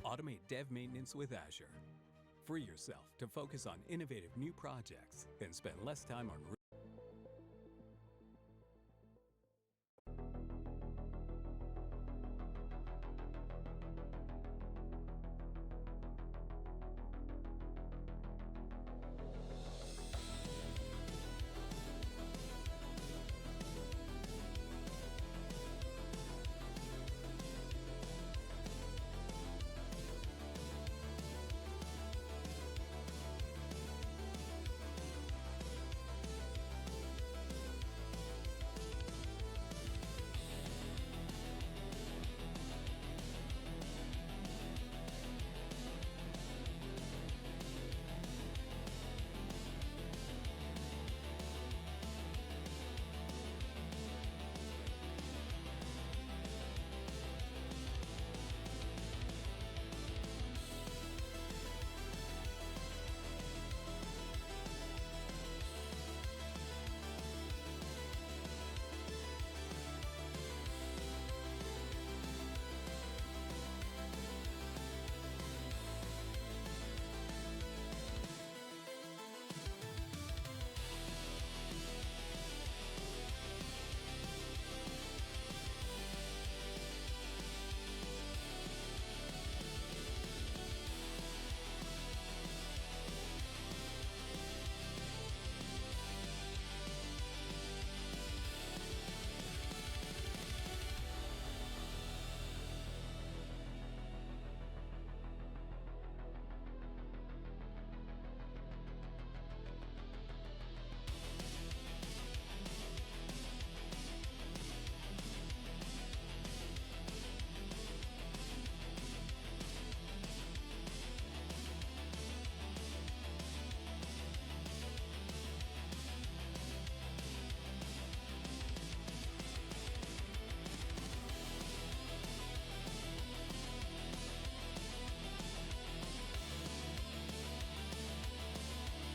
Automate dev maintenance with Azure. Free yourself to focus on innovative new projects and spend less time on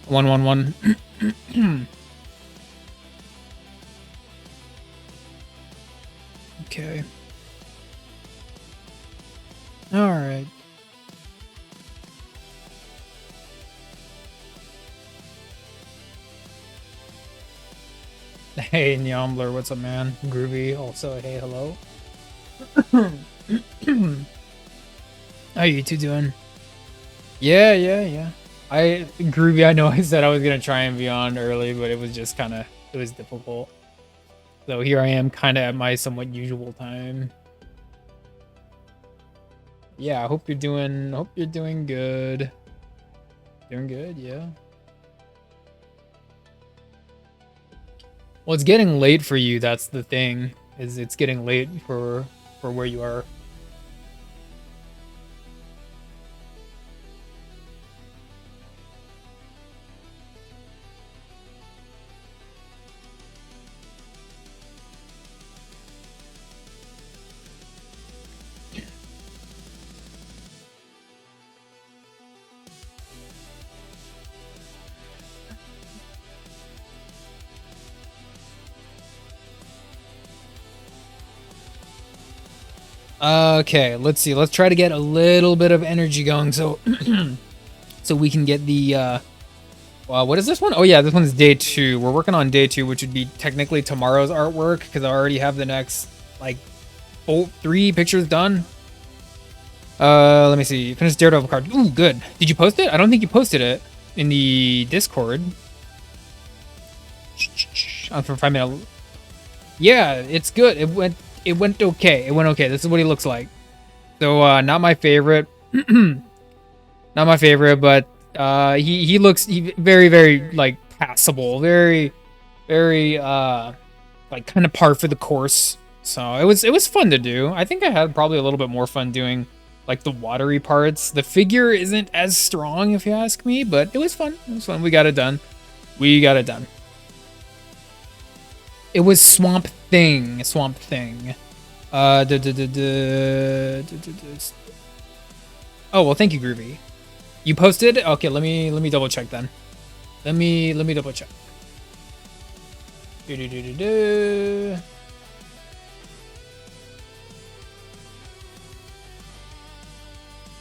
One, one, one. Okay. All right. Hey, Nyambler, what's up, man? Groovy, also, hey, hello. How you two doing? Yeah. Groovy, I know I said I was gonna try and be on early, but it was just kind of, it was difficult. So here I am, kind of at my somewhat usual time. Yeah, hope you're doing good. Doing good, yeah. Well, it's getting late for you. That's the thing. Is it's getting late for where you are. Okay, let's see. Let's try to get a little bit of energy going, so so we can get the. Well, what is this one? Oh yeah, this one's day 2. We're working on day 2, which would be technically tomorrow's artwork because I already have the next like 3 pictures done. Let me see. Finish Daredevil card. Ooh, good. Did you post it? I don't think you posted it in the Discord. I'm for 5 minutes. Yeah, it's good. It went okay. It went okay. This is what he looks like. So not my favorite. Not my favorite, but he looks very like passable. Very like kind of par for the course. So it was fun to do. I think I had probably a little bit more fun doing like the watery parts. The figure isn't as strong if you ask me, but it was fun. It was fun. We got it done. We got it done. It was Swamp Thing. Swamp Thing. Oh well, thank you, Groovy. You posted? Okay, let me double check then. Let me double check.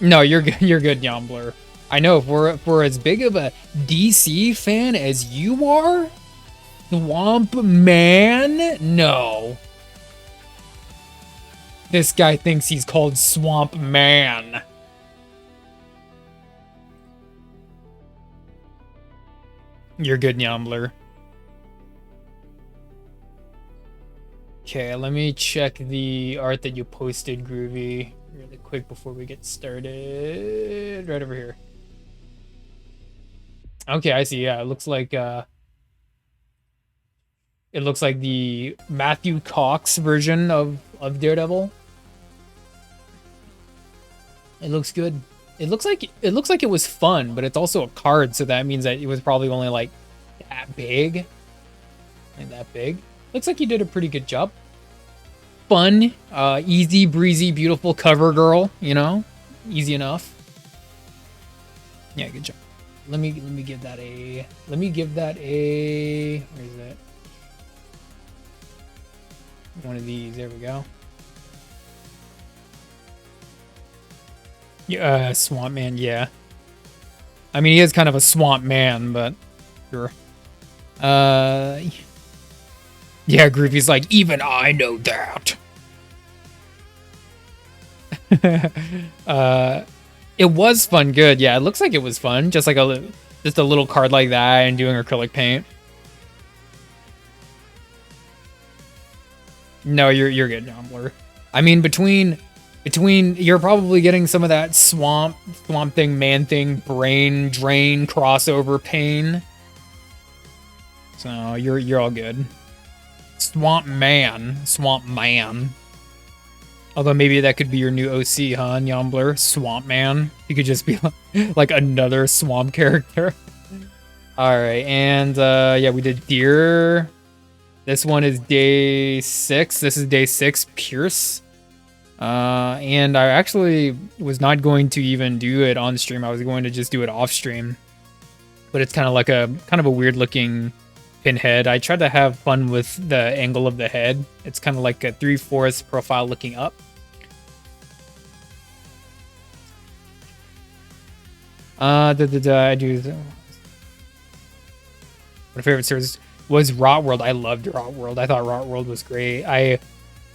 No, you're good. You're good, Yombler. I know for as big of a DC fan as you are, Swamp Man. No, this guy thinks he's called Swamp Man. You're good, Yombler. Okay, let me check the art that you posted, Groovy, really quick before we get started. Right over here. Okay, I see. Yeah, it looks like the Matthew Cox version of Daredevil. It looks good. It looks like it was fun, but it's also a card, so that means that it was probably only like that big. Like that big. Looks like you did a pretty good job. Fun, easy breezy, beautiful cover girl, you know? Easy enough. Yeah, good job. Let me give that a where is it? One of these, there we go. Yeah, Swamp Man, yeah. I mean, he is kind of a swamp man, but sure. Yeah, Groovy's like, even I know that. It was fun, good. Yeah, it looks like it was fun. Just like just a little card like that and doing acrylic paint. No, you're good, Yombler. I mean, between you're probably getting some of that swamp thing, man thing, brain drain crossover pain. So you're all good. Swamp Man. Although maybe that could be your new OC, huh, Yombler? Swamp Man. You could just be like another swamp character. Alright, and yeah, we did Deer. This one is day 6. This is day 6, Pierce. And I actually was not going to even do it on stream. I was going to just do it off stream. But it's kind of a weird looking pinhead. I tried to have fun with the angle of the head. It's kind of like a 3/4 profile looking up. I do. My favorite series was Rot World. I loved Rot World. I thought Rot World was great.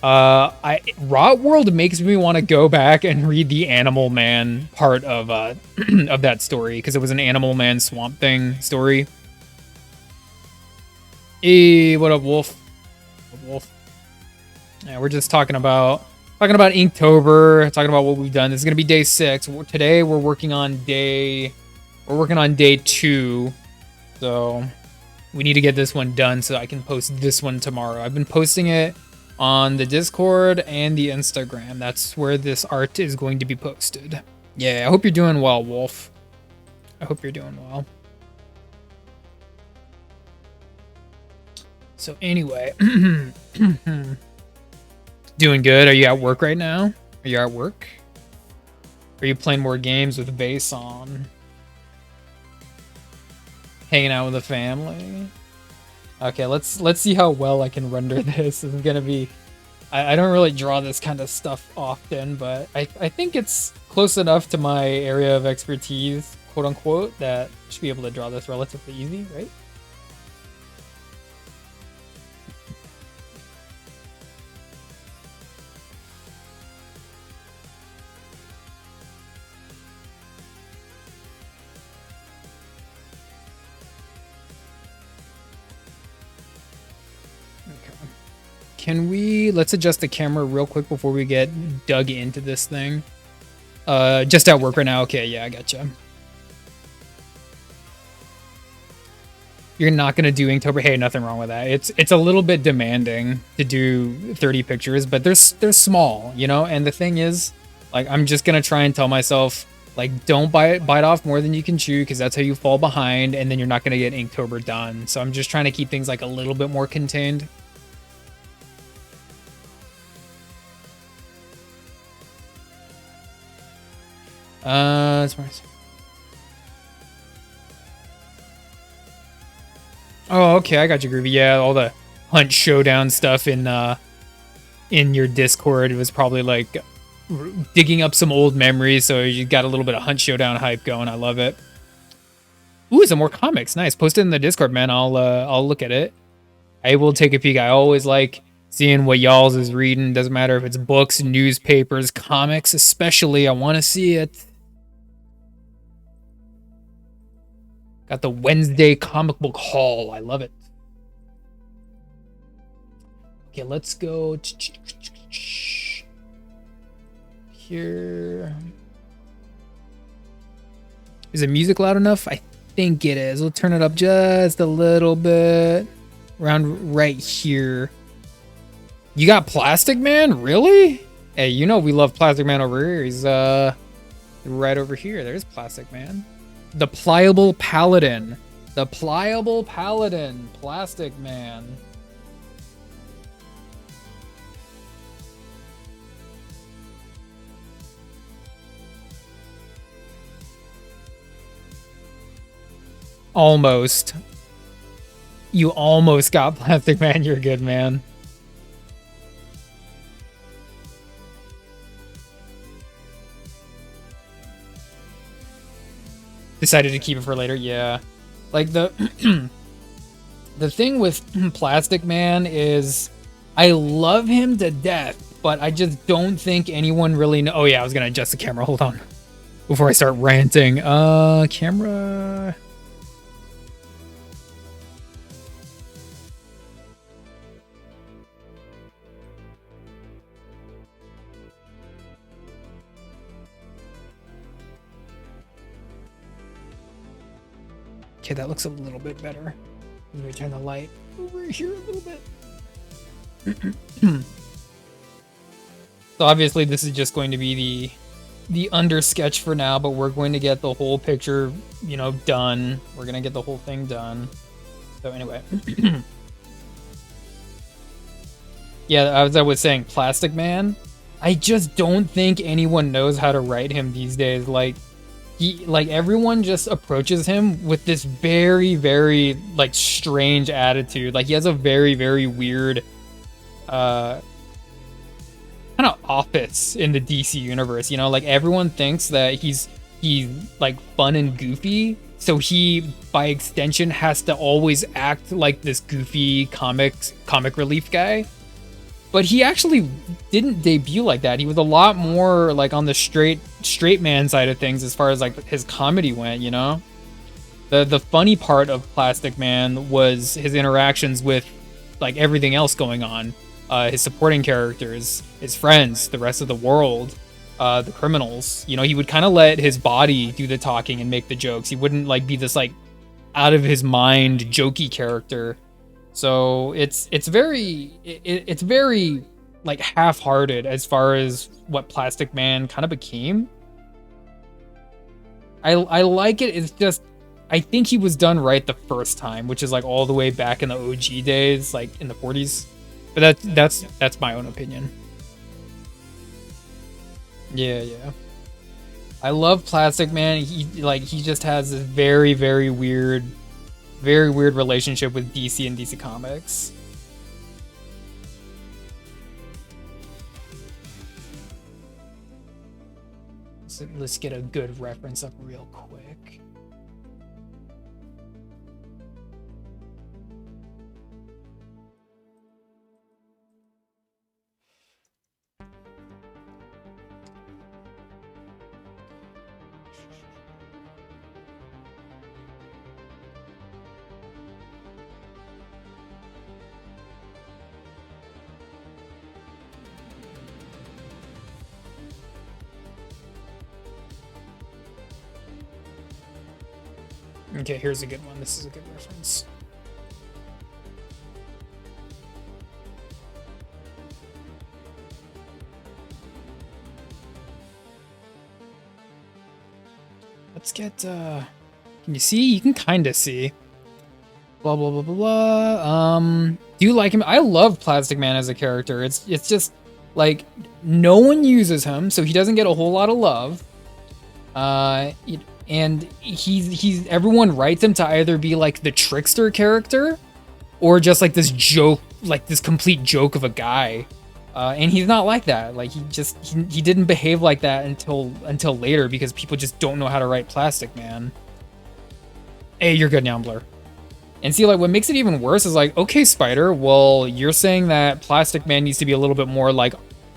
Rot World makes me want to go back and read the Animal Man part of of that story, because it was an Animal Man Swamp Thing story. Hey, what up, Wolf? Wolf. Yeah, we're just talking about Inktober, talking about what we've done. This is gonna be day 6. Today we're working on day 2. So we need to get this one done so I can post this one tomorrow. I've been posting it on the Discord and the Instagram. That's where this art is going to be posted. Yeah, I hope you're doing well, Wolf. I hope you're doing well. So anyway, doing good. Are you at work right now? Are you at work? Are you playing more games with bass on? Hanging out with the family? Okay, let's see how well I can render this. This is gonna be... I don't really draw this kind of stuff often, but I think it's close enough to my area of expertise, quote unquote, that I should be able to draw this relatively easy, right? Let's adjust the camera real quick before we get dug into this thing. Just at work right now. Okay, yeah, I gotcha. You're not gonna do Inktober. Hey, nothing wrong with that. It's a little bit demanding to do 30 pictures, but they're small, you know. And the thing is, like, I'm just gonna try and tell myself, like, don't bite off more than you can chew, because that's how you fall behind, and then you're not gonna get Inktober done. So I'm just trying to keep things like a little bit more contained. Oh, okay, I got you, Groovy. Yeah, all the Hunt Showdown stuff in your Discord, it was probably like digging up some old memories. So you got a little bit of Hunt Showdown hype going. I love it. Ooh, some more comics. Nice. Post it in the Discord, man. I'll look at it. I will take a peek. I always like seeing what y'all's is reading. Doesn't matter if it's books, newspapers, comics, especially. I want to see it. Got the Wednesday comic book haul. I love it. Okay, let's go here. Is the music loud enough? I think it is. We'll turn it up just a little bit. Around right here. You got Plastic Man? Really? Hey, you know we love Plastic Man over here. He's right over here. There's Plastic Man. The Pliable Paladin. The Pliable Paladin. Plastic Man. Almost. You almost got Plastic Man. You're good, man. Decided to keep it for later. Yeah. Like the the thing with Plastic Man is I love him to death, but I just don't think anyone really Oh yeah, I was going to adjust the camera. Hold on. Before I start ranting. Camera. Okay, that looks a little bit better. Let me turn the light over here a little bit. So obviously this is just going to be the under sketch for now, but we're going to get the whole picture, you know, done. We're going to get the whole thing done. So anyway. Yeah, as I was saying, Plastic Man, I just don't think anyone knows how to write him these days. Like everyone just approaches him with this very, very like strange attitude. Like he has a very, very weird kind of office in the DC universe, you know? Like everyone thinks that he's like fun and goofy, so he by extension has to always act like this goofy comic relief guy. But he actually didn't debut like that. He was a lot more like on the straight man side of things as far as like his comedy went, you know? The funny part of Plastic Man was his interactions with like everything else going on. His supporting characters, his friends, the rest of the world, the criminals. You know, he would kind of let his body do the talking and make the jokes. He wouldn't like be this like out of his mind jokey character. So it's very like half-hearted as far as what Plastic Man kind of became. I like it. It's just I think he was done right the first time, which is like all the way back in the OG days, like in the 40s. But that's my own opinion. Yeah. I love Plastic Man. He just has this very, very weird relationship with DC and DC Comics. So let's get a good reference up real quick. Okay, here's a good one. This is a good reference. Let's get, can you see? You can kind of see. Blah, blah, blah, blah, blah. Do you like him? I love Plastic Man as a character. It's just, like, no one uses him, so he doesn't get a whole lot of love. And he's everyone writes him to either be like the trickster character or just like this joke, like this complete joke of a guy. And he's not like that. Like he didn't behave like that until later because people just don't know how to write Plastic Man. Hey, you're good, Nyambler. And see, like, what makes it even worse is like, okay, Spider, well, you're saying that Plastic Man needs to be a little bit more like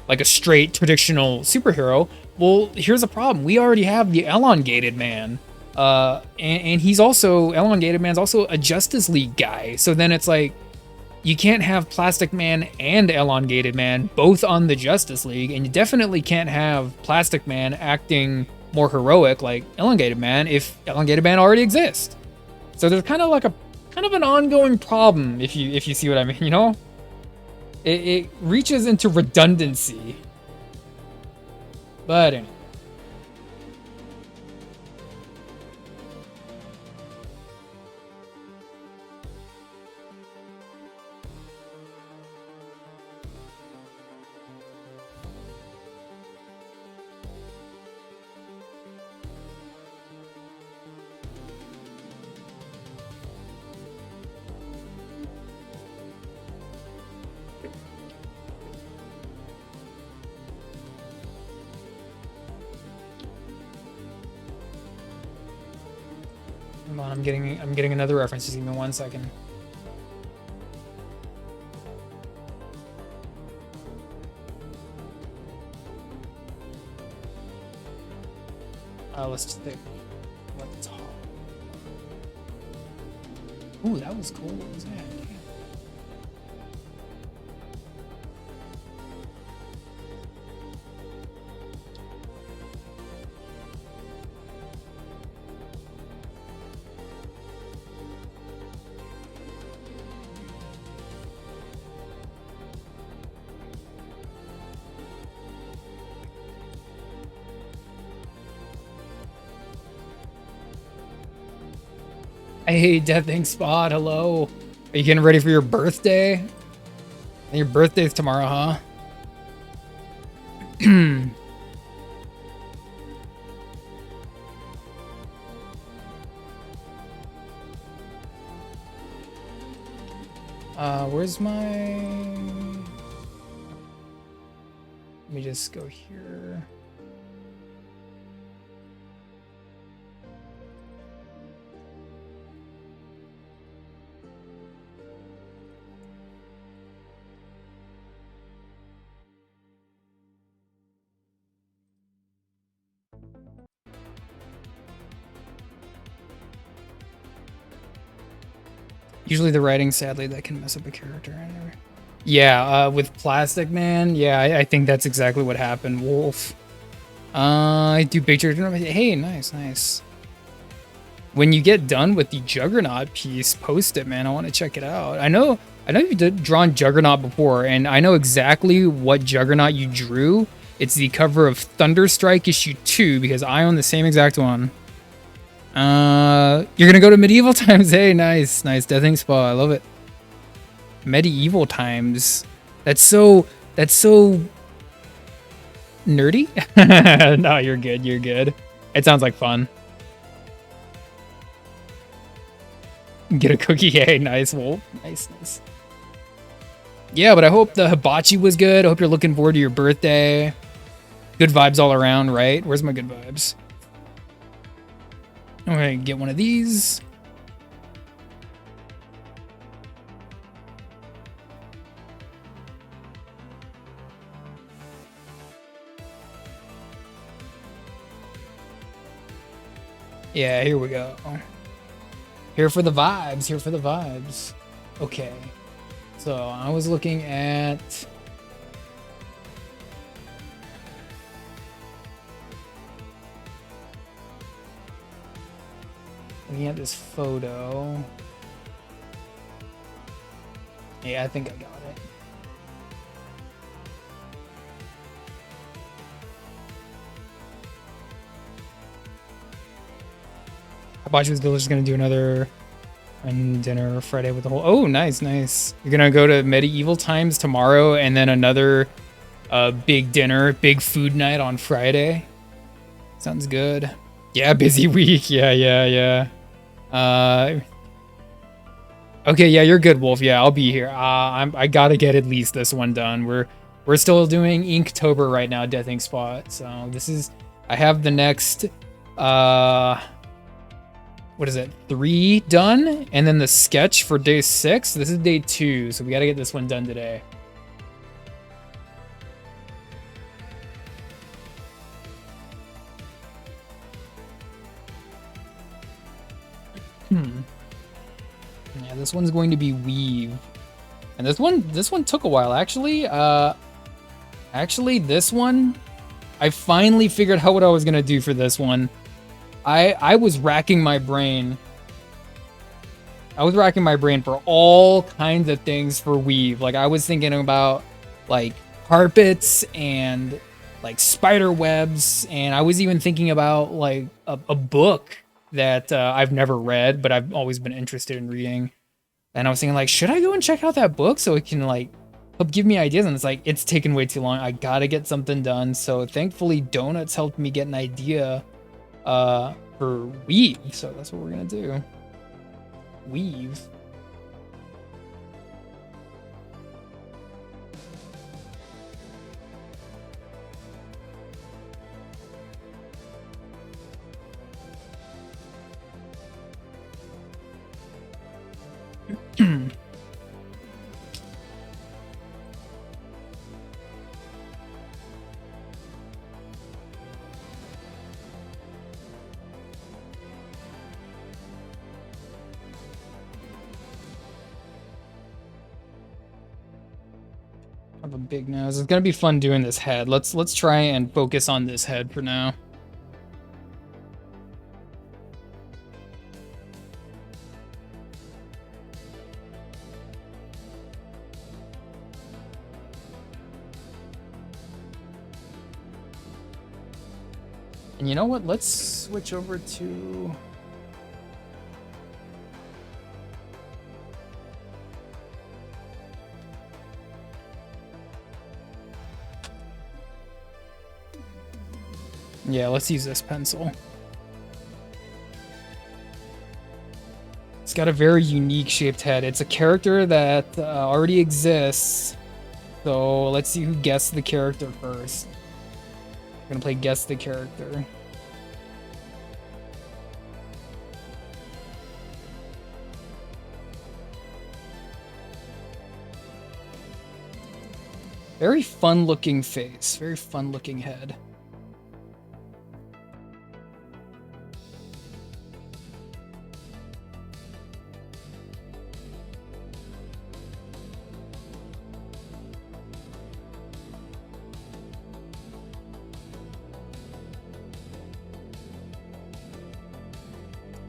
a straight traditional superhero. Well, here's a problem. We already have the Elongated Man. And he's also, Elongated Man's also a Justice League guy. So then it's like, you can't have Plastic Man and Elongated Man both on the Justice League, and you definitely can't have Plastic Man acting more heroic like Elongated Man if Elongated Man already exists. So there's kind of like an ongoing problem, if you see what I mean, you know? It reaches into redundancy. But anyway. Hold on, I'm getting another reference. Just give me 1 second. Let's just think. Let's talk. Ooh, that was cool. What was that? Hey, Deathing Spot, hello. Are you getting ready for your birthday? Your birthday's tomorrow, huh? Where's my... Let me just go here. Usually the writing, sadly, that can mess up a character. Anyway. Yeah, with Plastic Man, yeah, I think that's exactly what happened. Wolf. I do picture. Hey, nice, nice. When you get done with the Juggernaut piece, post it, man. I want to check it out. I know you've drawn Juggernaut before, and I know exactly what Juggernaut you drew. It's the cover of Thunderstrike issue 2 because I own the same exact one. You're gonna go to Medieval Times. Hey, nice, nice. Deathing Spa, I love it. Medieval Times. That's so nerdy. No, you're good. You're good. It sounds like fun. Get a cookie. Hey, nice. Wolf. Nice, nice. Yeah, but I hope the hibachi was good. I hope you're looking forward to your birthday. Good vibes all around, right? Where's my good vibes? Okay, get one of these. Yeah, here we go. Here for the vibes, here for the vibes. Okay. So I was looking at... Looking at this photo. Yeah, I think I got it. Hibachi's Village is gonna do another dinner Friday with the whole. Oh, nice, nice. You're gonna go to Medieval Times tomorrow, and then another big dinner, big food night on Friday. Sounds good. Yeah, busy week. Yeah. Okay, yeah, you're good, Wolf. Yeah, I'll be here. I gotta get at least this one done. We're We're still doing Inktober right now, Death Ink Spot. So this is, I have the next, what is it, 3 done, and then the sketch for day 6. This is day 2, so we gotta get this one done today. Yeah, this one's going to be Weave. And this one took a while, actually. Actually, this one, I finally figured out what I was gonna do for this one. I was racking my brain. I was racking my brain for all kinds of things for Weave. Like, I was thinking about, like, carpets and, like, spider webs. And I was even thinking about, like, a book that I've never read, but I've always been interested in reading. And I was thinking, like, should I go and check out that book so it can, like, help give me ideas? And it's like, it's taken way too long. I gotta get something done. So thankfully, Donuts helped me get an idea for Weave. So that's what we're gonna do. Weave. Have a big nose. It's gonna be fun doing this head. Let's try and focus on this head for now. And you know what? Let's switch over to... Yeah, let's use this pencil. It's got a very unique shaped head. It's a character that already exists. So let's see who guessed the character first. We're gonna play guess the character. Very fun looking face. Very fun looking head.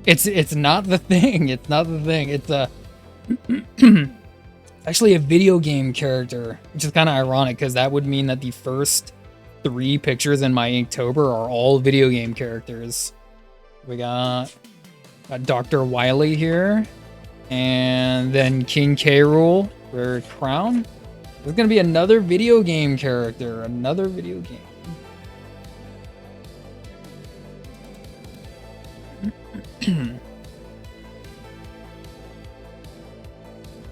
It's not the thing. It's not the thing. It's a actually a video game character, which is kind of ironic because that would mean that the first 3 pictures in my Inktober are all video game characters. We got Dr. Wily here, and then King K. Rool for Crown. There's gonna be another video game character, another video game.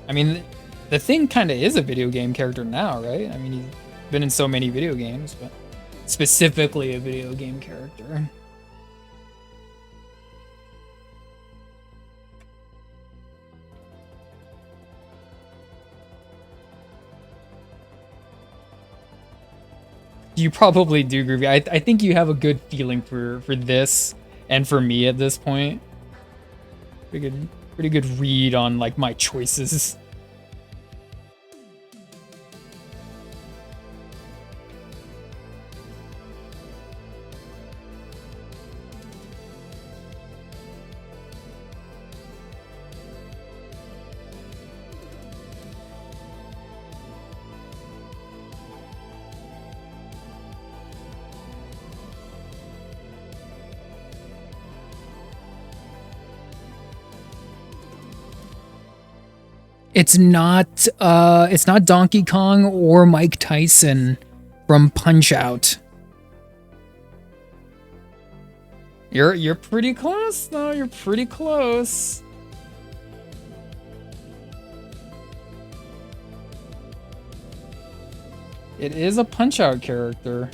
I mean, the thing kind of is a video game character now, right? I mean, he's been in so many video games, but specifically a video game character. You probably do, Groovy. I think you have a good feeling for this and for me at this point. Pretty good read on like my choices. It's not Donkey Kong or Mike Tyson from Punch-Out. You're pretty close though. You're pretty close. It is a Punch-Out character.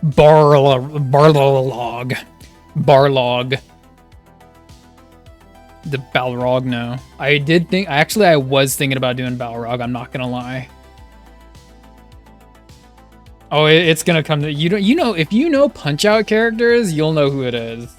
Barlog. The Balrog, no. I was thinking about doing Balrog, I'm not gonna lie. Oh, it's gonna come to, if you know Punch-Out characters, you'll know who it is.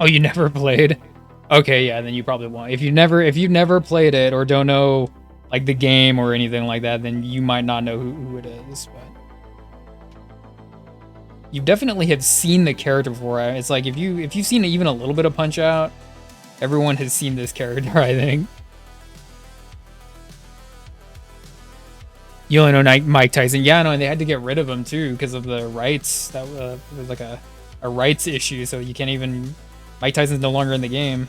Oh, you never played? Okay, yeah, then you probably won't. If you've never played it or don't know like the game or anything like that, then you might not know who it is. But you definitely have seen the character before. It's like if you've seen even a little bit of Punch-Out, everyone has seen this character, I think. You only know Mike Tyson. Yeah, no, and they had to get rid of him too because of the rights. That was like a rights issue, so you can't even. Mike Tyson's no longer in the game.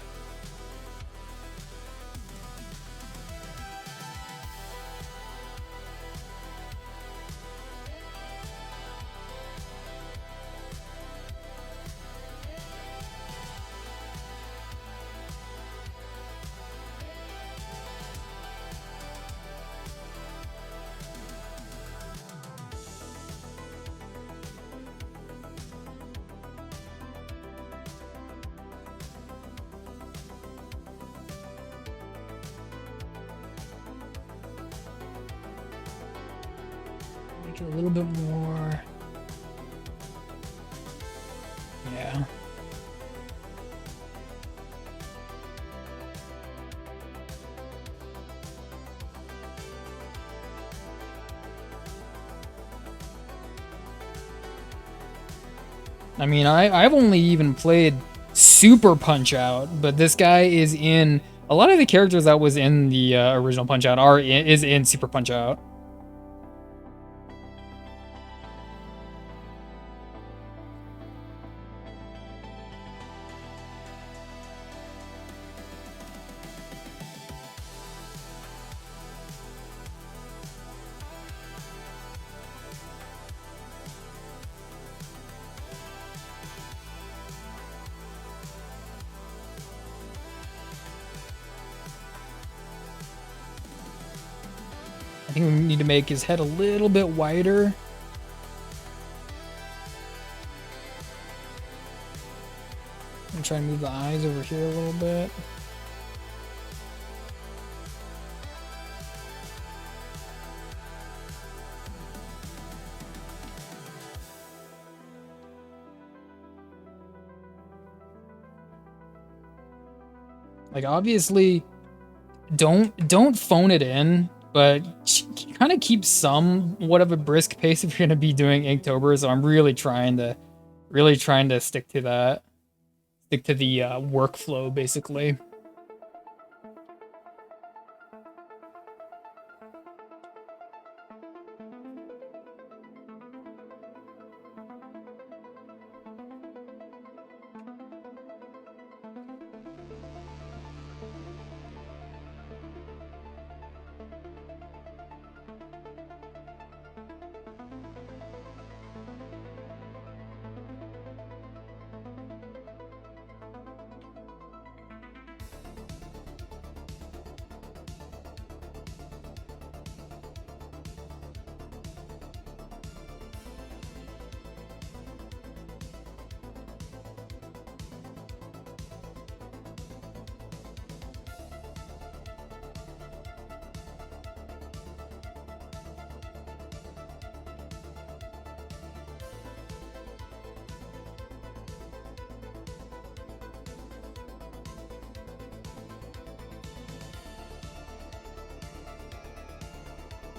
Make it a little bit more. Yeah. I mean, I've only even played Super Punch-Out, but this guy is in a lot of the characters that was in the original Punch-Out is in Super Punch-Out. I think we need to make his head a little bit wider. I'm trying to move the eyes over here a little bit. Like obviously don't phone it in, but kind of keep somewhat of a brisk pace if you're going to be doing Inktober. So I'm really trying to stick to that. Stick to the workflow, basically.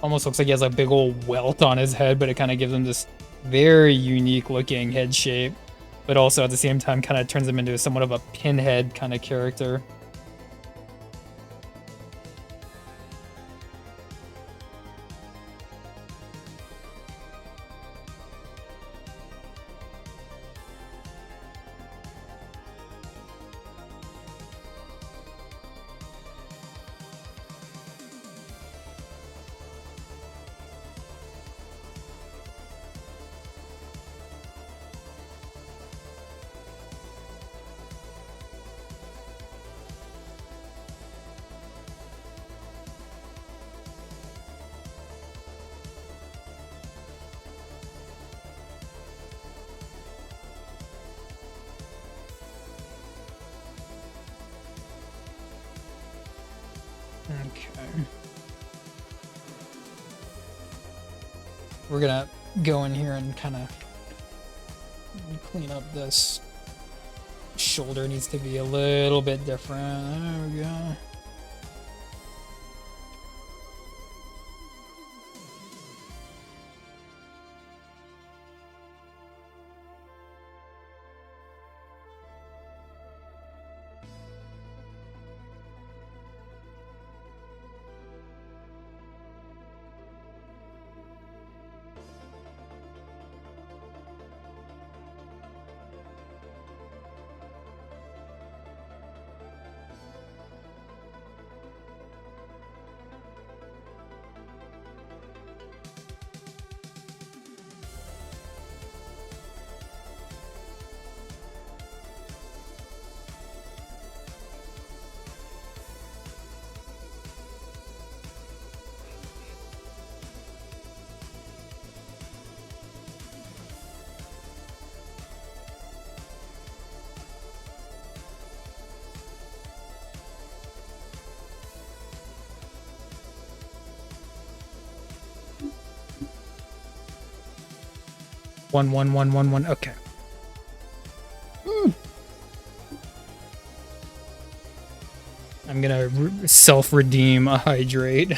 almost looks like he has a big old welt on his head, but it kind of gives him this very unique looking head shape, but also at the same time kind of turns him into somewhat of a pinhead kind of character. Okay. We're gonna go in here and kind of clean up this shoulder. Needs to be a little bit different. There we go. One. Okay. I'm gonna self-redeem a hydrate.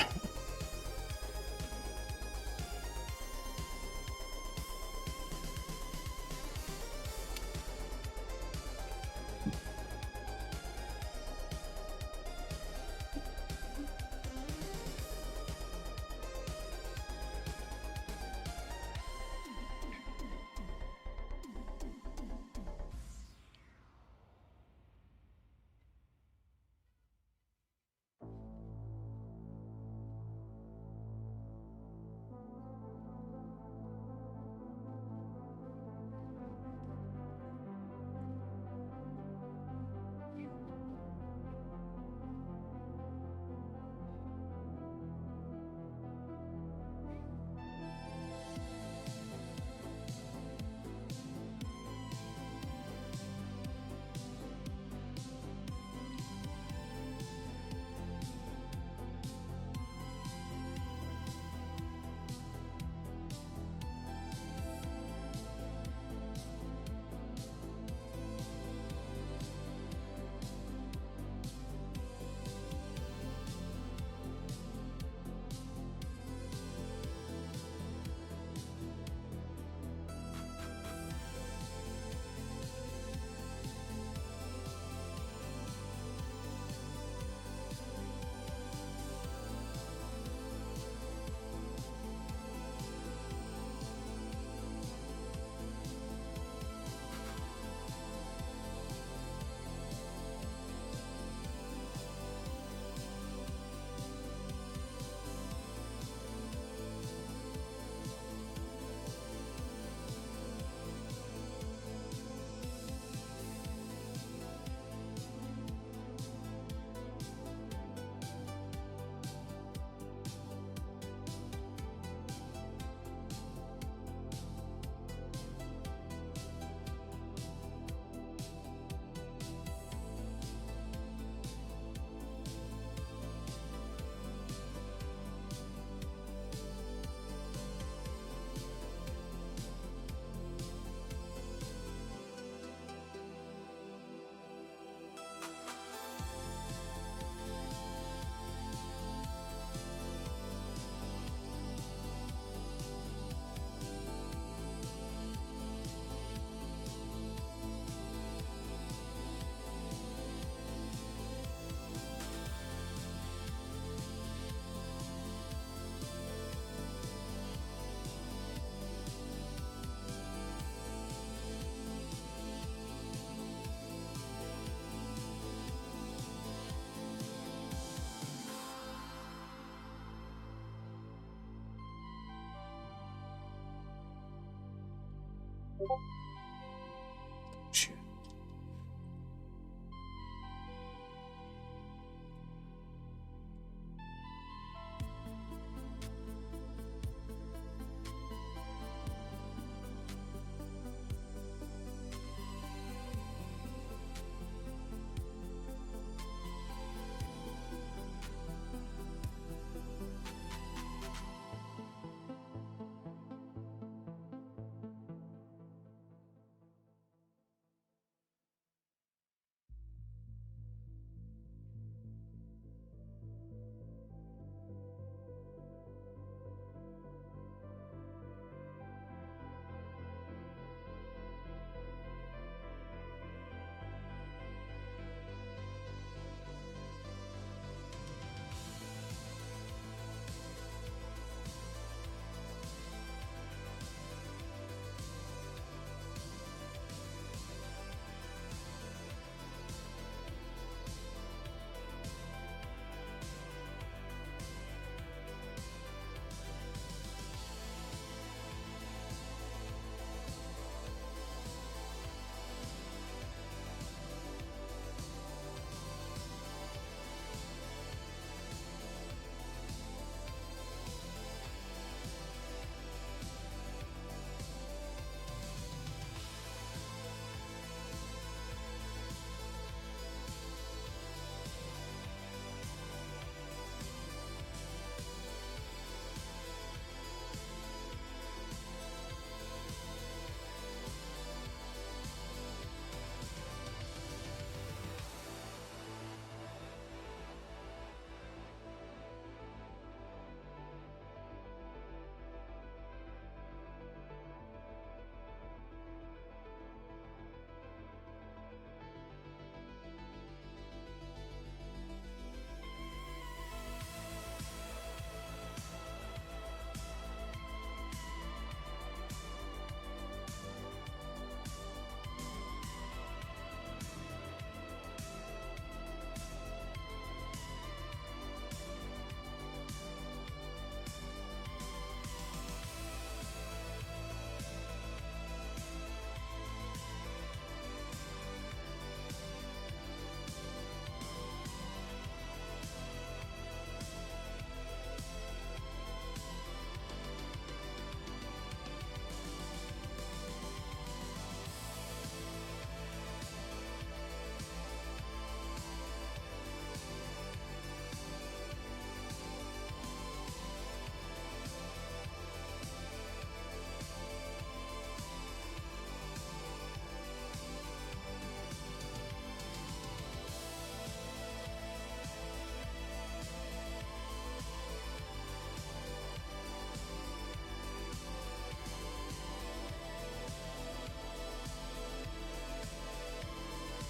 Shit.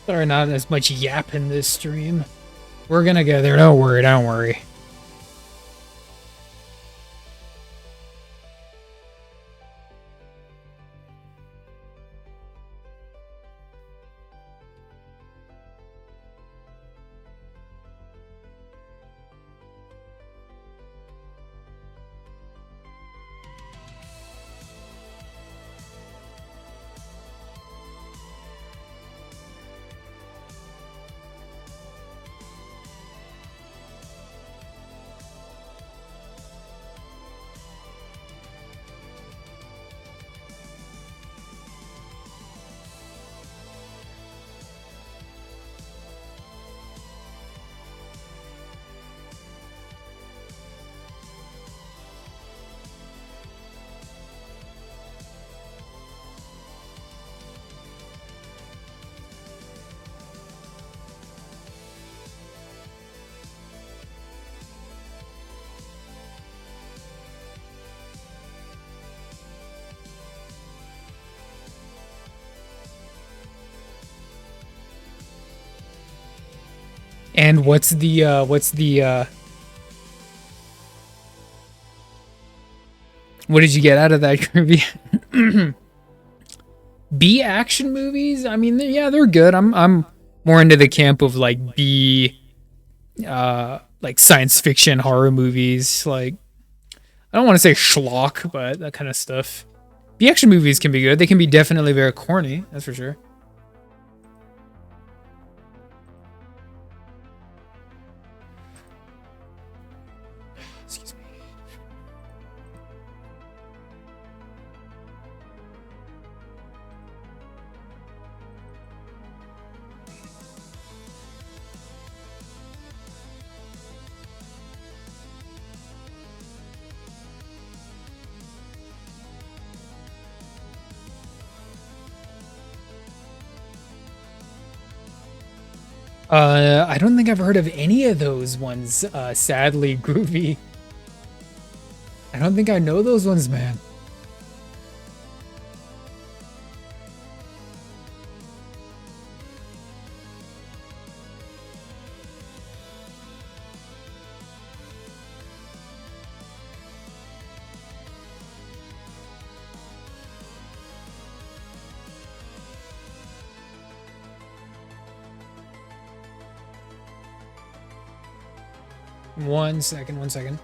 Sorry, not as much yap in this stream. We're gonna get there. Don't worry. Don't worry. And what's the what did you get out of that trivia? B action movies? I mean, yeah, they're good. I'm more into the camp of like B like science fiction horror movies. Like I don't want to say schlock, but that kind of stuff. The action movies can be good. They can be definitely very corny. That's for sure. Excuse me. I don't think I've heard of any of those ones, sadly, Groovy. I don't think I know those ones, man. One second.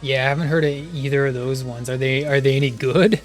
Yeah, I haven't heard of either of those ones. Are they any good?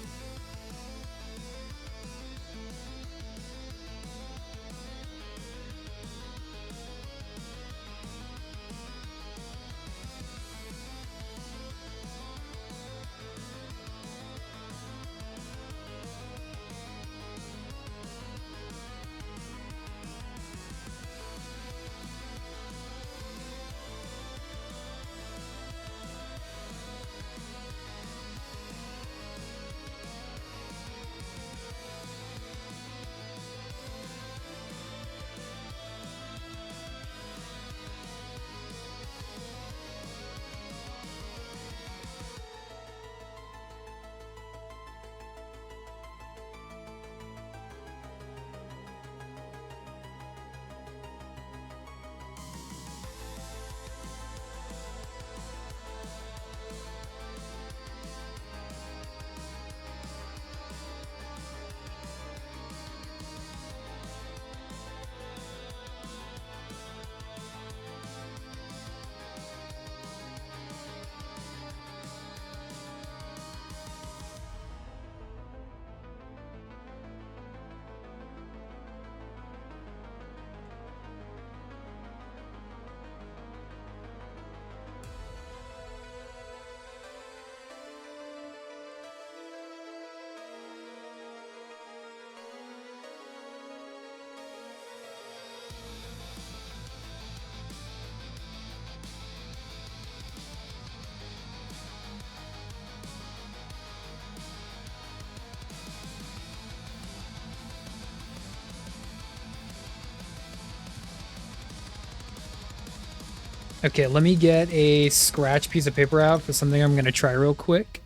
Okay, let me get a scratch piece of paper out for something I'm going to try real quick.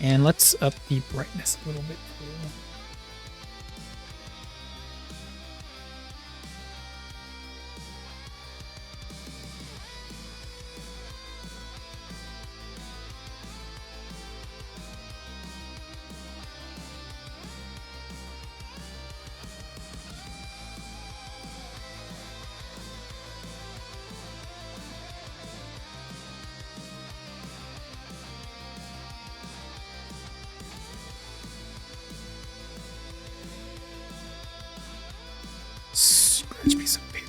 And let's up the brightness a little bit. Scratch piece of paper.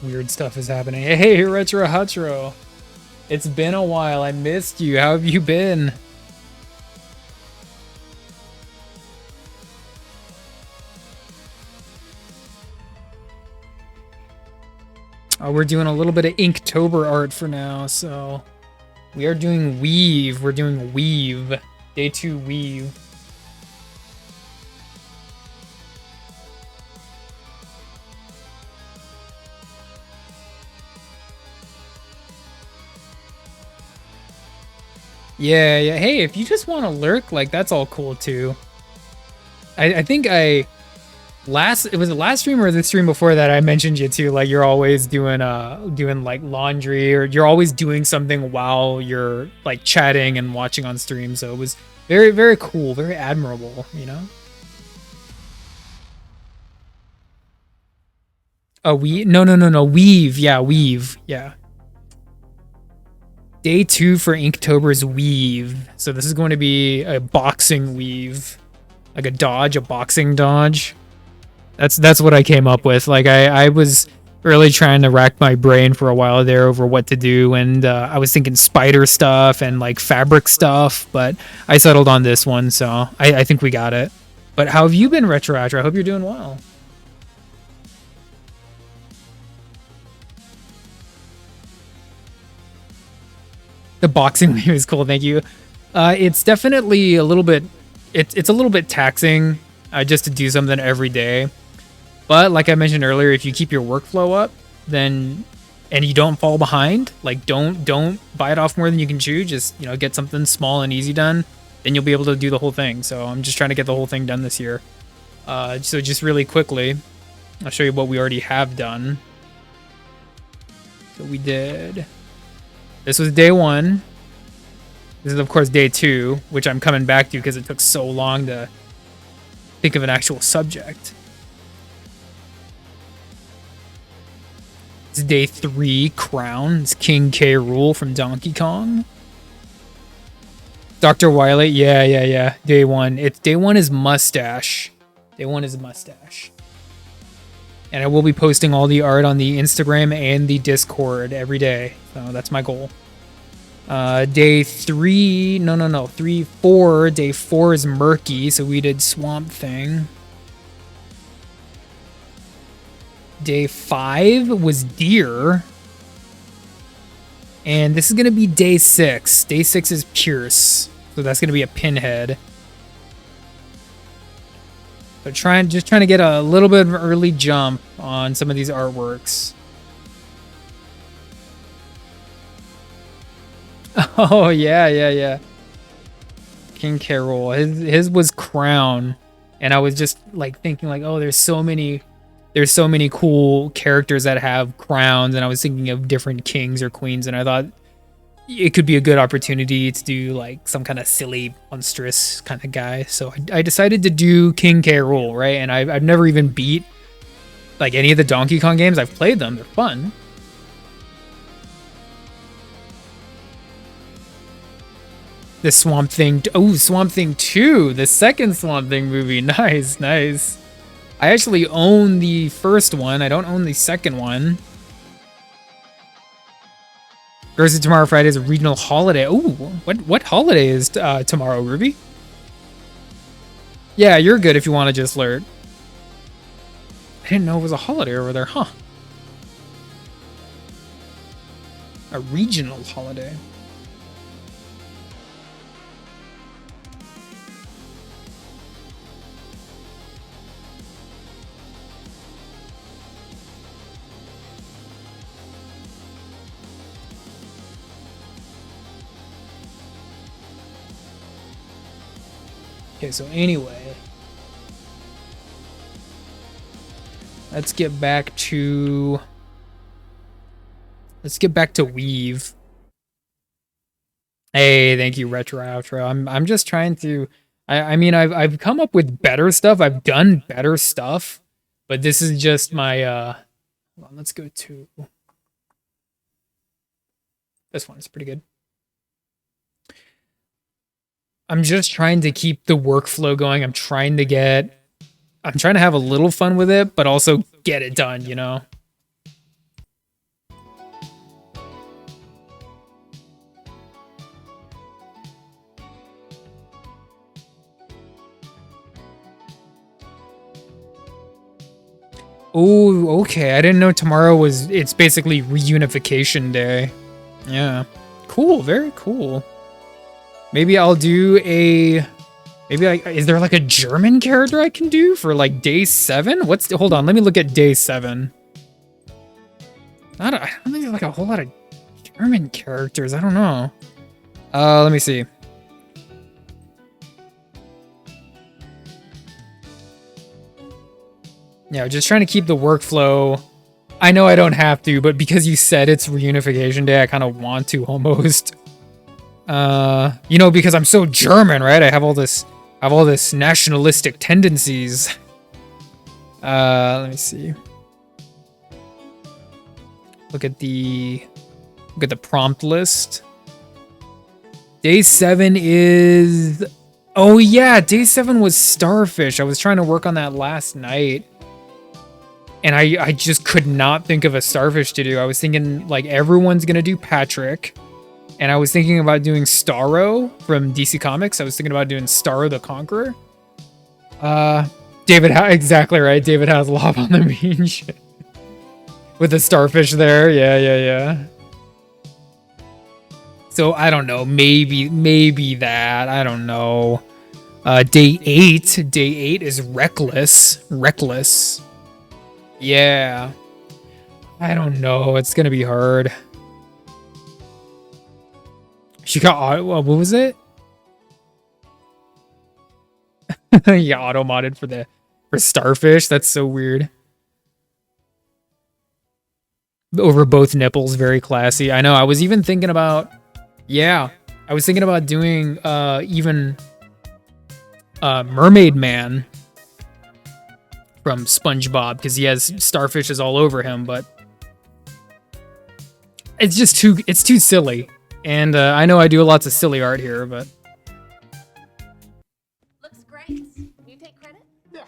weird stuff is happening. Hey, Retro Hutro. It's been a while. I missed you. How have you been? We're doing a little bit of Inktober art for now, so we are doing Weave. We're doing Weave. Day 2 Weave. Yeah, yeah. Hey, if you just want to lurk, like, that's all cool too. I think it was the last stream or the stream before that I mentioned you too, like you're always doing like laundry, or you're always doing something while you're like chatting and watching on stream. So it was very, very cool, very admirable, you know? No, Weave. Yeah, Weave. Yeah. Day 2 for Inktober's Weave. So this is going to be a boxing weave. Like a dodge, a boxing dodge. That's what I came up with. Like I was really trying to rack my brain for a while there over what to do, and I was thinking spider stuff and like fabric stuff, but I settled on this one, so I think we got it. But how have you been, Retro Attra? I hope you're doing well. The boxing weave is cool, thank you. It's definitely a little bit, it's a little bit taxing just to do something every day. But like I mentioned earlier, if you keep your workflow up, then and you don't fall behind, like don't bite off more than you can chew. Just get something small and easy done, then you'll be able to do the whole thing. So I'm just trying to get the whole thing done this year. So just really quickly, I'll show you what we already have done. So we did. This was day 1. This is, of course, day 2, which I'm coming back to because it took so long to think of an actual subject. It's day 3, Crown. It's King K. Rool from Donkey Kong. Dr. Wily, yeah. Day 1. Day 1 is Mustache. Day 1 is Mustache. And I will be posting all the art on the Instagram and the Discord every day. So that's my goal. Day 3, no, 3, 4. Day 4 is Murky, so we did Swamp Thing. Day 5 was Deer. And this is going to be day 6. Day 6 is Pierce. So that's going to be a Pinhead. So just trying to get a little bit of an early jump on some of these artworks. Oh yeah. King K. Rool. His was Crown, and I was just like thinking like, oh, there's so many cool characters that have crowns, and I was thinking of different kings or queens, and I thought it could be a good opportunity to do like some kind of silly, monstrous kind of guy. So I decided to do King K. Rool, right? And I've never even beat like any of the Donkey Kong games. I've played them; they're fun. The Swamp Thing. Oh, Swamp Thing 2, the second Swamp Thing movie. Nice. I actually own the first one. I don't own the second one. Thursday, tomorrow, Friday is a regional holiday. Ooh, what holiday is tomorrow, Ruby? Yeah, you're good if you want to just lurk. I didn't know it was a holiday over there, huh? A regional holiday. Okay, so anyway, let's get back to Weave. Hey, thank you, Retro Outro. I'm just trying to. I mean, I've come up with better stuff. I've done better stuff, but this is just my. Hold on, let's go to this one. It's pretty good. I'm just trying to keep the workflow going. I'm trying to have a little fun with it, but also get it done, you know? Oh, okay. I didn't know tomorrow was, it's basically reunification day. Yeah. Cool, very cool. Maybe I'll do a, maybe like, is there like a German character I can do for like day 7? Hold on, let me look at day 7. I don't think there's like a whole lot of German characters. I don't know. Let me see. Yeah, just trying to keep the workflow. I know I don't have to, but because you said it's reunification day, I kind of want to almost. You know, because I'm so German, right? I have all this nationalistic tendencies. Let me see. Look at the prompt list. Day 7 is, oh yeah, day 7 was Starfish. I was trying to work on that last night. And I just could not think of a Starfish to do. I was thinking, like, everyone's gonna do Patrick. And I was thinking about doing Starro from DC Comics. I was thinking about doing Starro the Conqueror. Exactly right. David Hasselhoff on the beach. With the Starfish there. Yeah. So, I don't know. Maybe that. I don't know. Day 8 is Reckless. Yeah. I don't know. It's gonna be hard. She got what was it? Yeah, auto modded for Starfish. That's so weird. Over both nipples, very classy. I know. I was even thinking about, yeah, I was thinking about doing even Mermaid Man from SpongeBob, because he has starfishes all over him, but it's just too silly. And I know I do lots of silly art here, but looks great. You take credit? Yeah.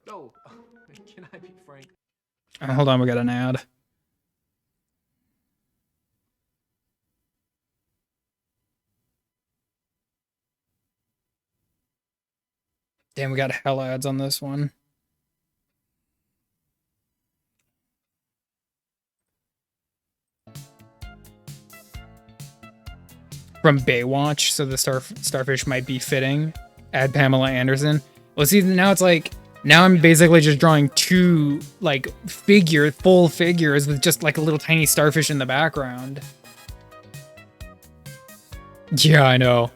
No. Can I be frank? Hold on, we got an ad. Damn, we got hella ads on this one. From Baywatch, so the starfish might be fitting. Add Pamela Anderson. Well, see, now it's like, now I'm basically just drawing two, like, full figures with just, like, a little tiny starfish in the background. Yeah, I know.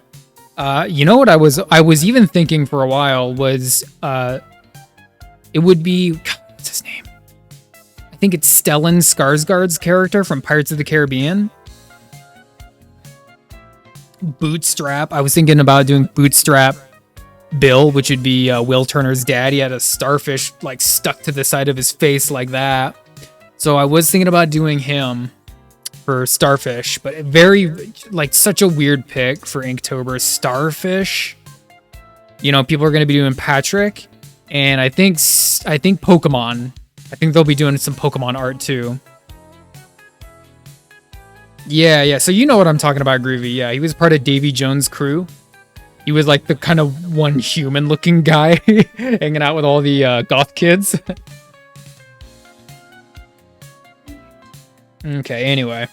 You know what I was even thinking for a while was, it would be, what's his name? I think it's Stellan Skarsgård's character from Pirates of the Caribbean. Bootstrap. I was thinking about doing Bootstrap Bill, which would be Will Turner's dad. He had a starfish like stuck to the side of his face like that. So I was thinking about doing him for Starfish, but very, like, such a weird pick for Inktober. Starfish. You know, people are going to be doing Patrick, and I think Pokemon. I think they'll be doing some Pokemon art too. Yeah. So you know what I'm talking about, Groovy. Yeah, he was part of Davy Jones' crew. He was like the kind of one human-looking guy hanging out with all the goth kids. Okay, anyway.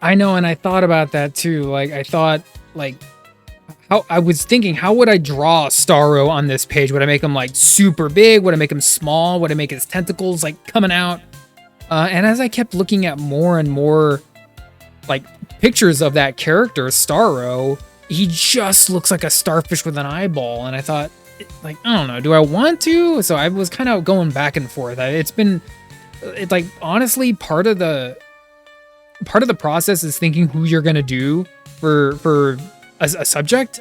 I know, and I thought about that too. Like, I thought, like, how I was thinking, how would I draw Starro on this page? Would I make him like super big? Would I make him small? Would I make his tentacles like coming out? And as I kept looking at more and more like pictures of that character, Starro, he just looks like a starfish with an eyeball. And I thought, like, I don't know, do I want to? So I was kind of going back and forth. It's like, honestly, part of the process is thinking who you're gonna do for a subject,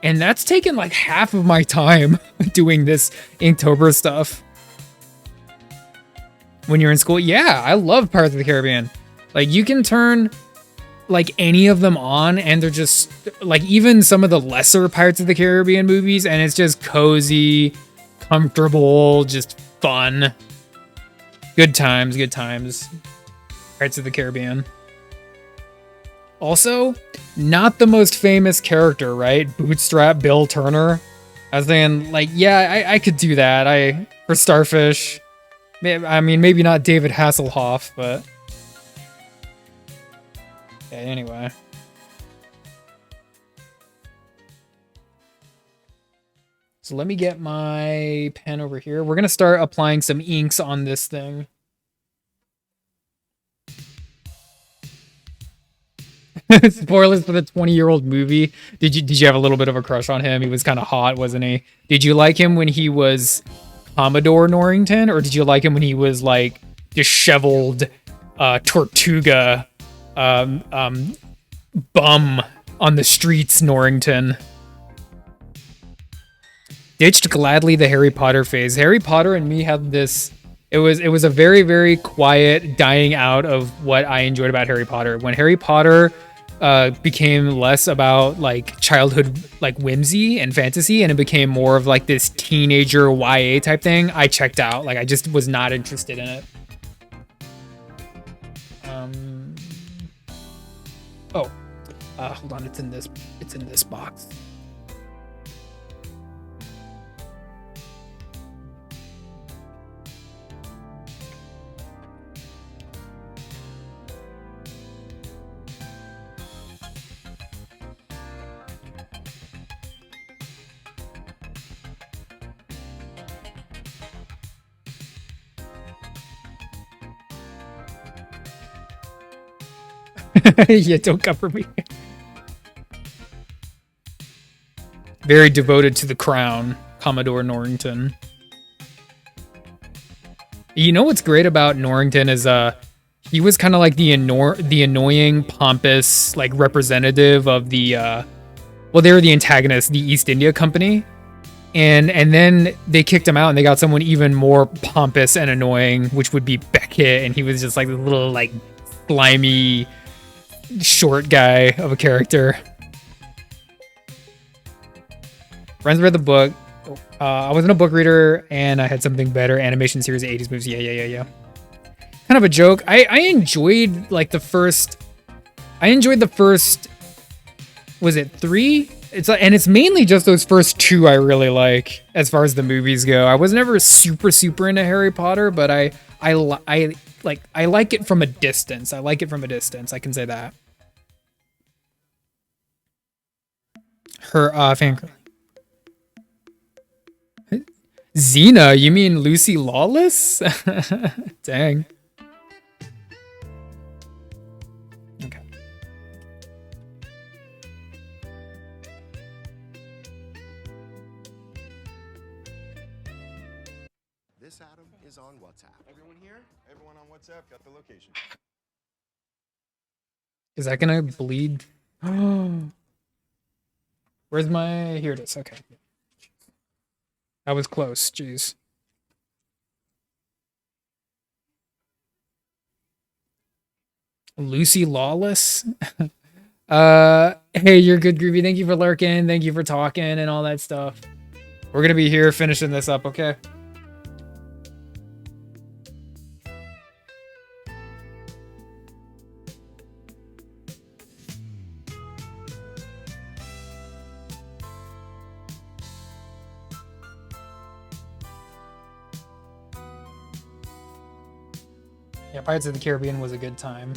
and that's taken like half of my time doing this Inktober stuff. When you're in school, yeah, I love Pirates of the Caribbean. Like, you can turn like any of them on, and they're just like, even some of the lesser Pirates of the Caribbean movies, and it's just cozy, comfortable, just fun. Good times. Pirates of the Caribbean. Also, not the most famous character, right? Bootstrap Bill Turner. I was thinking, like, yeah, I could do that. For Starfish. I mean, maybe not David Hasselhoff, but... Okay, anyway. So let me get my pen over here. We're going to start applying some inks on this thing. Spoilers for the 20-year-old movie. Did you have a little bit of a crush on him? He was kind of hot, wasn't he? Did you like him when he was Commodore Norrington, or did you like him when he was like disheveled Tortuga bum on the streets Norrington? Ditched gladly the Harry Potter phase. Harry Potter and me had this. It was a very, very quiet dying out of what I enjoyed about Harry Potter. When Harry Potter became less about like childhood like whimsy and fantasy, and it became more of like this teenager YA type thing, I checked out. Like I just was not interested in it. Hold on, it's in this box. Yeah, don't cover me. Very devoted to the crown, Commodore Norrington. You know what's great about Norrington is he was kind of like the annoying, pompous, like representative of the well, they were the antagonist, the East India Company. And then they kicked him out and they got someone even more pompous and annoying, which would be Beckett, and he was just like a little like slimy short guy of a character. Friends read the book. I wasn't a book reader and I had something better. Animation series, 80s movies. Yeah. Kind of a joke. I enjoyed like the first. Was it 3? It's mainly just those first 2 I really like as far as the movies go. I was never super into Harry Potter, but I like it from a distance. I can say that. Her fan. Xena, you mean Lucy Lawless? Dang. Okay. This Adam is on WhatsApp. Everyone here? Everyone on WhatsApp got the location. Is that gonna bleed? Where's my... Here it is. Okay. That was close. Jeez. Lucy Lawless? Hey, you're good, Groovy. Thank you for lurking. Thank you for talking and all that stuff. We're gonna be here finishing this up, okay? Yeah, Pirates of the Caribbean was a good time.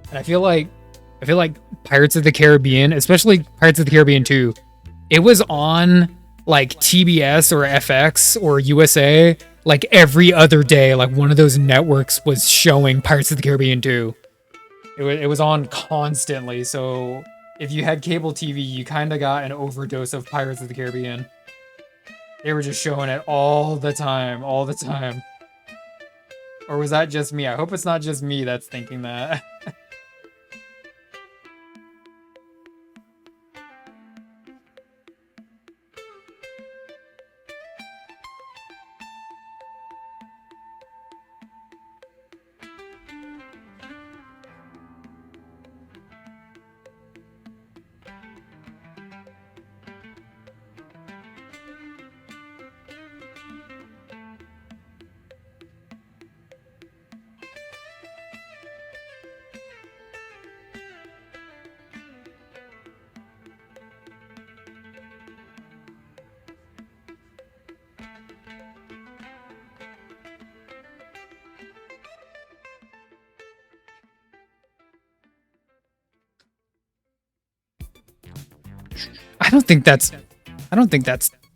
And I feel like Pirates of the Caribbean, especially Pirates of the Caribbean 2, it was on like TBS or FX or USA like every other day. Like one of those networks was showing Pirates of the Caribbean 2. It was on constantly. So if you had cable TV, you kind of got an overdose of Pirates of the Caribbean. They were just showing it all the time. Or was that just me? I hope it's not just me that's thinking that. I don't think that's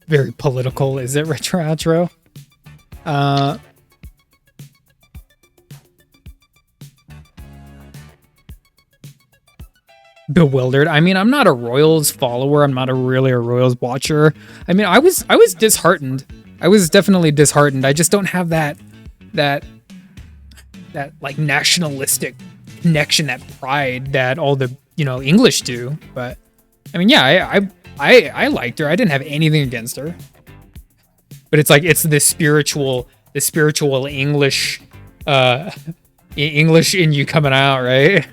very political, is it, Retro Outro? Bewildered. I mean, I'm not a Royals follower. I'm not really a Royals watcher. I mean, I was disheartened. I was definitely disheartened. I just don't have that like nationalistic connection, that pride that all the, you know, English do. But I mean, yeah, I liked her. I didn't have anything against her. But it's like it's the spiritual English English in you coming out, right?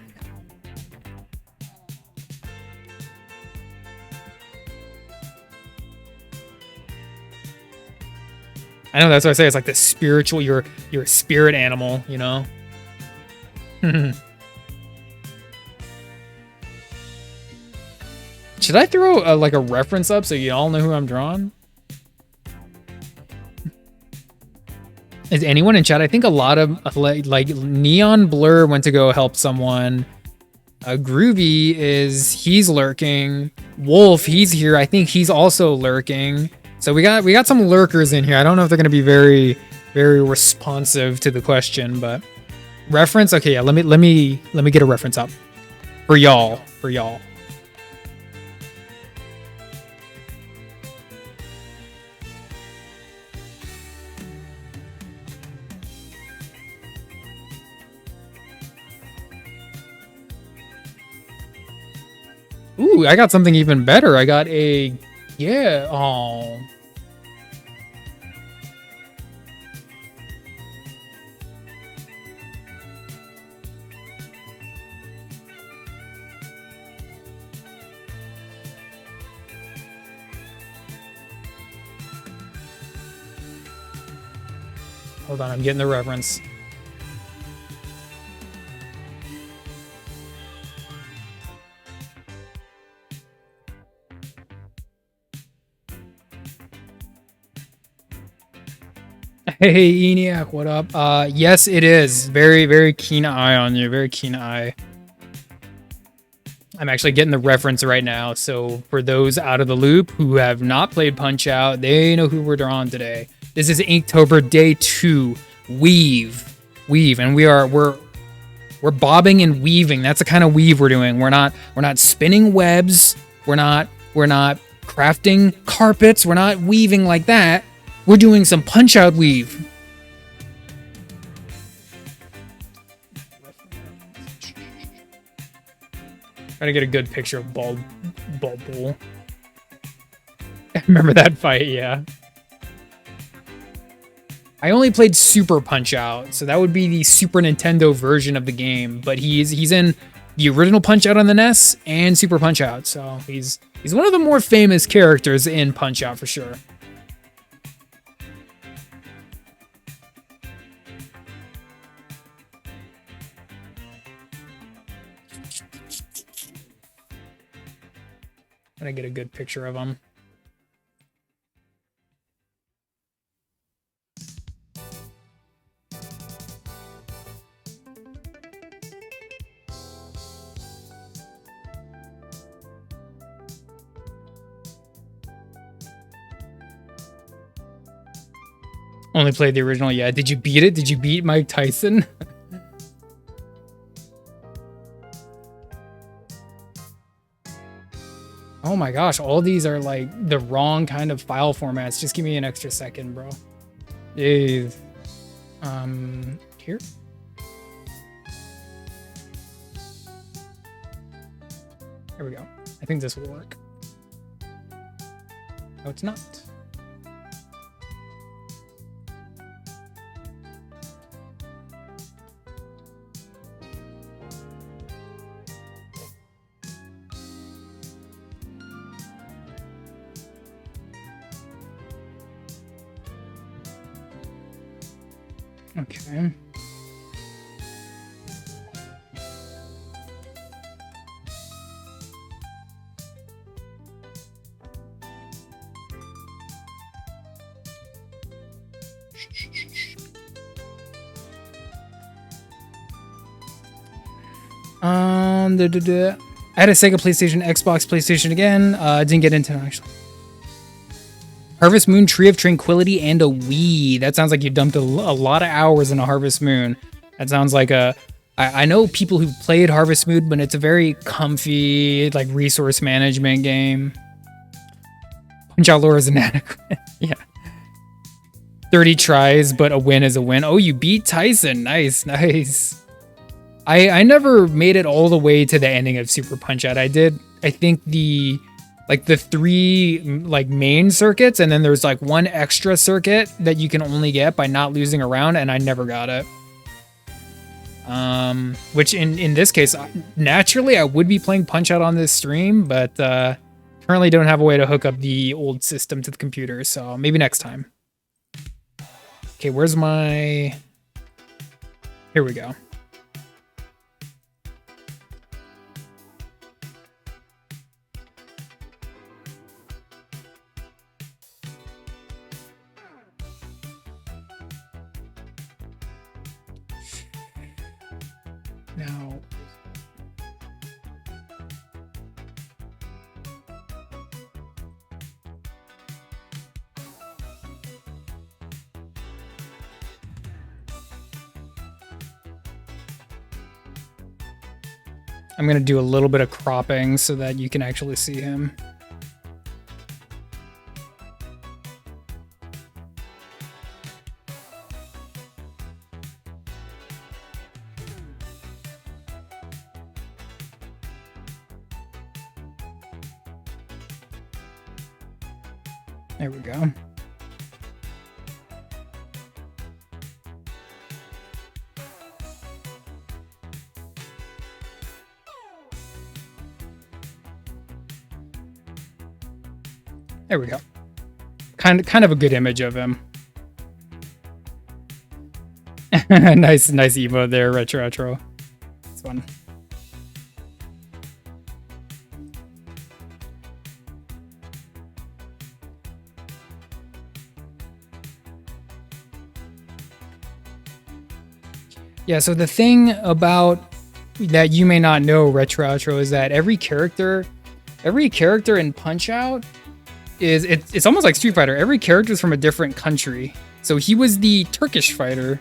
I know, that's what I say. It's like the spiritual. You're a spirit animal, you know. Should I throw like a reference up so you all know who I'm drawing? Is anyone in chat? I think a lot of like Neon Blur went to go help someone. Groovy he's lurking. Wolf, he's here. I think he's also lurking. So we got some lurkers in here. I don't know if they're gonna be very responsive to the question, but reference. Okay, yeah. Let me get a reference up for y'all. Ooh, I got something even better. I got a yeah. Oh. Hold on, I'm getting the reference. Hey, ENIAC, what up? Yes, it is. Very keen eye on you. Very keen eye. I'm actually getting the reference right now. So for those out of the loop who have not played Punch-Out, they know who we're drawing today. This is Inktober Day 2. Weave, and we're bobbing and weaving. That's the kind of weave we're doing. We're not spinning webs. We're not crafting carpets. We're not weaving like that. We're doing some Punch-Out weave. Trying to get a good picture of Bald Bull. Remember that fight, yeah. I only played Super Punch-Out, so that would be the Super Nintendo version of the game. But he's in the original Punch-Out on the NES and Super Punch-Out, so he's one of the more famous characters in Punch-Out for sure. I'm gonna get a good picture of him. Only played the original, yeah. Did you beat it? Did you beat Mike Tyson? Oh my gosh, all these are like the wrong kind of file formats. Just give me an extra second, bro. Jeez. Here. There we go. I think this will work. No, it's not. Okay. I had a Sega PlayStation, Xbox, PlayStation again. Didn't get into it, actually. Harvest Moon, Tree of Tranquility, and a Wii. That sounds like you dumped a lot of hours in a Harvest Moon. That sounds like a... I know people who played Harvest Moon, but it's a very comfy, like, resource management game. Punch-Out lore is inadequate. Yeah. 30 tries, but a win is a win. Oh, you beat Tyson. Nice, nice. I never made it all the way to the ending of Super Punch-Out. I did, I think, the 3 like main circuits, and then there's like 1 extra circuit that you can only get by not losing a round, and I never got it. Which in this case, naturally I would be playing Punch-Out on this stream, but currently don't have a way to hook up the old system to the computer, so maybe next time. Okay, where's my... Here we go. Now... I'm going to do a little bit of cropping so that you can actually see him. There we go. There we go. Kind of a good image of him. nice emo there, retro. It's fun. Yeah, so the thing about that you may not know, retro is that every character in Punch-Out it's almost like Street Fighter. Every character is from a different country. So he was the Turkish fighter.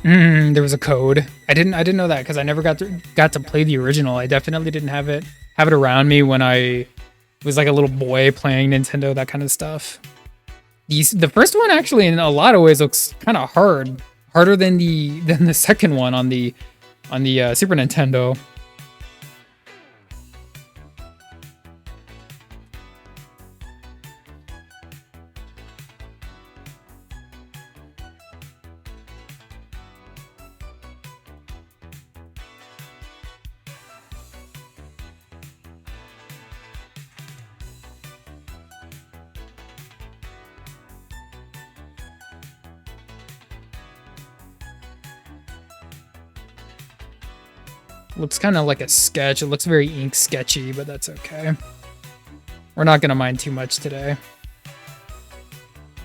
There was a code. I didn't know that because I never got to play the original. I definitely didn't have it around me when I was like a little boy playing Nintendo, that kind of stuff. The first one actually in a lot of ways looks kind of harder than the second one on the Super Nintendo. Looks kind of like a sketch. It looks very ink sketchy, but that's okay. We're not going to mind too much today.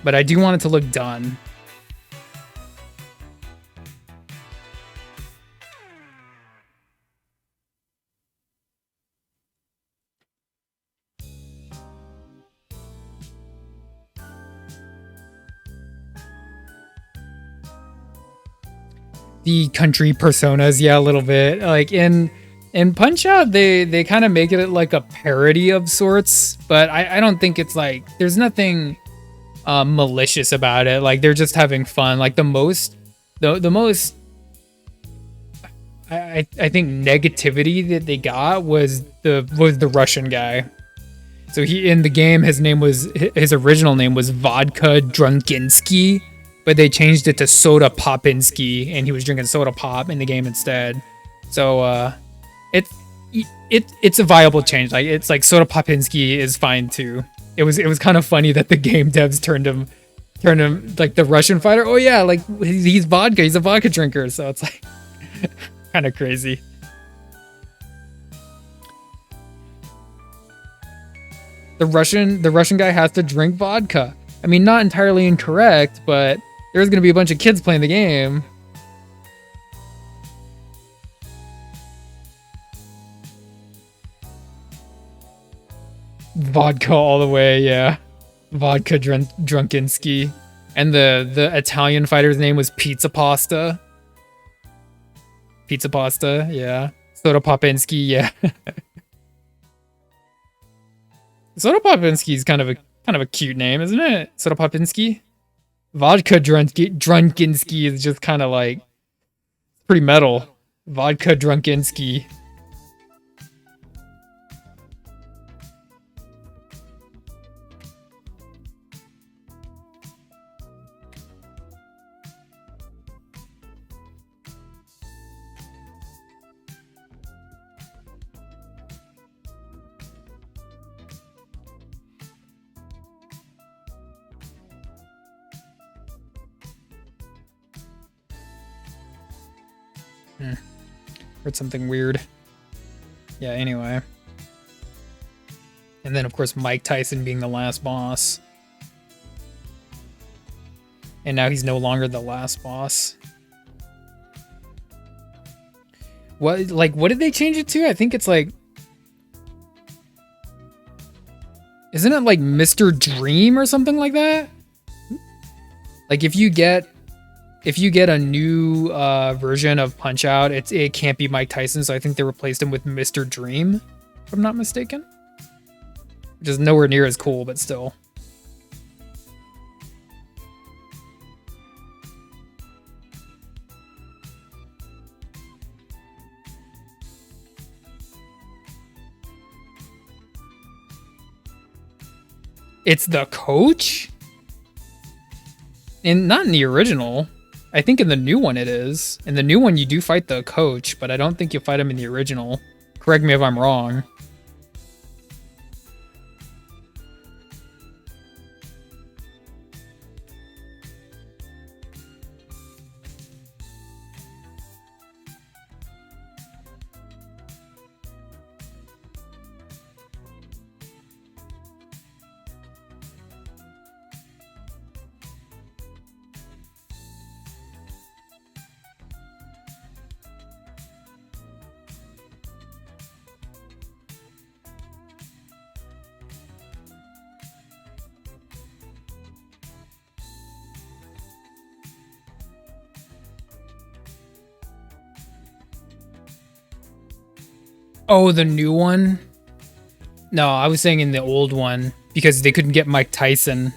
But I do want it to look done. The country personas, yeah, a little bit. Like in Punch-Out, they kind of make it like a parody of sorts, but I don't think it's like there's nothing malicious about it. Like they're just having fun. Like the most I think negativity that they got was the Russian guy. So he in the game his original name was Vodka Drunkinsky. but they changed it to Soda Popinski, and he was drinking soda pop in the game instead. So it's a viable change. Like it's like Soda Popinski is fine too. It was kind of funny that the game devs turned him like the Russian fighter. Oh yeah, like he's vodka. He's a vodka drinker. So it's like kind of crazy. The Russian guy has to drink vodka. I mean, not entirely incorrect, but there's gonna be a bunch of kids playing the game. Vodka all the way, yeah. Vodka Drunkinski. And the Italian fighter's name was Pizza Pasta. Pizza Pasta, yeah. Soda Popinski, yeah. Soda Popinski is kind of a cute name, isn't it? Soda Popinski. Vodka Drunkinski is just kind of like pretty metal. Vodka Drunkinski. Heard something weird. Yeah, anyway. And then, of course, Mike Tyson being the last boss. And now he's no longer the last boss. What did they change it to? I think it's like... Isn't it like Mr. Dream or something like that? Like if you get a new version of Punch-Out, it can't be Mike Tyson, so I think they replaced him with Mr. Dream, if I'm not mistaken. Which is nowhere near as cool, but still. It's the coach? And not in the original. I think in the new one it is. In the new one you do fight the coach, but I don't think you fight him in the original. Correct me if I'm wrong. Oh, the new one? No, I was saying in the old one because they couldn't get Mike Tyson.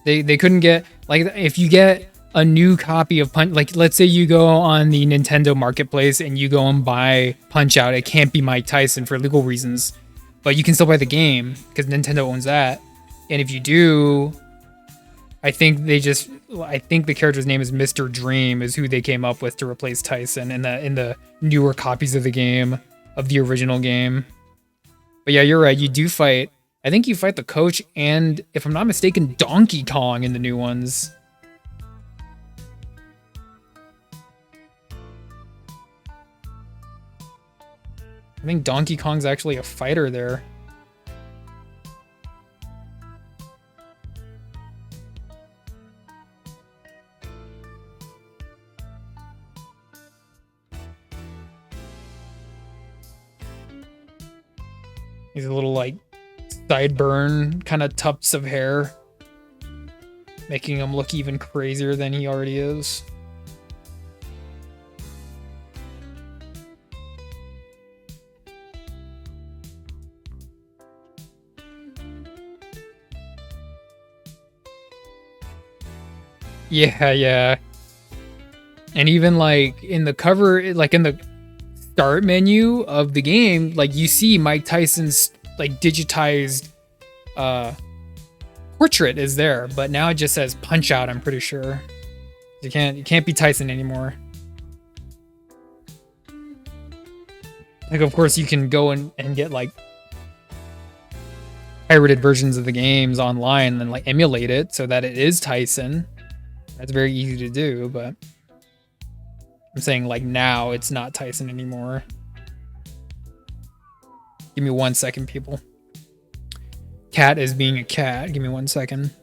They couldn't get, like, if you get a new copy of Punch, like let's say you go on the Nintendo Marketplace and you go and buy Punch-Out, it can't be Mike Tyson for legal reasons, but you can still buy the game because Nintendo owns that. And if you do, I think the character's name is Mr. Dream is who they came up with to replace Tyson in the newer copies of the game. Of the original game. But yeah, you're right. You do fight. I think you fight the coach and, if I'm not mistaken, Donkey Kong in the new ones. I think Donkey Kong's actually a fighter there. He's a little like sideburn kind of tufts of hair, making him look even crazier than he already is. Yeah. And even like in the cover, like in the start menu of the game, like you see Mike Tyson's like digitized portrait is there, but now it just says Punch Out. I'm pretty sure you can't be Tyson anymore. Like, of course, you can go and get like pirated versions of the games online and like emulate it so that it is Tyson. That's very easy to do, but I'm saying like now it's not Tyson anymore. Give me 1 second, people. Cat is being a cat. Give me 1 second.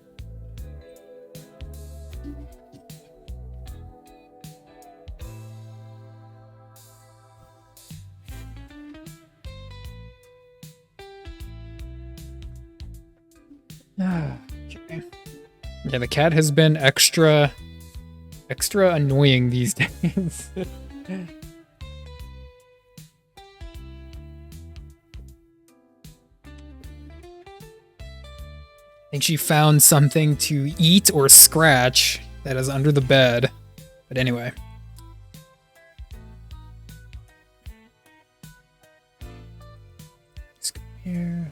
Okay. Yeah, the cat has been extra annoying these days. I think she found something to eat or scratch that is under the bed. But anyway. Let's go here.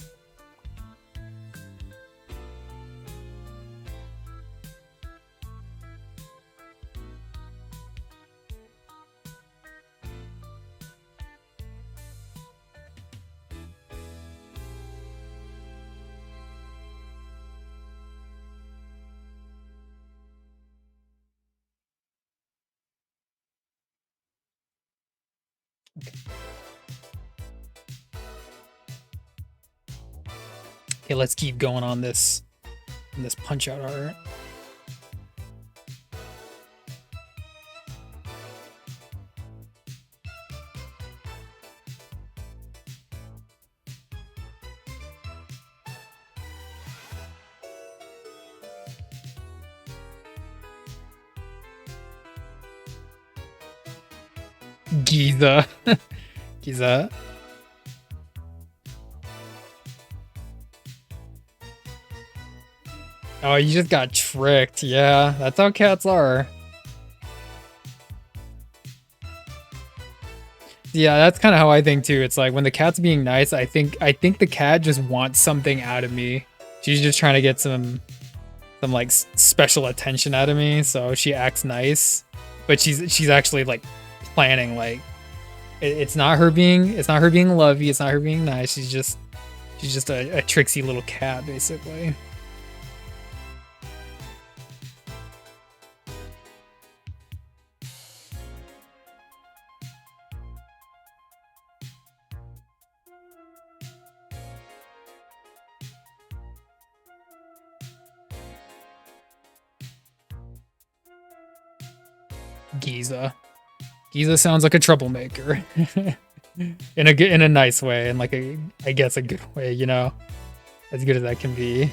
Okay, let's keep going on this Punch Out art. Giza. Giza. Oh, you just got tricked. Yeah, that's how cats are. Yeah, that's kind of how I think too. It's like when the cat's being nice, I think the cat just wants something out of me. She's just trying to get some like special attention out of me, so she acts nice. But she's actually like planning like it's not her being lovey, it's not her being nice. She's just a tricksy little cat basically. Giza. Giza sounds like a troublemaker. in a nice way, and like I guess a good way, you know? As good as that can be.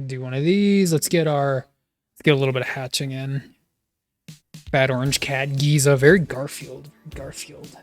Do one of these. Let's get a little bit of hatching in. Bad orange cat, Giza, very Garfield. Garfield.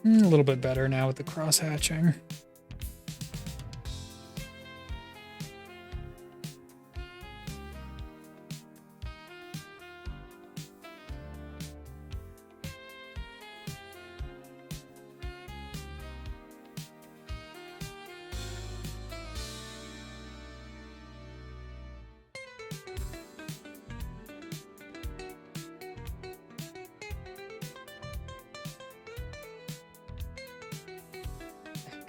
A little bit better now with the cross hatching.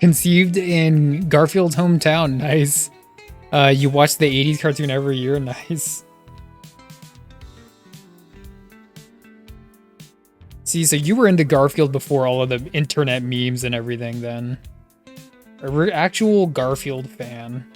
Conceived in Garfield's hometown. Nice. You watch the 80s cartoon every year. Nice. See, so you were into Garfield before all of the internet memes and everything then. An actual Garfield fan.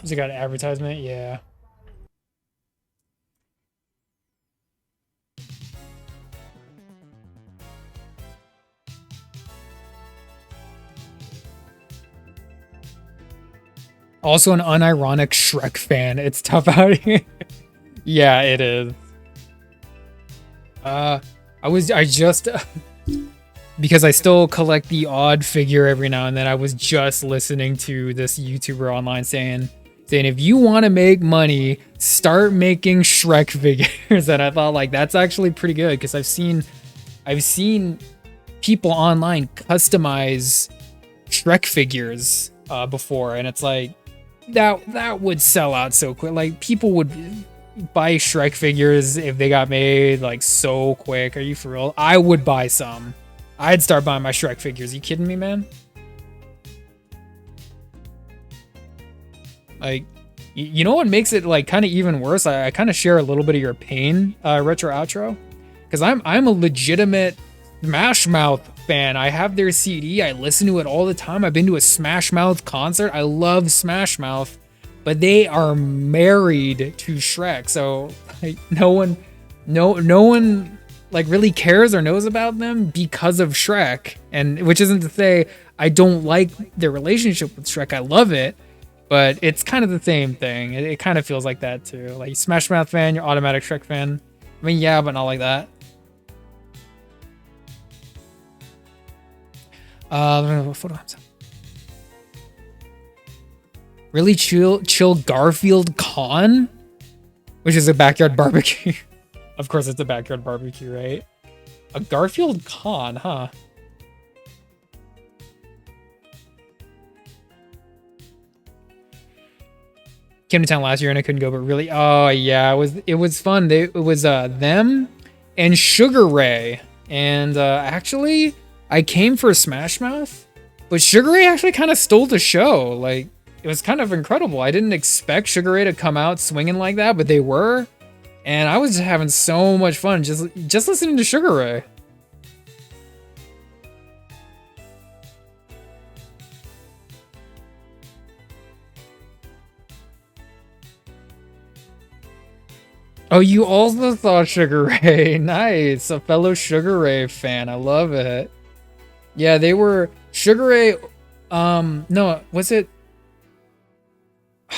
Has it got an advertisement? Yeah. Also an unironic Shrek fan. It's tough out here. Yeah, it is. I just because I still collect the odd figure every now and then, I was just listening to this YouTuber online saying if you want to make money, start making Shrek figures. And I thought, like, that's actually pretty good, because I've seen people online customize Shrek figures before, and it's like that would sell out so quick. Like, people would buy Shrek figures if they got made like so quick. Are you for real? I would buy some. I'd start buying my Shrek figures. You kidding me, man? Like, you know what makes it like kind of even worse? I kind of share a little bit of your pain, Retro Outro, because I'm a legitimate Smash Mouth fan. I have their CD. I listen to it all the time. I've been to a Smash Mouth concert. I love Smash Mouth, but they are married to Shrek, so like, no one like really cares or knows about them because of Shrek. And which isn't to say I don't like their relationship with Shrek. I love it. But it's kind of the same thing. It kind of feels like that too. Like, Smash Mouth fan, you're automatic Shrek fan. I mean, yeah, but not like that. Let me look photo. Really chill Garfield Con, which is a backyard barbecue. Of course, it's a backyard barbecue, right? A Garfield Con, huh? Came to town last year and I couldn't go, but really, oh yeah, it was fun. It was them and Sugar Ray, and actually I came for Smash Mouth, but Sugar Ray actually kind of stole the show. Like, it was kind of incredible. I didn't expect Sugar Ray to come out swinging like that, but they were, and I was having so much fun just listening to Sugar Ray. Oh, you also saw Sugar Ray. Nice. A fellow Sugar Ray fan. I love it. Yeah, they were Sugar Ray. No, was it?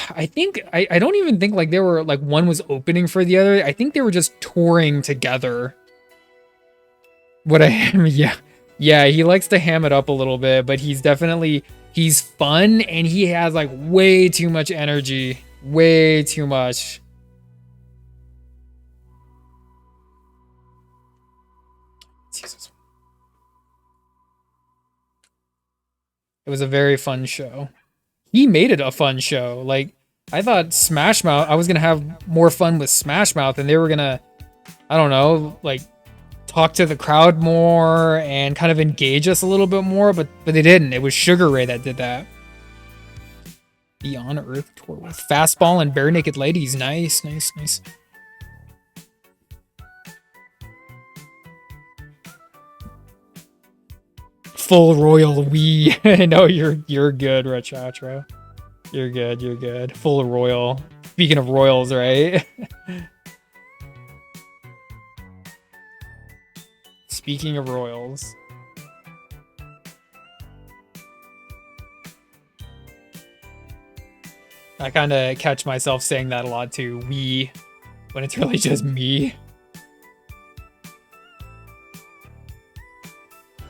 I think I don't even think like they were like one was opening for the other. I think they were just touring together. What I am, yeah. Yeah, he likes to ham it up a little bit, but he's definitely He's fun and he has like way too much energy. Way too much. Jesus. It was a very fun show. He made it a fun show. Like, I thought Smash Mouth, I was gonna have more fun with Smash Mouth, and they were gonna, I don't know, like, talk to the crowd more and kind of engage us a little bit more, but they didn't. It was Sugar Ray that did that. Beyond Earth tour with Fastball and Bare Naked Ladies. Nice, nice, nice. Full Royal Wii. No, you're good, Retro. You're good, you're good. Full Royal. Speaking of Royals, right? Speaking of Royals. I kind of catch myself saying that a lot too. We, when it's really just me.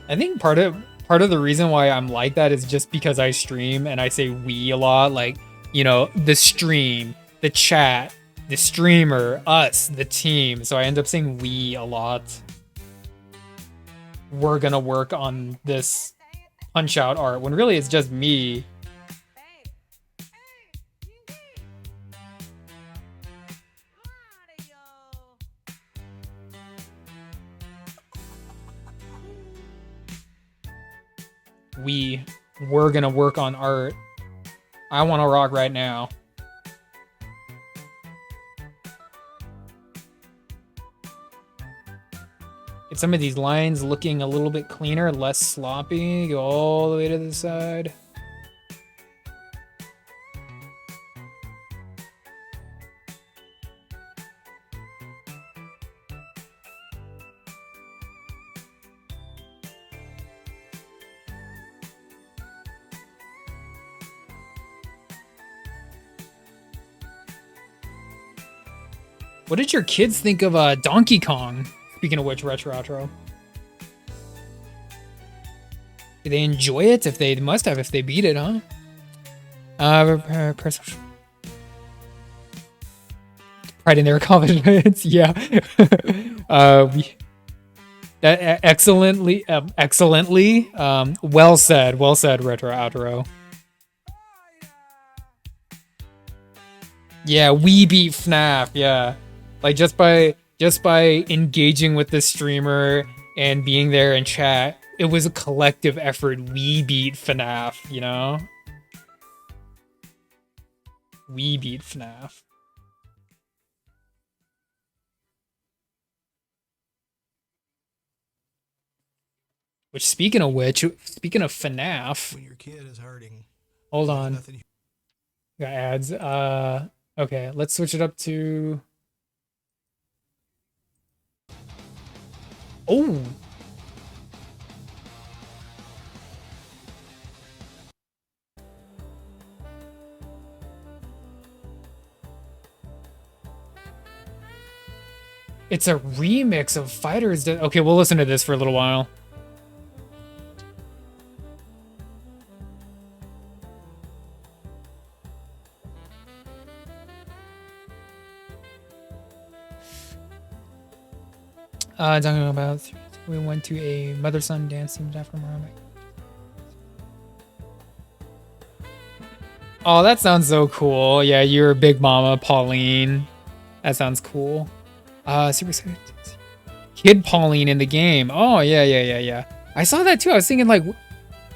I think part of the reason why I'm like that is just because I stream and I say we a lot. Like, you know, the stream, the chat, the streamer, us, the team. So I end up saying we a lot. We're gonna work on this Punch Out art when really it's just me. We're gonna work on art. I want to rock right now. Get some of these lines looking a little bit cleaner, less sloppy. Go all the way to the side. What did your kids think of Donkey Kong? Speaking of which, Retro. Did they enjoy it? If they must have, if they beat it, huh? Pride in their confidence. Yeah. Excellently. Well said, Retro. Yeah, we beat FNAF. Yeah. Like just by engaging with the streamer and being there in chat, it was a collective effort. We beat FNAF, you know? We beat FNAF. Which, speaking of FNAF, when your kid is hurting, hold on. nothing. Got ads. Okay, let's switch it up to. Oh. It's a remix of Fighters. Okay, we'll listen to this for a little while. Talking about we went to a mother-son dance team after Muhammad. Oh, that sounds so cool. Yeah, you're a big mama, Pauline. That sounds cool. Super excited. Kid Pauline in the game. Oh, yeah. I saw that too. I was thinking like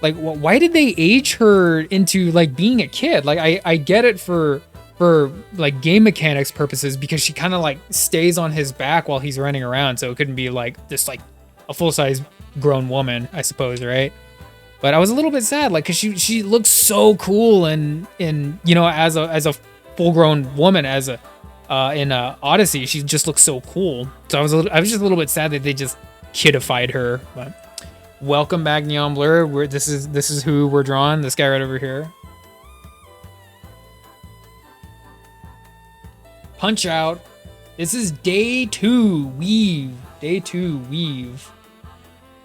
why did they age her into like being a kid? Like I get it for like game mechanics purposes because she kind of like stays on his back while he's running around, so it couldn't be like this like a full-size grown woman, I suppose, right? But I was a little bit sad, like, cause she looks so cool and you know, as a full-grown woman, as a in Odyssey, she just looks so cool. So I was just a little bit sad that they just kidified her. But welcome back, Neon Blur. This is who we're drawing. This guy right over here. Punch Out. This is day 2. Weave. Day 2. Weave.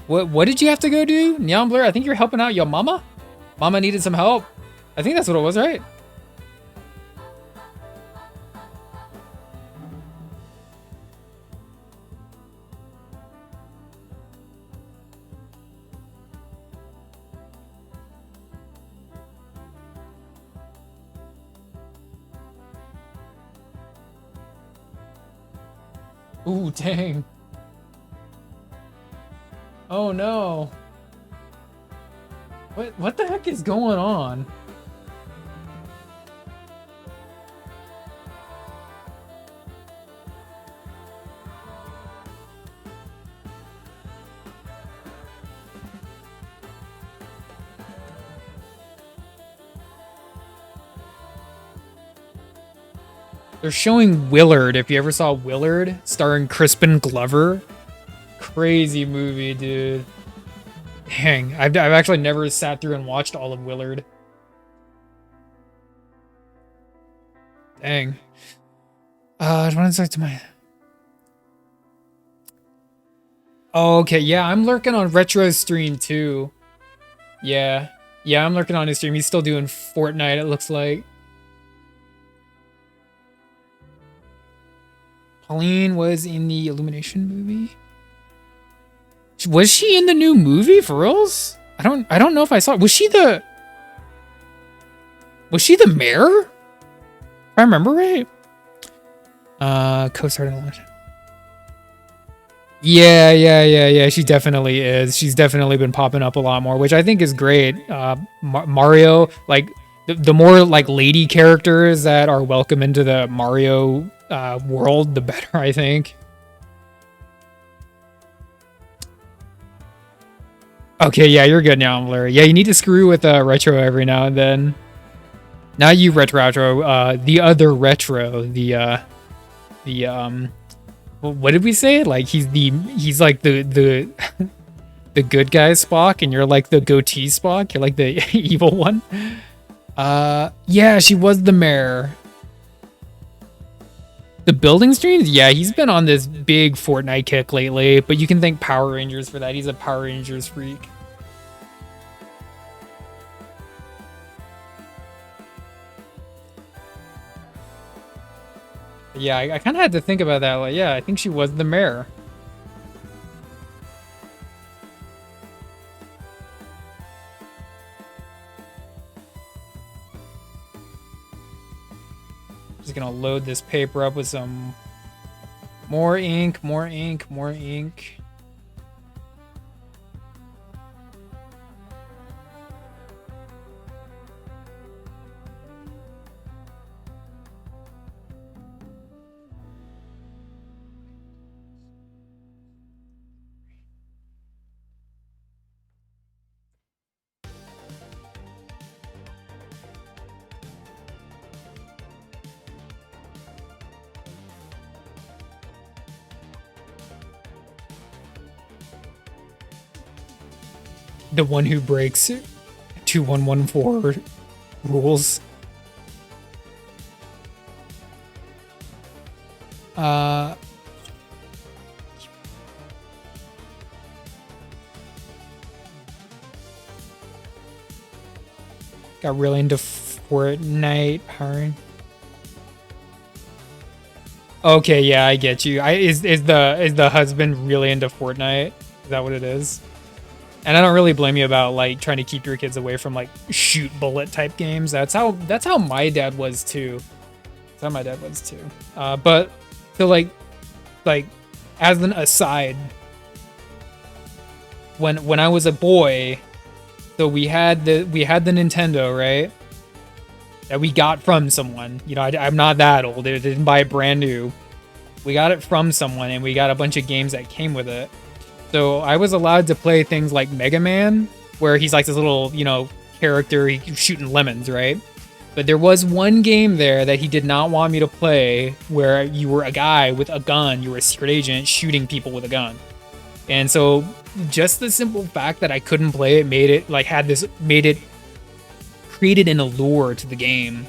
What did you have to go do, Neon Blur? I think you're helping out your mama. Mama needed some help. I think that's what it was, right? Ooh, dang. Oh no. What the heck is going on? They're showing Willard, if you ever saw Willard, starring Crispin Glover. Crazy movie, dude. Dang, I've actually never sat through and watched all of Willard. Dang. I want to talk to my... Oh, okay, yeah, I'm lurking on Retro's stream too. Yeah, I'm lurking on his stream. He's still doing Fortnite, it looks like. Pauline was in the Illumination movie. Was she in the new movie for reals? I don't know if I saw it. Was she the mayor? If I remember right. Co-starred in Legend. Yeah. She definitely is. She's definitely been popping up a lot more, which I think is great. Mario, like the more like lady characters that are welcome into the Mario world, the better, I think. Okay, yeah, you're good now, Larry. Yeah, you need to screw with Retro every now and then. Not you, Retro, the other Retro, what did we say? Like he's like the the good guy Spock, and you're like the goatee Spock. You're like the evil one. Yeah, she was the mayor. The building streams? Yeah, he's been on this big Fortnite kick lately, but you can thank Power Rangers for that. He's a Power Rangers freak. Yeah, I kind of had to think about that. Like, yeah, I think she was the mayor. Just gonna load this paper up with some more ink. The one who breaks 2114 rules. Got really into Fortnite powering. Okay, yeah, I get you. Is the husband really into Fortnite? Is that what it is? And I don't really blame you about like trying to keep your kids away from like shoot bullet type games. That's how my dad was too. That's how my dad was too. But so like as an aside, when I was a boy, so we had the Nintendo, right? That we got from someone. You know, I'm not that old. I didn't buy it brand new. We got it from someone, and we got a bunch of games that came with it. So I was allowed to play things like Mega Man, where he's like this little, you know, character, he's shooting lemons, right? But there was one game there that he did not want me to play, where you were a guy with a gun, you were a secret agent shooting people with a gun. And so just the simple fact that I couldn't play it made it created an allure to the game.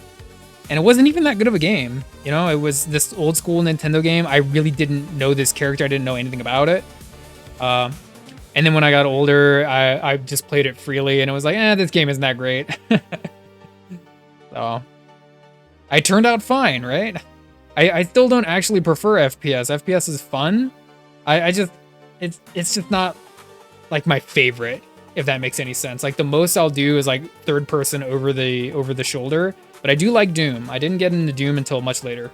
And it wasn't even that good of a game. You know, it was this old school Nintendo game. I really didn't know this character. I didn't know anything about it. And And then when I got older, I just played it freely, and it was like, this game isn't that great. So I turned out fine, right? I still don't actually prefer FPS. FPS is fun. It's just not like my favorite, if that makes any sense. Like the most I'll do is like third person over the shoulder, but I do like Doom. I didn't get into Doom until much later.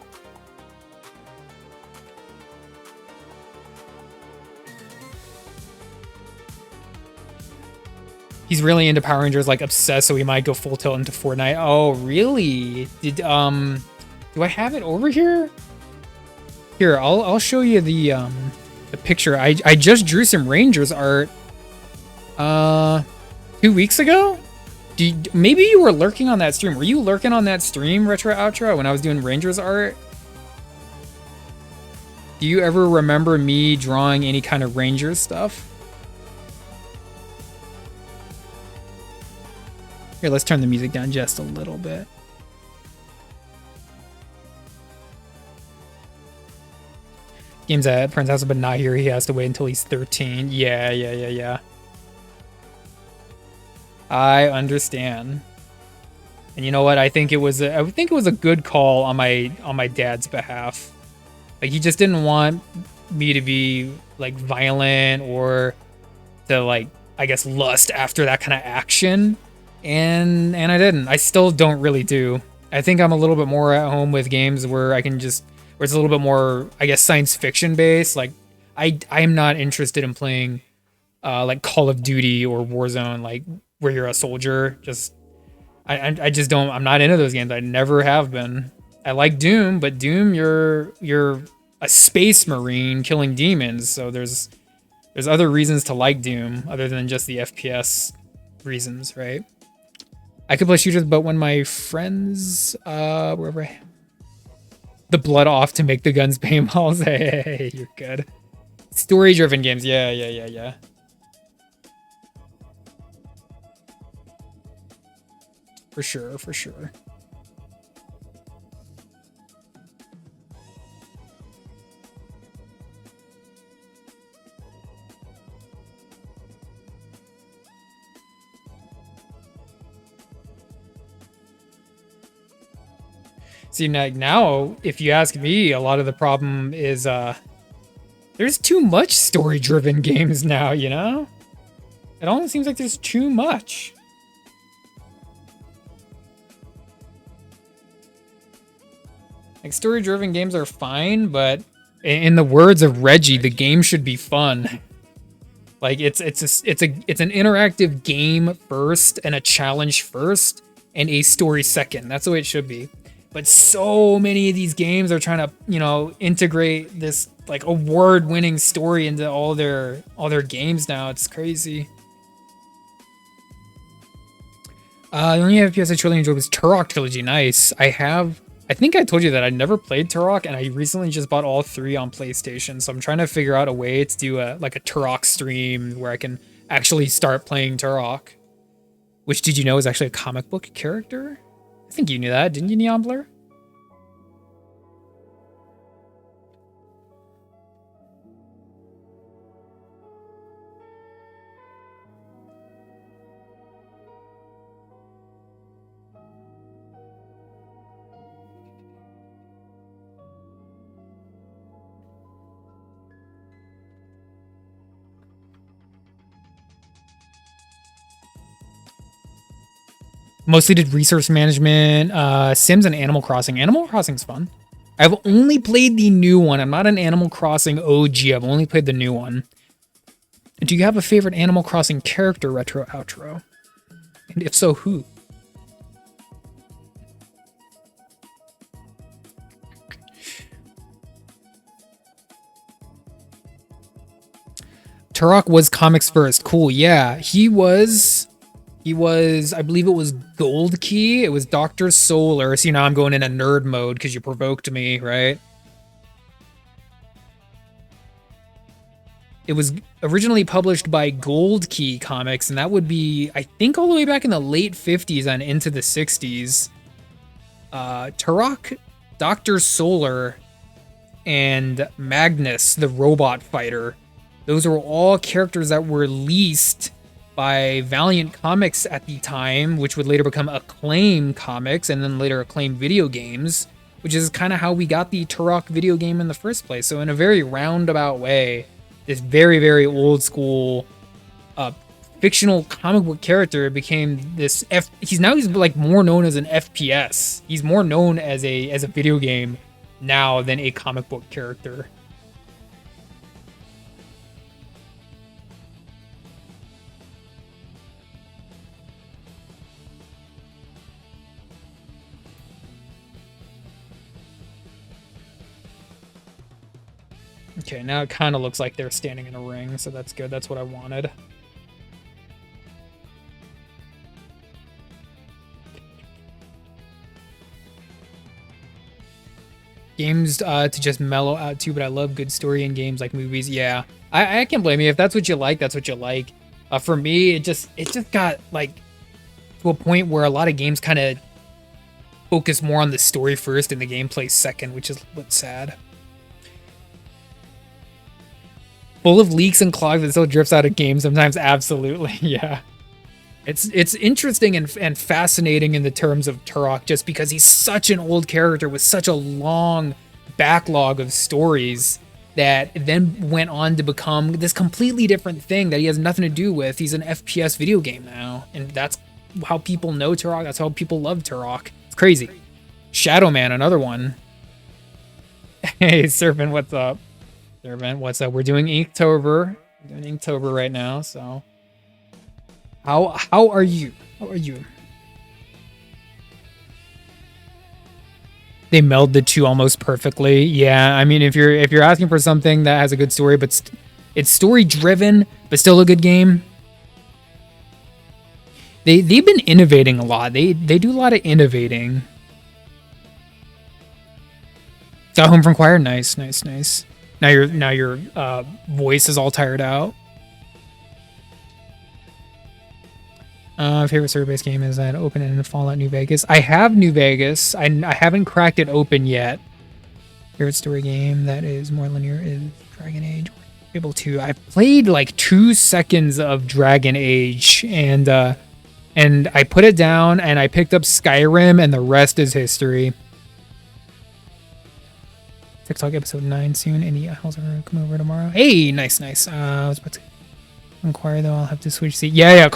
He's really into Power Rangers, like obsessed, so he might go full tilt into Fortnite. Oh, really? Do I have it over here? Here, I'll show you the picture. I just drew some Rangers art 2 weeks ago. Maybe you were lurking on that stream. Were you lurking on that stream, Retro Outro, when I was doing Rangers art? Do you ever remember me drawing any kind of Rangers stuff? Here, let's turn the music down just a little bit. Game's at Prince House, but not here. He has to wait until he's 13. Yeah. I understand. And you know what? I think it was a good call on my dad's behalf. Like he just didn't want me to be like violent or to like, I guess, lust after that kind of action. And I didn't. I still don't really do. I think I'm a little bit more at home with games where where it's a little bit more, I guess, science fiction based. Like I'm not interested in playing like Call of Duty or Warzone, like where you're a soldier. I just don't. I'm not into those games. I never have been. I like Doom, but Doom, you're a space marine killing demons. So there's other reasons to like Doom other than just the FPS reasons, right? I could play shooters, but when my friends, wherever, the blood off to make the guns paintballs. Hey, you're good. Story-driven games, yeah. For sure. See, now, if you ask me, a lot of the problem is there's too much story-driven games now, you know? It almost seems like there's too much. Like, story-driven games are fine, but in the words of Reggie, the game should be fun. Like, it's an interactive game first and a challenge first and a story second. That's the way it should be. But so many of these games are trying to, you know, integrate this like award-winning story into all their games now. It's crazy. The only FPS I truly enjoyed was Turok Trilogy. Nice. I think I told you that I never played Turok, and I recently just bought all 3 on PlayStation. So I'm trying to figure out a way to do a Turok stream where I can actually start playing Turok. Which, did you know, is actually a comic book character? I think you knew that, didn't you, Neon Blur? Mostly did resource management, Sims, and Animal Crossing. Animal Crossing's fun. I've only played the new one. I'm not an Animal Crossing OG. I've only played the new one. Do you have a favorite Animal Crossing character, Retro Outro? And if so, who? Turok was comics first. Cool, yeah. He was, I believe it was Gold Key. It was Dr. Solar. So, I'm going in a nerd mode because you provoked me, right? It was originally published by Gold Key Comics, and that would be, I think, all the way back in the late 50s and into the 60s. Turok, Dr. Solar, and Magnus, the robot fighter, Those are all characters that were released by Valiant Comics at the time, which would later become Acclaim Comics and then later Acclaim Video Games, which is kind of how we got the Turok video game in the first place. So in a very roundabout way, this very, very old school fictional comic book character became this he's like more known as an FPS. He's more known as a video game now than a comic book character. Okay, now it kind of looks like they're standing in a ring, so that's good. That's what I wanted. Games to just mellow out too, but I love good story in games like movies. Yeah, I can't blame you. If that's what you like, that's what you like. For me, it just got like to a point where a lot of games kind of focus more on the story first and the gameplay second, which is what's sad. Full of leaks and clogs that still drifts out of games sometimes. Absolutely, yeah. It's interesting and fascinating in the terms of Turok, just because he's such an old character with such a long backlog of stories that then went on to become this completely different thing that he has nothing to do with. He's an FPS video game now, and that's how people know Turok. That's how people love Turok. It's crazy. Shadow Man, another one. Hey, Serpent, what's up? Serpent, what's up? We're doing Inktober. We're doing Inktober right now, so... How are you? How are you? They meld the two almost perfectly. Yeah, I mean, if you're asking for something that has a good story, but it's story driven, but still a good game. They've been innovating a lot. They do a lot of innovating. Got home from choir. Nice. Now your voice is all tired out. Favorite server-based game is that open in Fallout New Vegas. I have New Vegas. I haven't cracked it open yet. Favorite story game that is more linear is Dragon Age. Fable 2. I've played like 2 seconds of Dragon Age, and I put it down and I picked up Skyrim, and the rest is history. TikTok episode 9 soon. Any else are coming over tomorrow? Hey, nice. I was about to inquire though. I'll have to switch seat. Yeah.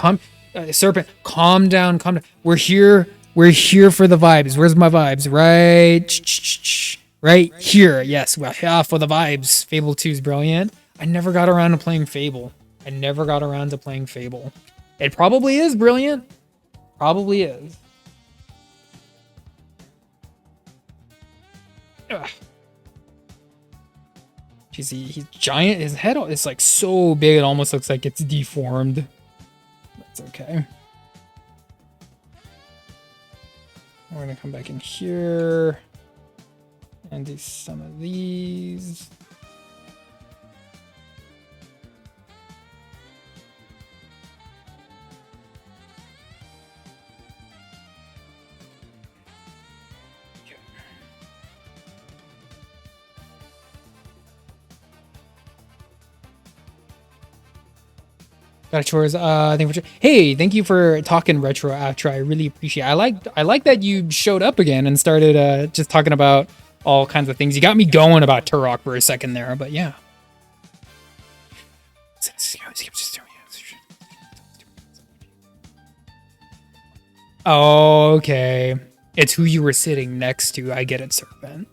Serpent, calm down. We're here for the vibes. Where's my vibes? Right here. Yes, well, yeah, for the vibes. Fable 2 is brilliant. I never got around to playing Fable. It probably is brilliant. Probably is. Ugh. Jeez, he's giant. His head is like so big it almost looks like it's deformed. Okay. We're gonna come back in here and do some of these. Got chores. Hey, thank you for talking retro after. I really appreciate it. I like that you showed up again and started just talking about all kinds of things. You got me going about Turok for a second there, but yeah. Okay. It's who you were sitting next to. I get it, Serpent.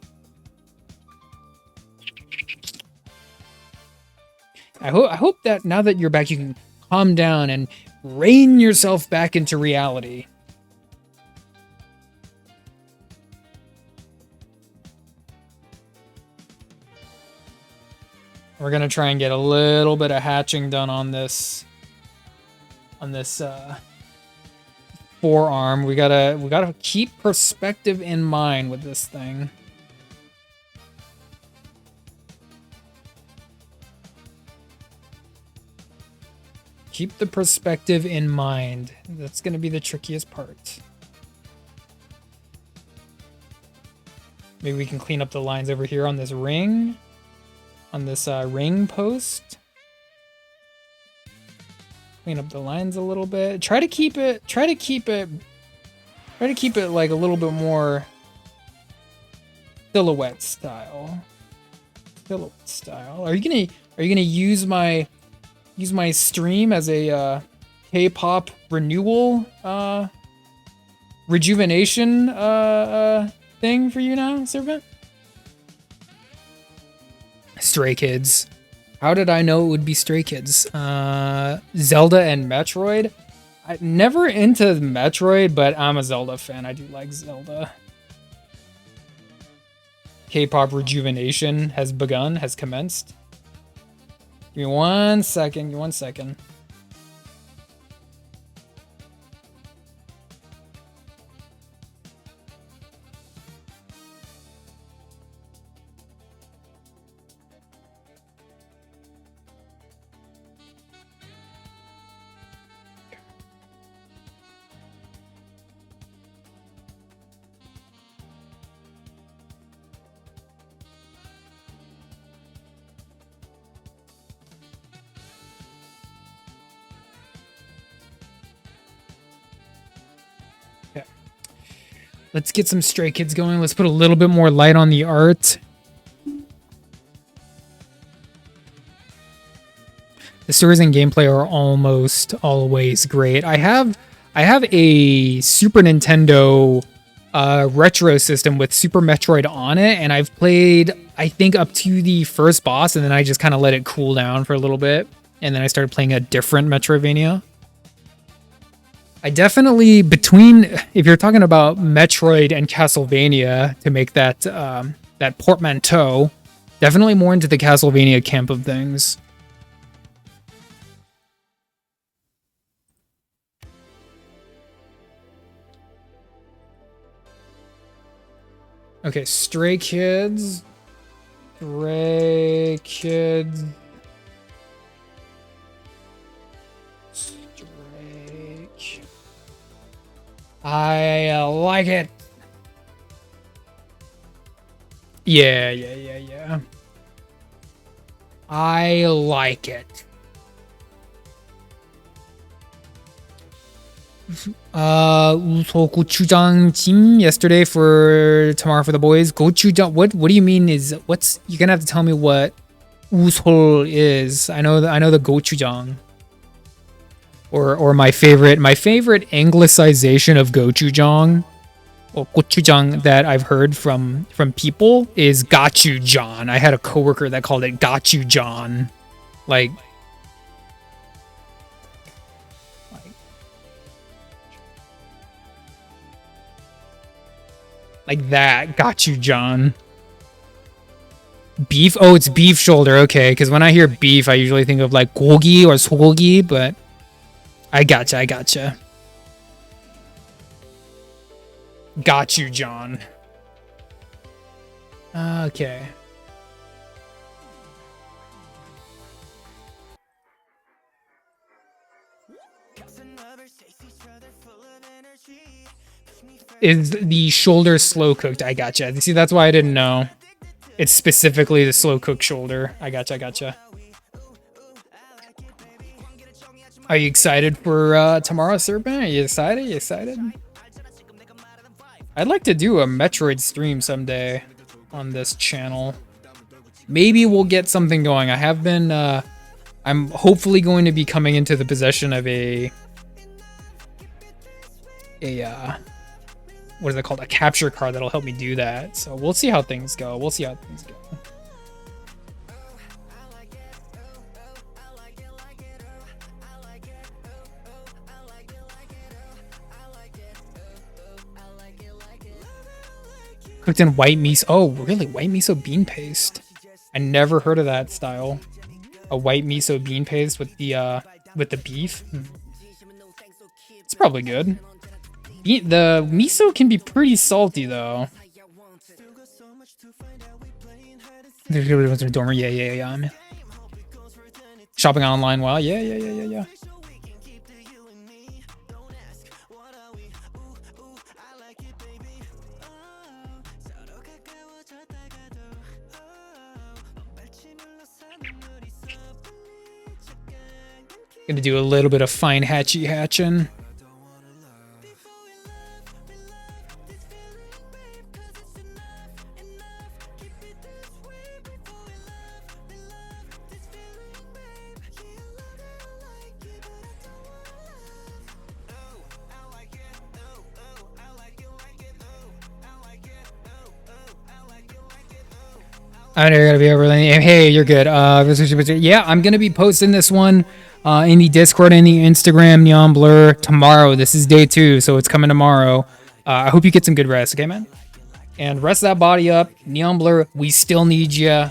I hope that now that you're back, you can calm down and rein yourself back into reality. We're gonna try and get a little bit of hatching done on this forearm. We gotta keep perspective in mind with this thing. Keep the perspective in mind. That's going to be the trickiest part. Maybe we can clean up the lines over here on this ring. On this ring post. Clean up the lines a little bit. Try to keep it like a little bit more silhouette style. Are you gonna use my stream as a K-pop renewal rejuvenation thing for you now, Servant? Stray Kids. How did I know it would be Stray Kids? Zelda and Metroid. I'm never into Metroid, but I'm a Zelda fan. I do like Zelda. K-pop rejuvenation has begun, has commenced. Give me 1 second, give me 1 second. Let's get some Stray Kids going. Let's put a little bit more light on the art. The stories and gameplay are almost always great. I have a Super Nintendo retro system with Super Metroid on it, and I've played, I think, up to the first boss, and then I just kind of let it cool down for a little bit, and then I started playing a different Metroidvania. I definitely, if you're talking about Metroid and Castlevania to make that that portmanteau, definitely more into the Castlevania camp of things. Okay, Stray Kids. Stray Kids. I like it. Yeah. I like it. So gochujang jim yesterday for tomorrow for the boys. Gochujang. What do you mean is what's? You're gonna have to tell me what usol is. I know the gochujang. Or my favorite anglicization of gochujang or gochujang that I've heard from people is gochujang. I had a coworker that called it gochujang, like that. Gochujang. Beef? Oh, it's beef shoulder. Okay, because when I hear beef, I usually think of like gogi or sogogi, but. I gotcha. Got you, John. Okay. Is the shoulder slow cooked? I gotcha. See, that's why I didn't know. It's specifically the slow cooked shoulder. I gotcha. Are you excited for tomorrow, Serpent? Are you excited? I'd like to do a Metroid stream someday on this channel. Maybe we'll get something going. I have been, I'm hopefully going to be coming into the possession of what is it called? A capture card that'll help me do that. So we'll see how things go. Cooked in white miso. Oh, really? White miso bean paste? I never heard of that style. A white miso bean paste with the beef. It's probably good. The miso can be pretty salty though. Dormer, yeah. Shopping online, well, yeah. Gonna do a little bit of fine hatching. I know you're gonna be over. Hey, you're good. Yeah, I'm gonna be posting this one in the Discord and the Instagram, Neon Blur, tomorrow. This is day 2, so it's coming tomorrow. I hope you get some good rest, okay, man? And rest that body up. Neon Blur, we still need you.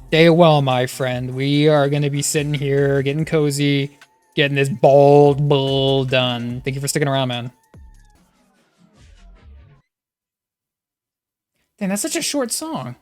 Stay well, my friend. We are gonna be sitting here getting cozy, getting this bald bull done. Thank you for sticking around, man. Dang, that's such a short song.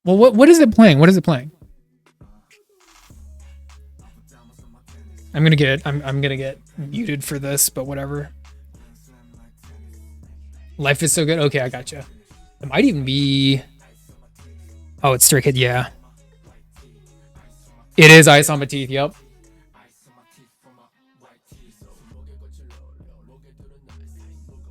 Well, what is it playing? What is it playing? I'm gonna get muted for this, but whatever. Life is so good. Okay, I gotcha. It might even be. Oh, it's Stray Kid. Yeah, it is Ice on My Teeth. Yep.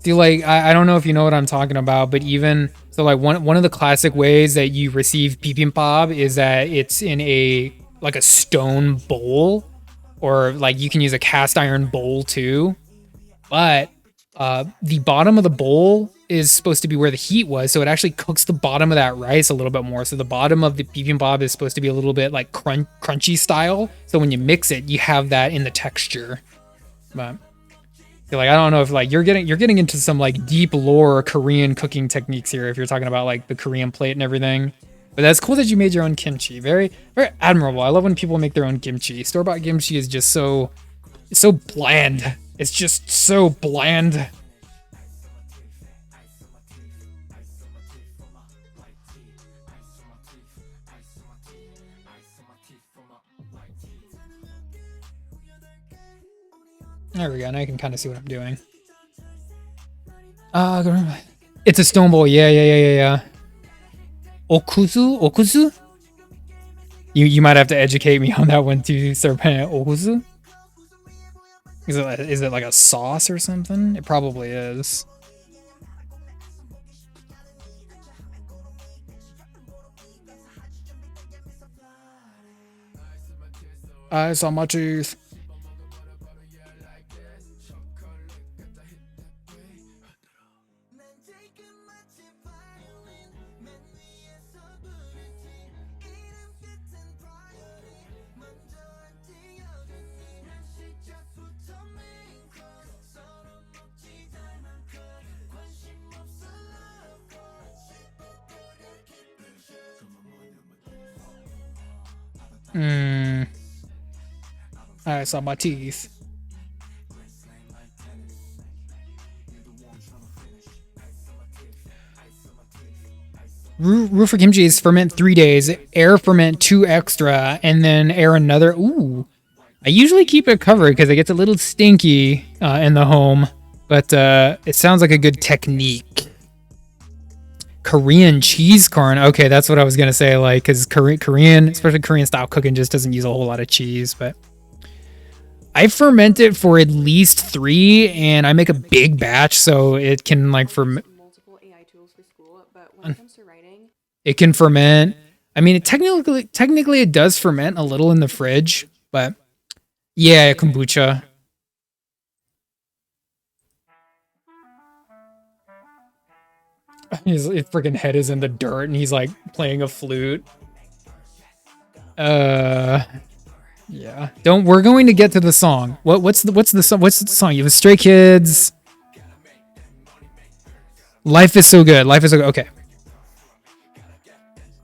See, like I don't know if you know what I'm talking about, but even so, like one of the classic ways that you receive bibimbap is that it's in a stone bowl, or like you can use a cast iron bowl too. But the bottom of the bowl is supposed to be where the heat was, so it actually cooks the bottom of that rice a little bit more. So the bottom of the bibimbap is supposed to be a little bit like crunchy style. So when you mix it, you have that in the texture. But like I don't know if like you're getting into some like deep lore Korean cooking techniques here if you're talking about like the Korean plate and everything. But that's cool that you made your own kimchi. Very, very admirable. I love when people make their own kimchi. Store-bought kimchi is just it's so bland. It's just so bland. There we go. Now you can kind of see what I'm doing. It's a stone bowl. Yeah. Okuzu? You might have to educate me on that one too, Serpent. Okuzu? Is it like a sauce or something? It probably is. I saw my teeth. I saw my teeth. Rule for kimchi is ferment 3 days, air ferment 2 extra, and then air another. Ooh. I usually keep it covered because it gets a little stinky in the home, but it sounds like a good technique. Korean cheese corn. Okay, that's what I was gonna say. Like, because Korean, especially Korean style cooking, just doesn't use a whole lot of cheese. But I ferment it for at least 3, and I make a big batch so it can like multiple AI tools for school, but when it comes to writing, it can ferment. I mean, technically it does ferment a little in the fridge, but yeah, kombucha. His freaking head is in the dirt and he's like playing a flute. Yeah. We're going to get to the song. What's the song? You have Stray Kids. Life is so good. Life is so good. Okay.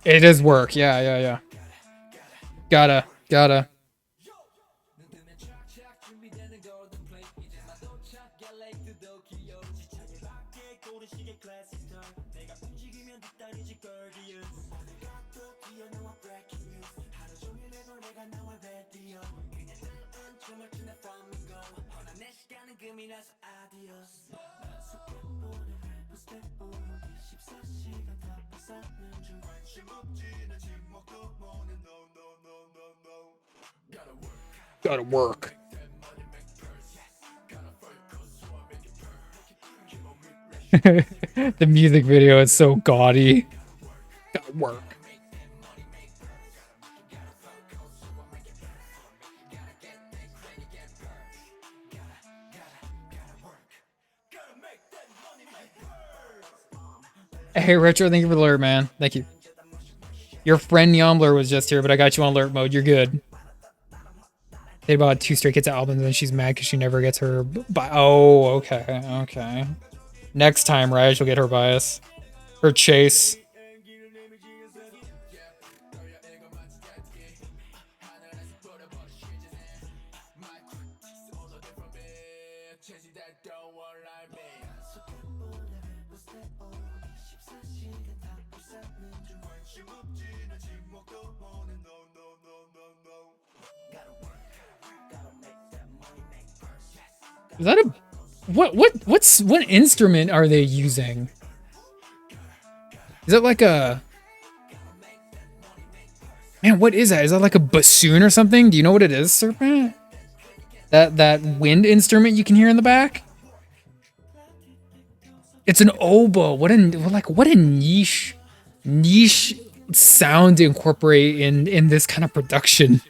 It does work. Yeah. Gotta. Gotta work. The music video is so gaudy. Gotta work. Hey Retro, thank you for the alert, man. Thank you. Your friend Yombler was just here, but I got you on alert mode. You're good. They bought 2 Stray Kids albums and she's mad because she never gets her oh, okay. Next time, right? She'll get her bias. Her chase. Is that a what instrument are they using? Is that like a man? What is that? Is that like a bassoon or something? Do you know what it is, Serpent? That wind instrument you can hear in the back? It's an oboe. What a niche sound to incorporate in this kind of production.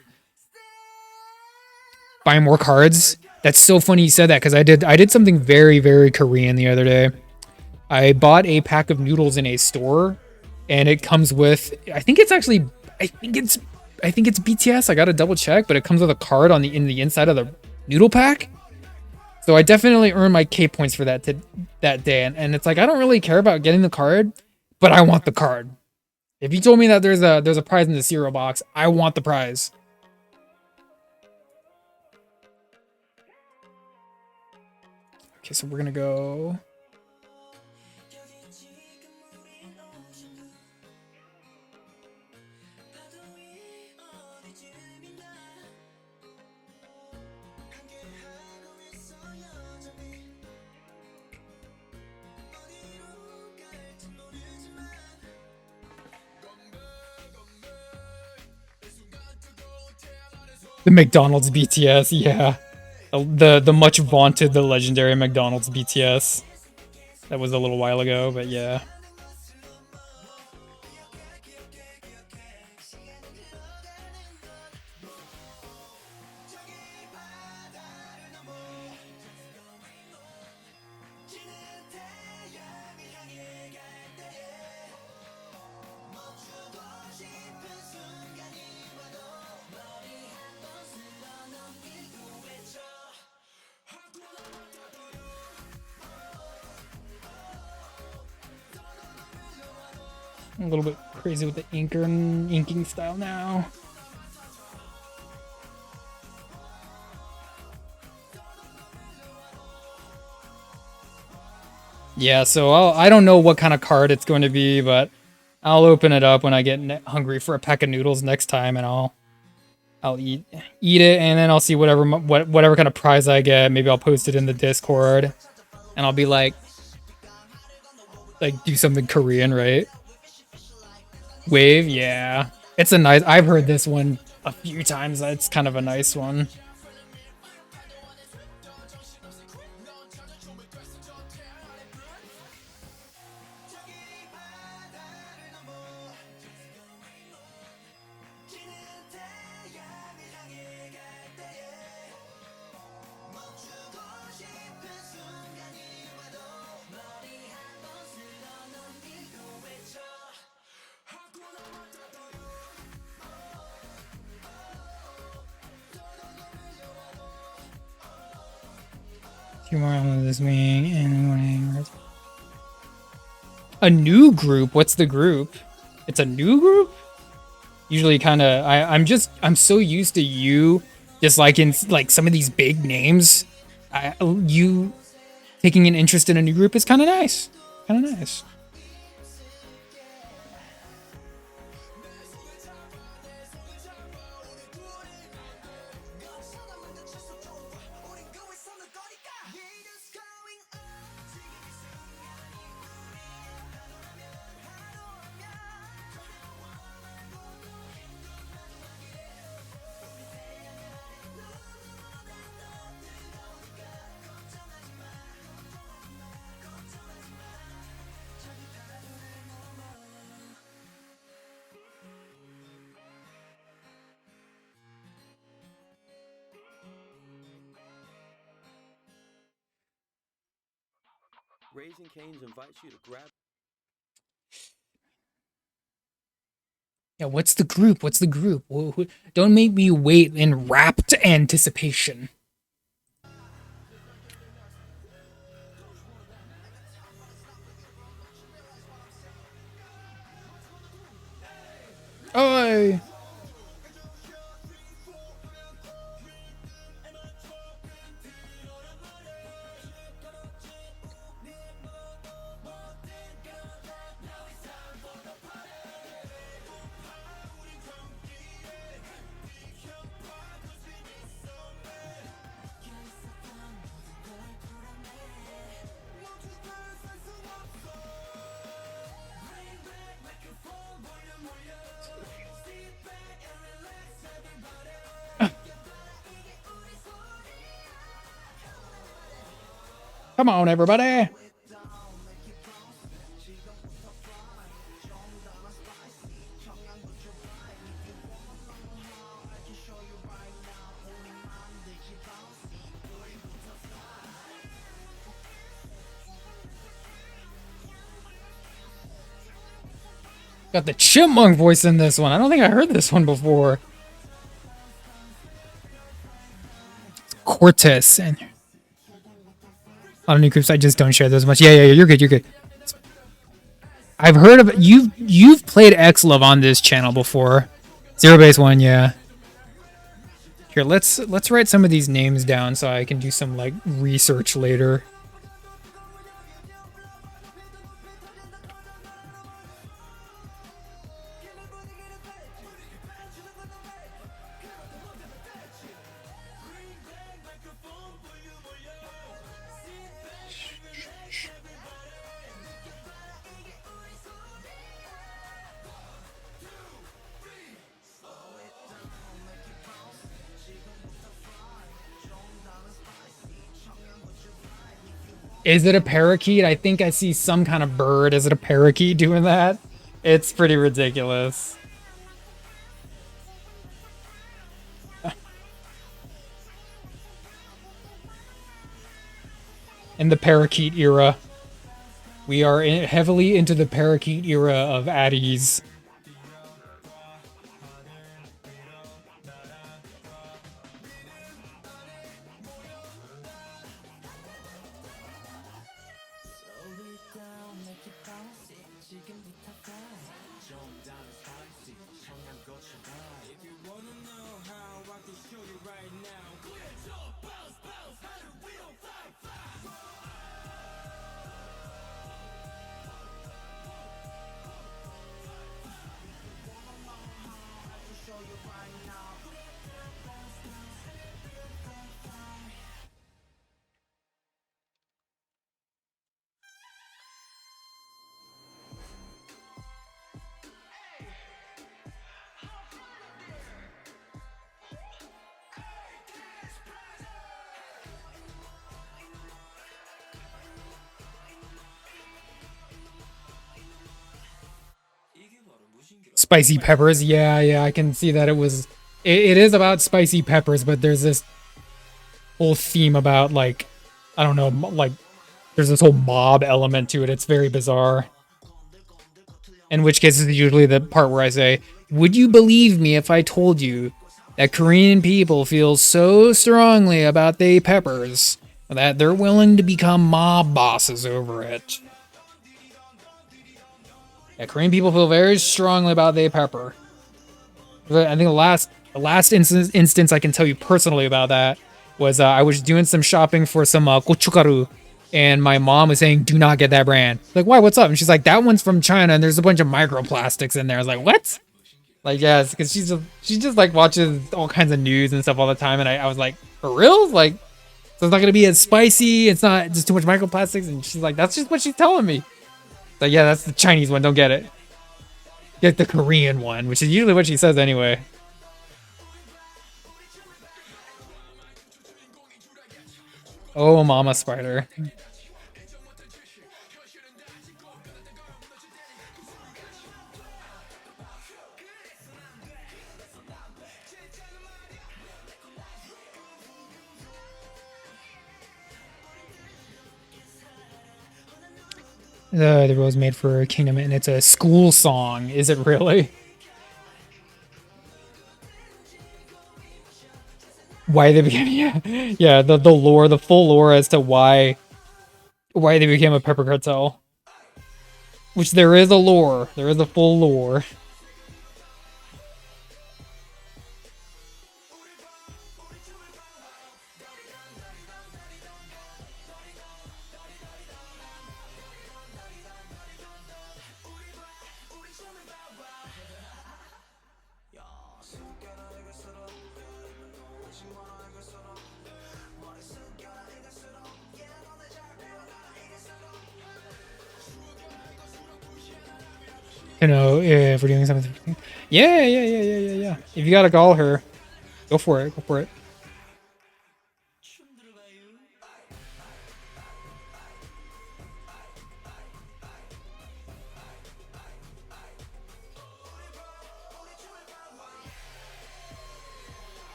Buy more cards. That's so funny you said that because I did something very, very Korean the other day. I bought a pack of noodles in a store, and it comes with I think it's BTS. I gotta double check, but it comes with a card in the inside of the noodle pack. So I definitely earned my K points for that day, and it's like I don't really care about getting the card, but I want the card. If you told me that there's a prize in the cereal box, I want the prize. Okay, so we're gonna go. The McDonald's BTS, yeah. The much vaunted, the legendary McDonald's BTS. That was a little while ago, but yeah. A little bit crazy with the inking style now. Yeah, so I don't know what kind of card it's going to be, but I'll open it up when I get hungry for a pack of noodles next time, and I'll eat it, and then I'll see whatever kind of prize I get. Maybe I'll post it in the Discord, and I'll be like do something Korean, right? Wave, yeah. It's a nice... I've heard this one a few times. It's kind of a nice one. Two more on this wing and a new group. What's the group? It's a new group. Usually, kind of. I'm so used to you just like in like some of these big names. You taking an interest in a new group is kind of nice. Kind of nice. Raising Cane's invites you to grab. Yeah, what's the group? What's the group? Don't make me wait in rapt anticipation. Oi! Come on, everybody! Got the chipmunk voice in this one. I don't think I heard this one before. It's Cortez and a lot of new groups. I just don't share those much. Yeah, you're good. You're good. I've heard of you've played Xlove on this channel before. Zero Base One, yeah. Here, let's write some of these names down so I can do some like research later. Is it a parakeet? I think I see some kind of bird. Is it a parakeet doing that? It's pretty ridiculous. In the parakeet era. We are heavily into the parakeet era of Addies. Spicy peppers, yeah, I can see that it is about spicy peppers, but there's this whole theme about like, I don't know, like there's this whole mob element to it. It's very bizarre. In which case is usually the part where I say, would you believe me if I told you that Korean people feel so strongly about they peppers that they're willing to become mob bosses over it? Yeah, Korean people feel very strongly about they pepper. I think the last instance I can tell you personally about that was I was doing some shopping for some gochugaru, and my mom was saying, "Do not get that brand." Like, why? What's up? And she's like, "That one's from China, and there's a bunch of microplastics in there." I was like, "What?" Like, yes, because she just like watches all kinds of news and stuff all the time, and I was like, "For real?" Like, so it's not gonna be as spicy. It's not just too much microplastics, and she's like, "That's just what she's telling me." Like, yeah, that's the Chinese one. Don't get it. Get the Korean one, which is usually what she says anyway. Oh, mama spider. The rose made for Kingdom, and it's a school song. Is it really? Why they became yeah the lore, the full lore as to why they became a pepper cartel. Which there is a lore. There is a full lore. You know, if we're doing something. Yeah. If you gotta call her, go for it. Go for it.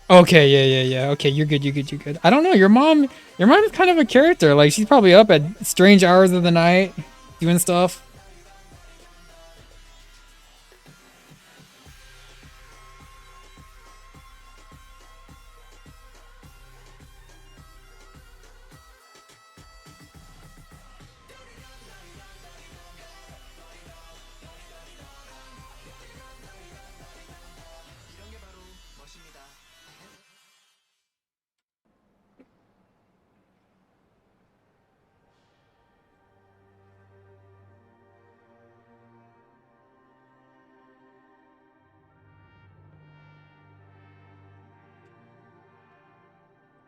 Okay, yeah. Okay, you're good. I don't know. Your mom is kind of a character. Like, she's probably up at strange hours of the night doing stuff.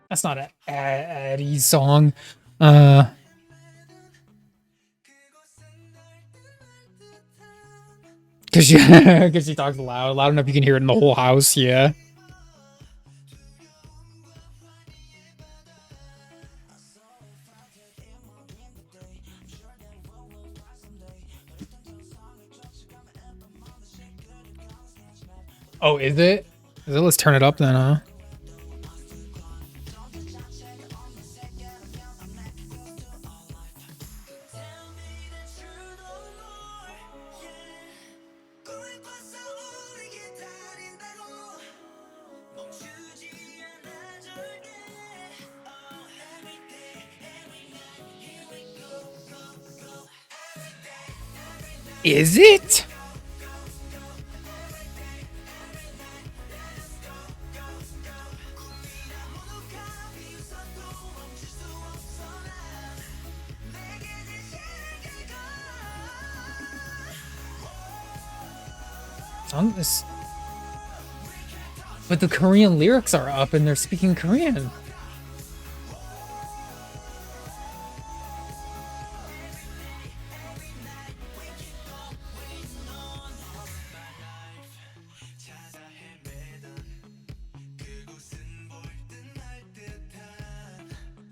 That's not a Addie song. Cause she, cause she talks loud enough you can hear it in the whole house. Yeah. Oh, is it? Is it? Let's turn it up then, huh? Is it? On this, but the Korean lyrics are up and they're speaking Korean.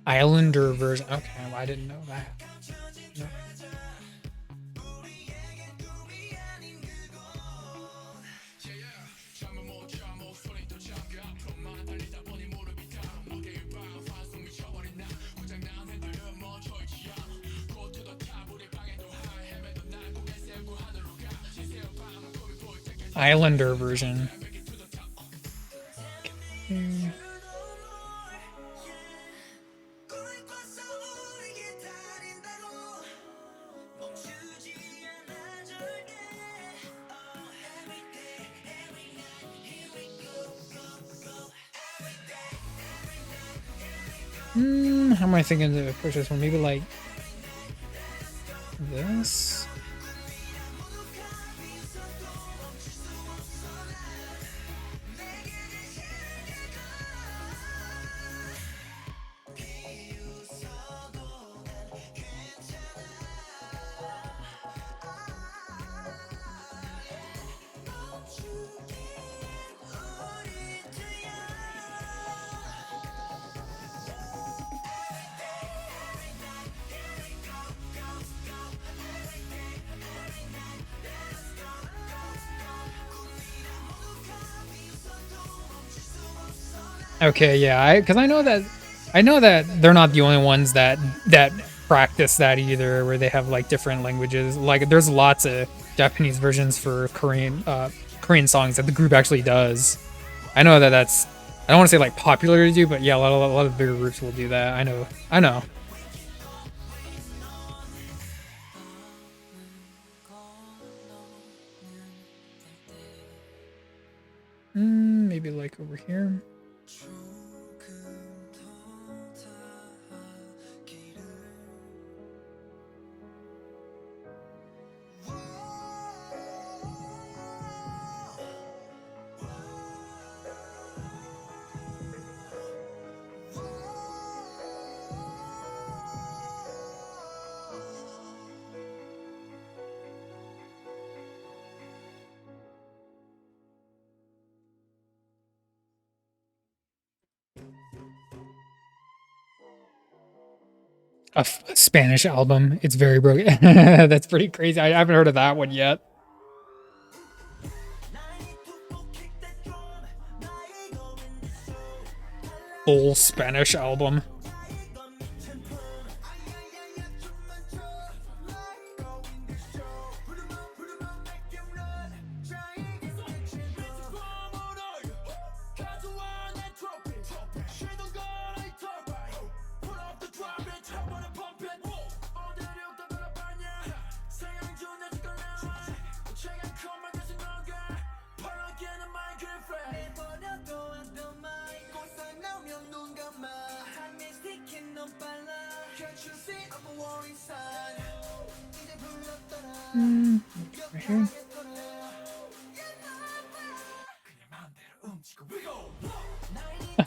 Islander version. Okay, well, I didn't know that. No. Islander version. Okay. How am I thinking to push this one? Maybe like this? Okay, yeah, because I know that they're not the only ones that practice that either, where they have like different languages. Like, there's lots of Japanese versions for Korean songs that the group actually does. I know that that's, I don't want to say like popular to do, but yeah, a lot of bigger groups will do that. I know. Maybe like over here. A Spanish album. It's very broken. That's pretty crazy. I haven't heard of that one yet. Full Spanish album. Right here.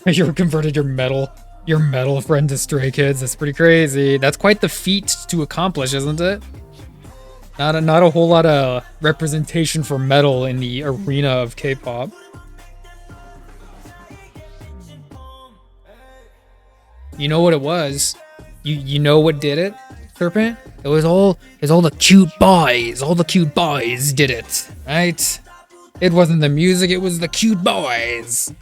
You converted your metal. Your metal friend to Stray Kids. That's pretty crazy. That's quite the feat to accomplish, isn't it? Not a whole lot of representation for metal in the arena of K-pop. You know what it was? You know what did it, Serpent? It was all the cute boys. All the cute boys did it, right? It wasn't the music, it was the cute boys.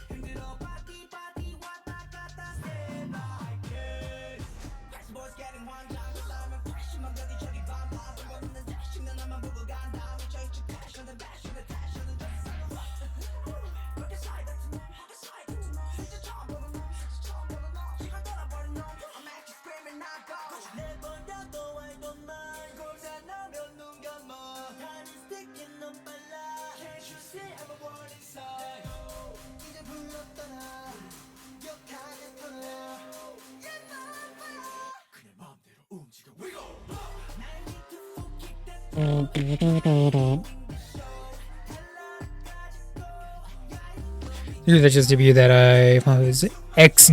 Through the just debut that I was X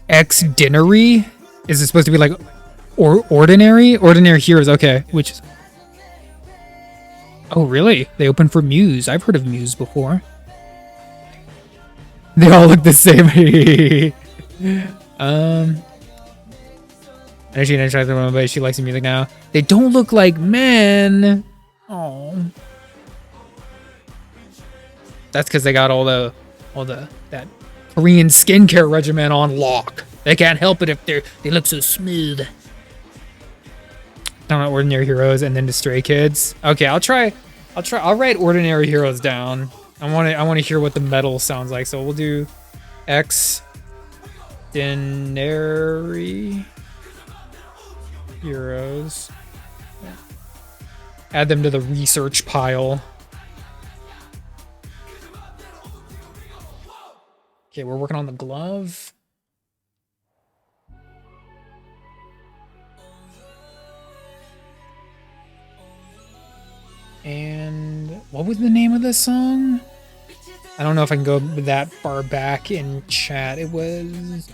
Dinnery. Is it supposed to be like ordinary heroes? Okay, which is, oh really? They open for Muse. I've heard of Muse before. They all look the same. I know she didn't try the one, but she likes the music now. They don't look like men. Oh. That's because they got all that Korean skincare regimen on lock. They can't help it if they look so smooth. Talking about Ordinary Heroes and then the Stray Kids. Okay, I'll write Ordinary Heroes down. I want to hear what the metal sounds like. So we'll do Ordinary Heroes. Add them to the research pile. Okay, we're working on the glove. And what was the name of this song? I don't know if I can go that far back in chat. It was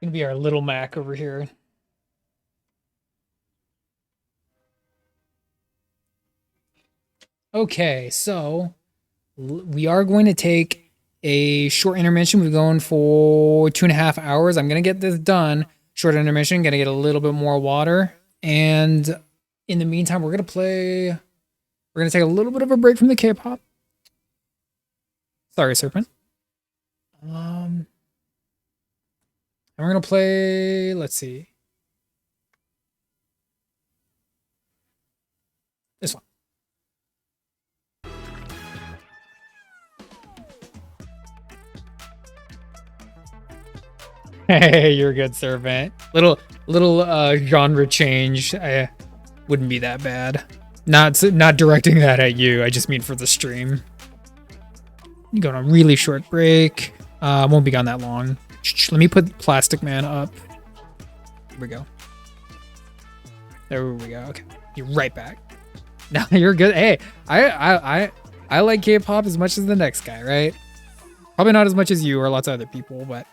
Gonna be our little Mac over here. Okay, so we are going to take a short intermission. We're going for 2.5 hours. I'm gonna get this done. Short intermission. Gonna get a little bit more water, and in the meantime, we're gonna play. We're gonna take a little bit of a break from the K-pop. Sorry, Serpent. And we're gonna play. Let's see. This one. Hey, you're a good, Serpent. Little genre change. I wouldn't be that bad. Not directing that at you. I just mean for the stream. You go on a really short break. Won't be gone that long. Let me put Plastic Man up. Here we go. There we go. Okay, you're right back. Now you're good. Hey, I like K-pop as much as the next guy, right? Probably not as much as you or lots of other people, but.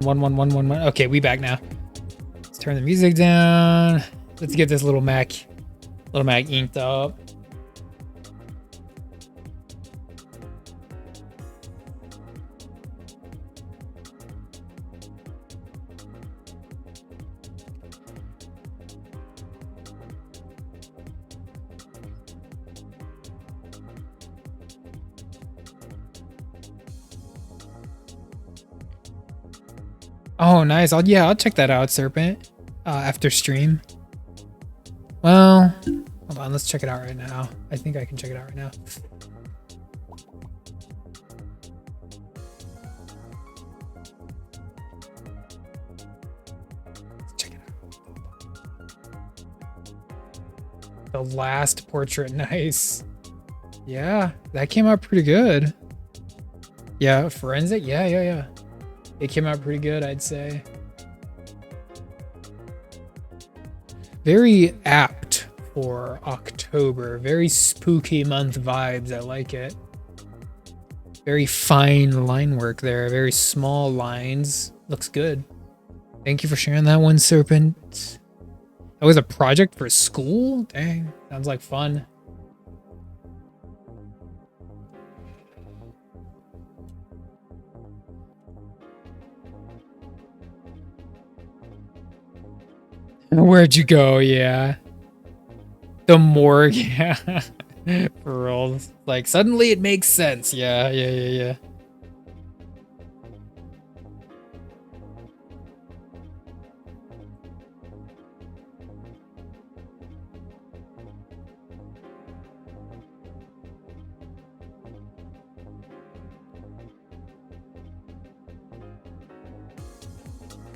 1. Okay, we back now. Let's turn the music down. Let's get this little Mac inked up. Oh, nice. I'll check that out, Serpent. After stream. Well, hold on. Let's check it out right now. I think I can check it out right now. Let's check it out. The last portrait, nice. Yeah, that came out pretty good. Yeah, forensic. Yeah. It came out pretty good, I'd say. Very apt for October. Very spooky month vibes. I like it. Very fine line work there. Very small lines. Looks good. Thank you for sharing that one, Serpent. That was a project for school? Dang. Sounds like fun. Where'd you go? Yeah. The morgue. Yeah. For real. Like, suddenly it makes sense. Yeah.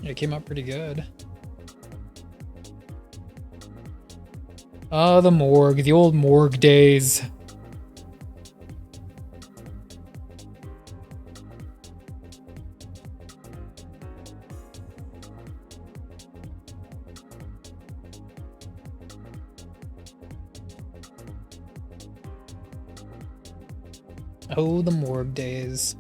It came out pretty good. Oh, the morgue. The old morgue days. Oh, the morgue days.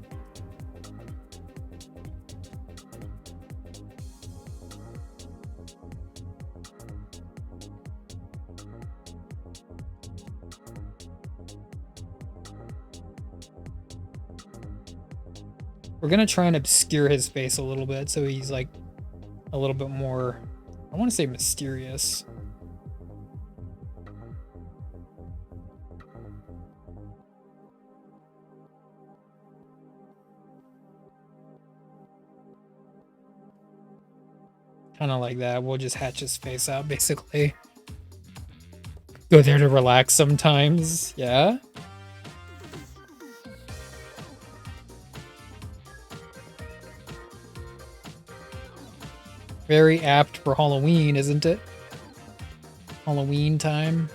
We're gonna try and obscure his face a little bit so he's like a little bit more, I want to say mysterious. Kind of like that. We'll just hatch his face out basically. Go there to relax sometimes. Yeah. Very apt for Halloween, isn't it? Halloween time.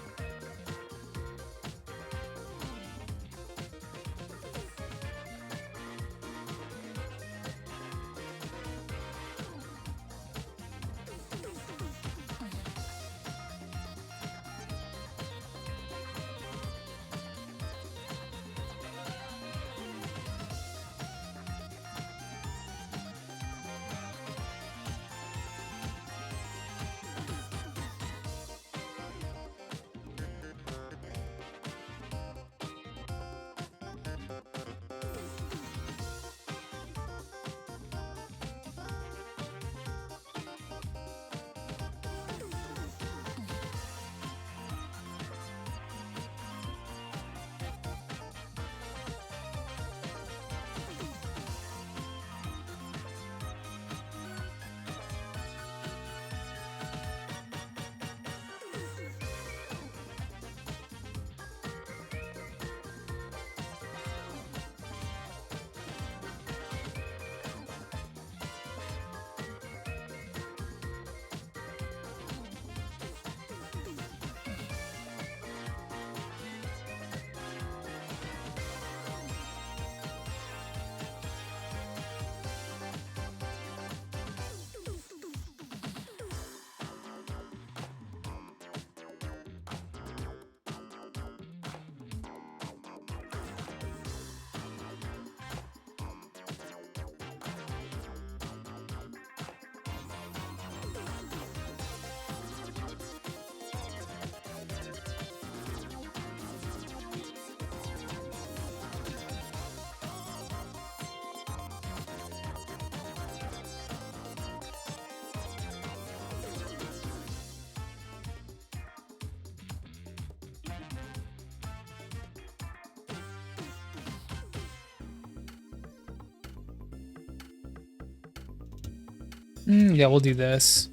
Yeah, we'll do this.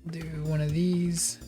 Do one of these.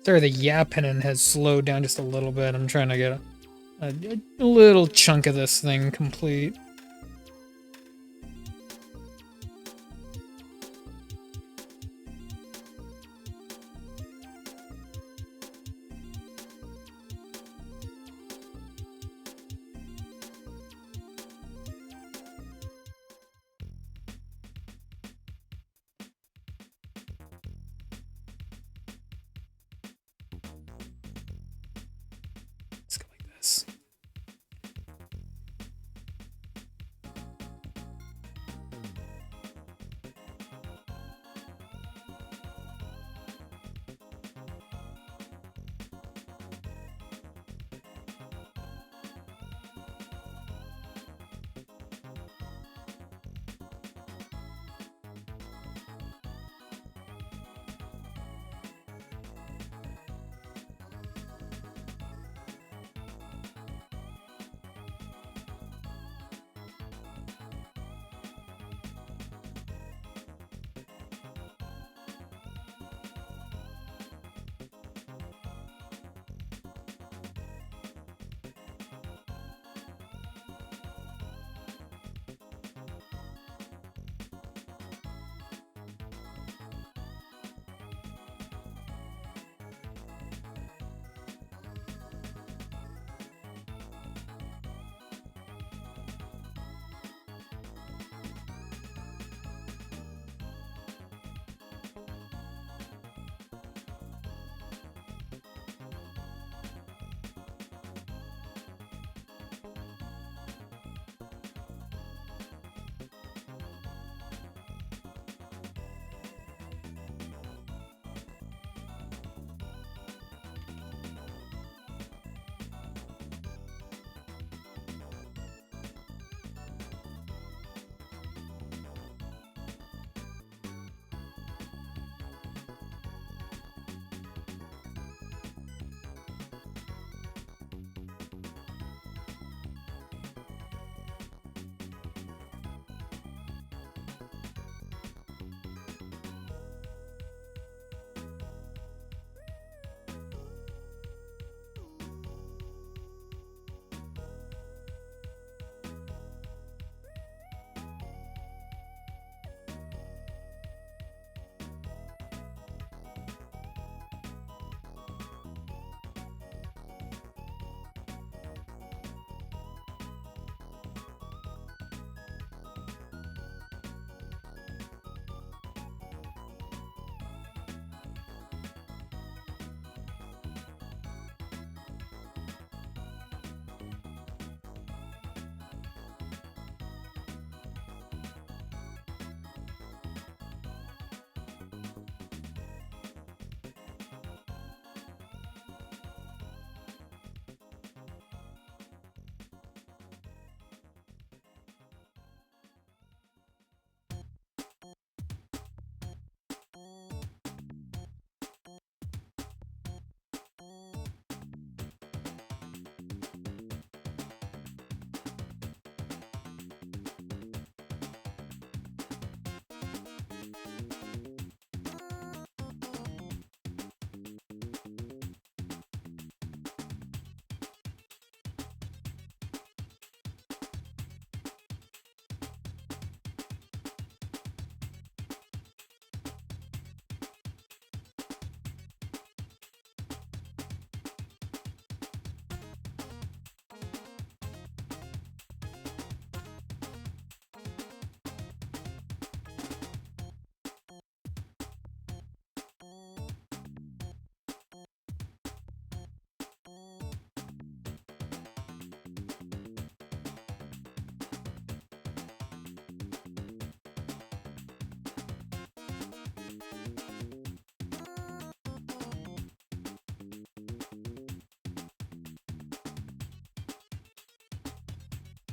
Sorry, the yapping has slowed down just a little bit. I'm trying to get a little chunk of this thing complete. Let's go like this.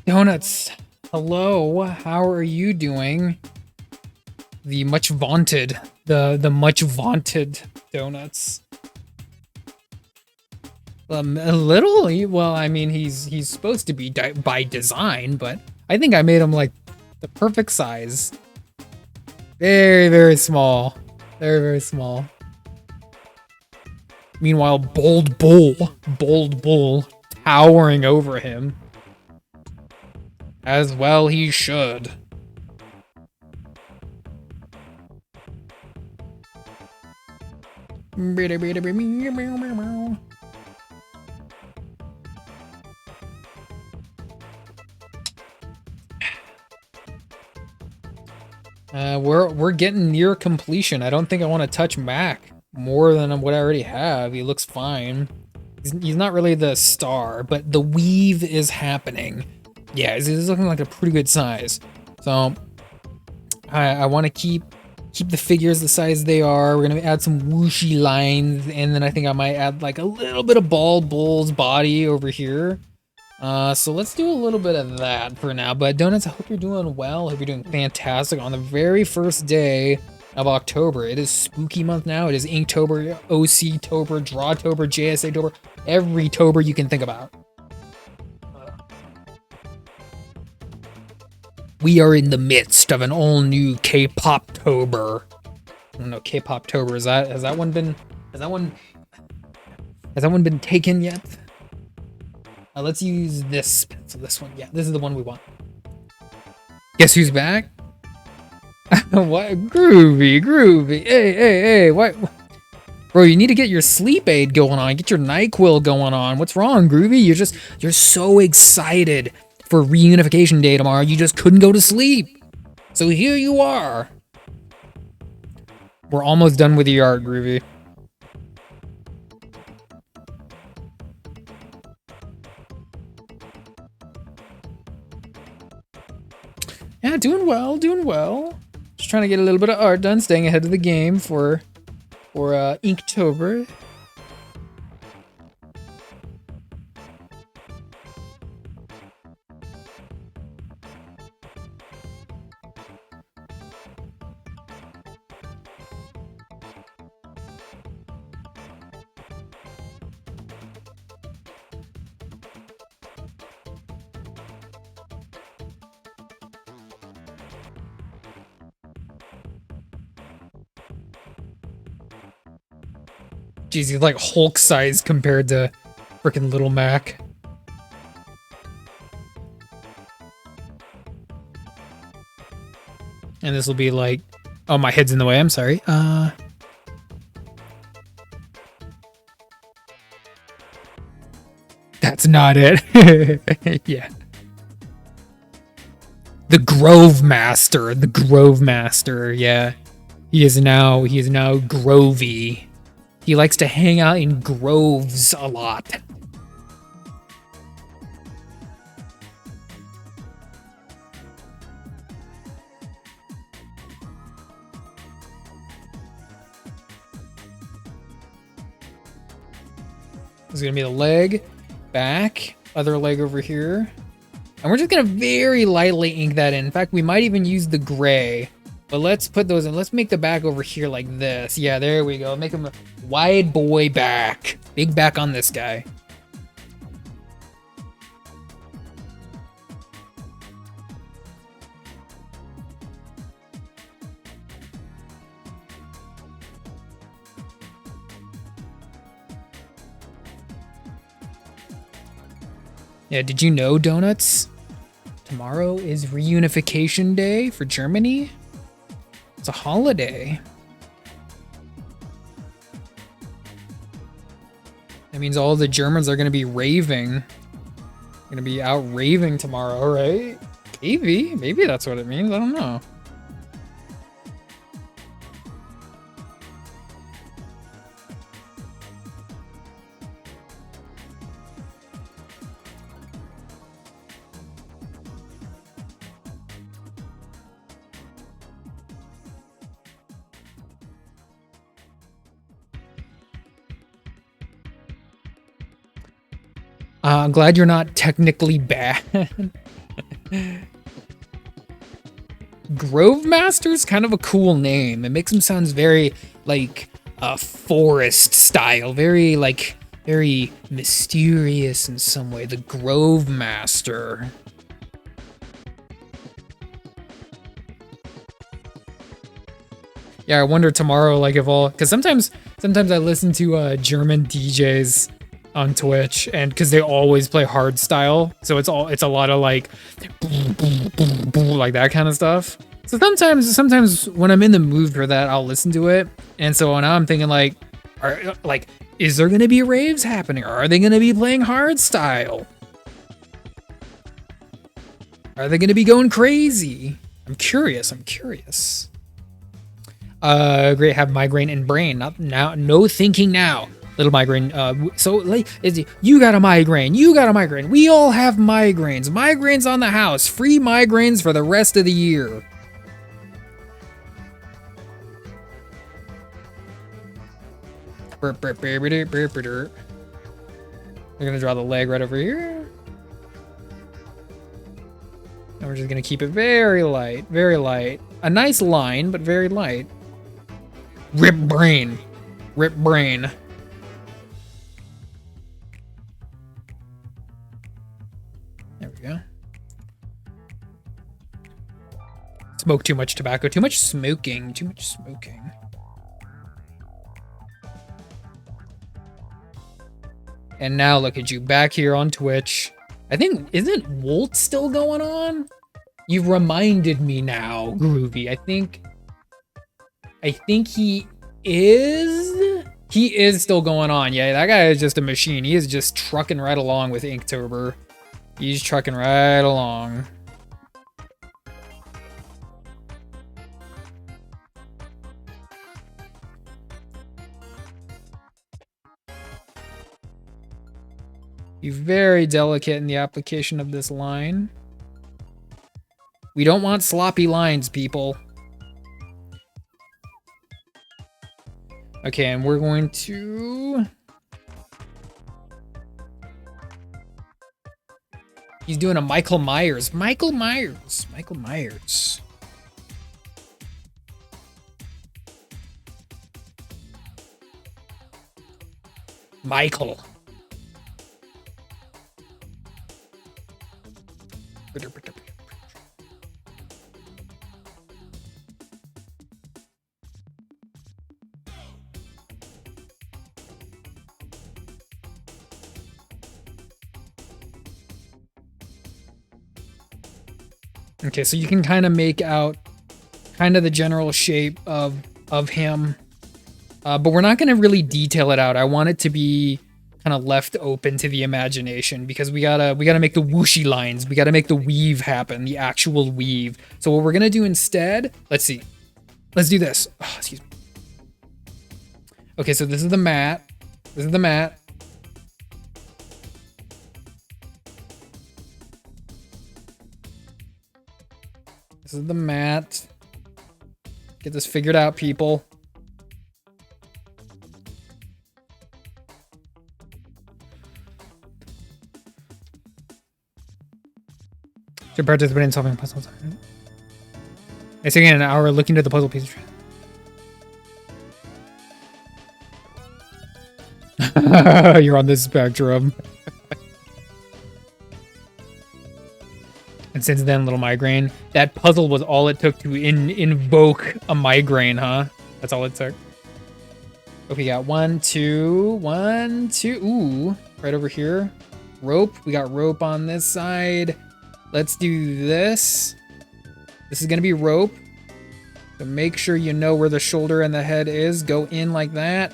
Donuts, hello. How are you doing? The much vaunted, the much vaunted Donuts. A little. Well, I mean, he's supposed to be by design, but I think I made him like the perfect size. Very, very small. Very, very small. Meanwhile, Bold Bull, towering over him. As well he should. We're getting near completion. I don't think I want to touch Mac more than what I already have. He looks fine. He's not really the star, but the weave is happening. Yeah, he's looking like a pretty good size. So I want to keep the figures the size they are. We're gonna add some whooshy lines, and then I think I might add like a little bit of Bald Bull's body over here. So let's do a little bit of that for now. But Donuts, I hope you're doing well. I hope you're doing fantastic on the very first day of October. It is spooky month now. It is Inktober, OC-tober, Drawtober, JSA-tober, every tober you can think about. We are in the midst of an all-new K-pop-tober. I don't know, K-pop-tober, has that one been taken yet? Let's use this pencil, this one. Yeah, this is the one we want. Guess who's back? What? Groovy. Hey, what? Bro, you need to get your sleep aid going on. Get your NyQuil going on. What's wrong, Groovy? You're so excited for reunification day tomorrow. You just couldn't go to sleep. So here you are. We're almost done with your art, Groovy. Yeah, doing well. Just trying to get a little bit of art done, staying ahead of the game for Inktober. Jeez, he's like Hulk size compared to freaking Little Mac. And this will be like, oh, my head's in the way. I'm sorry. That's not it. Yeah. The Grove Master. Yeah. He is now Grovey. He likes to hang out in groves a lot. This is gonna be the leg, back, other leg over here. And we're just gonna very lightly ink that in. In fact, we might even use the gray. But let's put those in. Let's make the back over here like this. Yeah, there we go. Make him a wide boy back. Big back on this guy. Yeah, did you know, Donuts? Tomorrow is reunification day for Germany. It's a holiday. That means all the Germans are going to be raving. Going to be out raving tomorrow, right? Maybe that's what it means. I don't know. I'm glad you're not technically bad. Grove Master's kind of a cool name. It makes him sound very like forest style, very mysterious in some way. The Grove Master. Yeah, I wonder tomorrow, like, if all, because sometimes I listen to German DJs on Twitch, and because they always play hard style, so it's a lot of like like that kind of stuff. So sometimes when I'm in the mood for that, I'll listen to it. And so now I'm thinking like, is there gonna be raves happening? Are they gonna be playing hard style? Are they gonna be going crazy? I'm curious. Great, have migraine and brain. Not now, no thinking now. Little migraine. So like, you got a migraine. We all have migraines. Migraines on the house. Free migraines for the rest of the year. We're gonna draw the leg right over here. And we're just gonna keep it very light, very light. A nice line, but very light. Rip brain. There we go. Smoke too much tobacco. Too much smoking. And now look at you back here on Twitch. I think, isn't Wolt still going on? You've reminded me now, Groovy. I think he is. He is still going on. Yeah, that guy is just a machine. He is just trucking right along with Inktober. He's trucking right along. Be very delicate in the application of this line. We don't want sloppy lines, people. Okay, and we're going to... He's doing a Michael Myers. Michael. Okay, so you can kind of make out kind of the general shape of him, but we're not going to really detail it out. I want it to be kind of left open to the imagination because we gotta make the whooshy lines. We gotta make the weave happen, the actual weave. So what we're gonna do instead, let's see. Let's do this. Oh, excuse me. Okay, so this is the mat. This is the mat. Get this figured out, people. To participate in solving puzzles. I think in an hour looking at the puzzle pieces. You're on the spectrum. And since then, little migraine. That puzzle was all it took to invoke a migraine, huh? That's all it took. Okay, we got 1, 2, 1, 2. Ooh, right over here. Rope. We got rope on this side. Let's do this. This is gonna be rope. So make sure you know where the shoulder and the head is. Go in like that.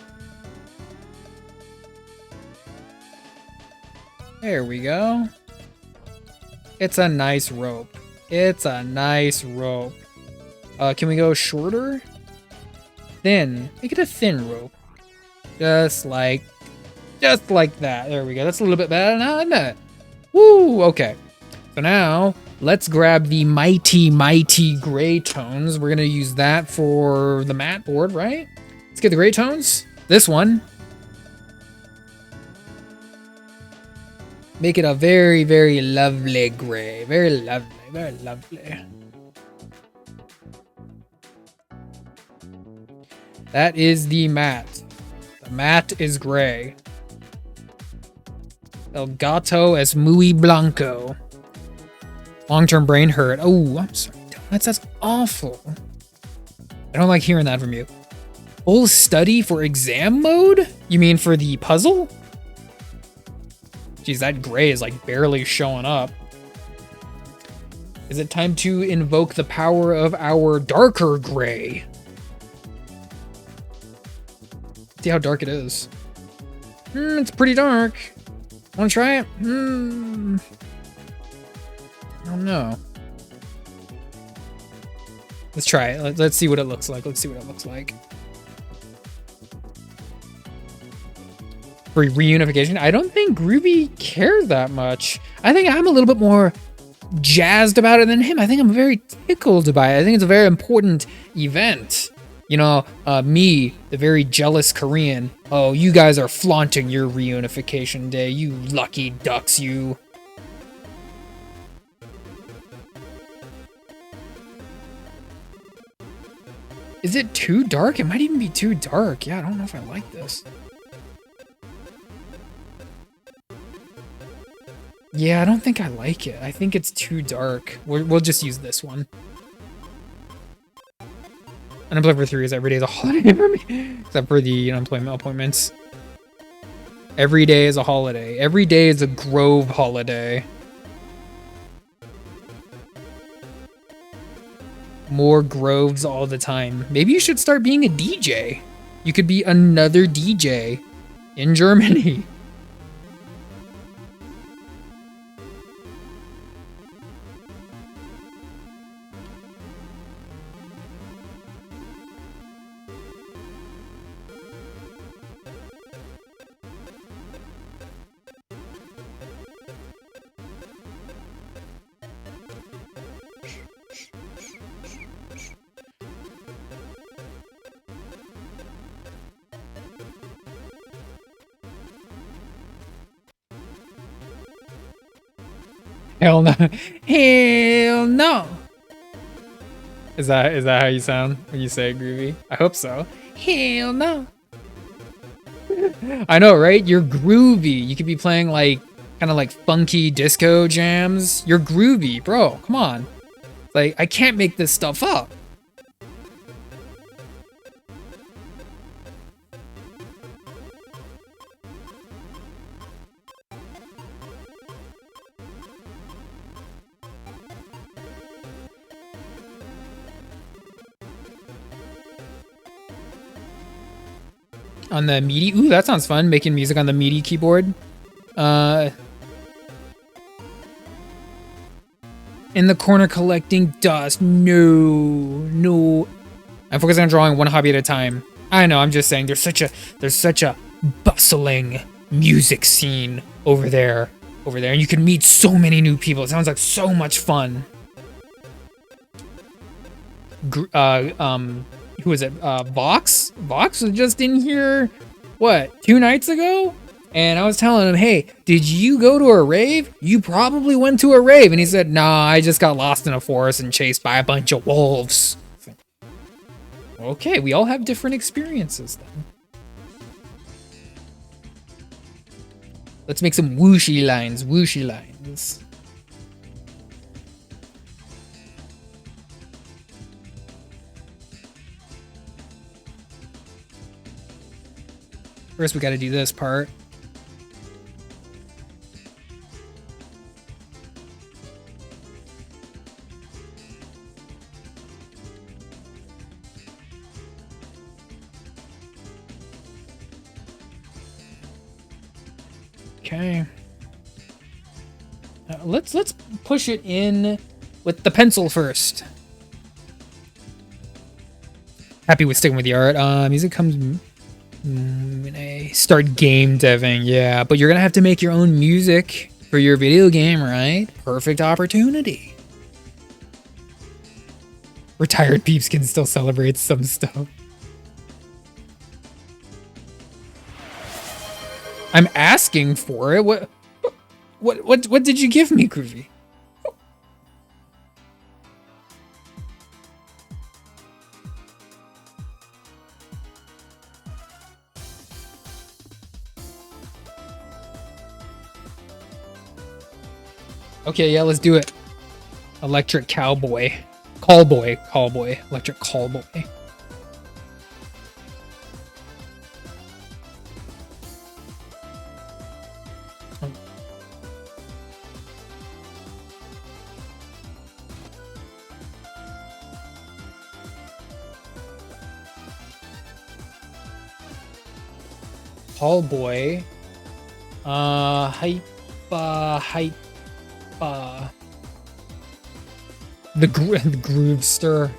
There we go. It's a nice rope. Can we go shorter? Thin. Make it a thin rope. Just like that. There we go. That's a little bit better now, isn't it? Woo, okay. So now, let's grab the mighty gray tones. We're gonna use that for the mat board, right? Let's get the gray tones. This one. Make it a very, very lovely gray. Very lovely. very lovely. That is the mat. The mat is gray. El gato es muy blanco. Long-term brain hurt. Oh, I'm sorry. That's awful. I don't like hearing that from you. Full study for exam mode? You mean for the puzzle? Jeez, that gray is like barely showing up. Is it time to invoke the power of our darker gray? See how dark it is. It's pretty dark. Wanna try it? I don't know. Let's try it. Let's see what it looks like. Let's see what it looks like. For reunification, I don't think Groovy cares that much. I think I'm a little bit more jazzed about it than him. I think I'm very tickled by it. I think it's a very important event. You know, me, the very jealous Korean. Oh, you guys are flaunting your reunification day. You lucky ducks, you. Is it too dark? It might even be too dark. Yeah, I don't know if I like this. Yeah, I don't think I like it. I think it's too dark. We'll just use this one. Unemployed for 3 years. Every day is a holiday for me. Except for the unemployment appointments. Every day is a holiday. Every day is a Grove holiday. More Groves all the time. Maybe you should start being a DJ. You could be another DJ in Germany. Hell no. Hell no. Is that how you sound when you say it, Groovy? I hope so. Hell no. I know, right? You're groovy. You could be playing like kind of like funky disco jams. You're groovy, bro. Come on. Like, I can't make this stuff up. On the MIDI. Ooh, that sounds fun. Making music on the MIDI keyboard. In the corner collecting dust. No. I'm focusing on drawing one hobby at a time. I know, I'm just saying there's such a bustling music scene over there. And you can meet so many new people. It sounds like so much fun. Who is it? Vox? Vox was just in here, what, 2 nights ago? And I was telling him, hey, did you go to a rave? You probably went to a rave. And he said, nah, I just got lost in a forest and chased by a bunch of wolves. Okay, we all have different experiences then. Let's make some whooshy lines. First, we got to do this part. Okay. Let's push it in with the pencil first. Happy with sticking with the art. Music comes. Start game deving, yeah, but you're gonna have to make your own music for your video game, right? Perfect opportunity. Retired peeps can still celebrate some stuff. I'm asking for it. What did you give me, Groovy? Okay, yeah, let's do it. Electric cowboy. Callboy. Callboy. Electric callboy. Callboy. Hype. The Groovester.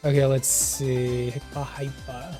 Okay, let's see. Hypa.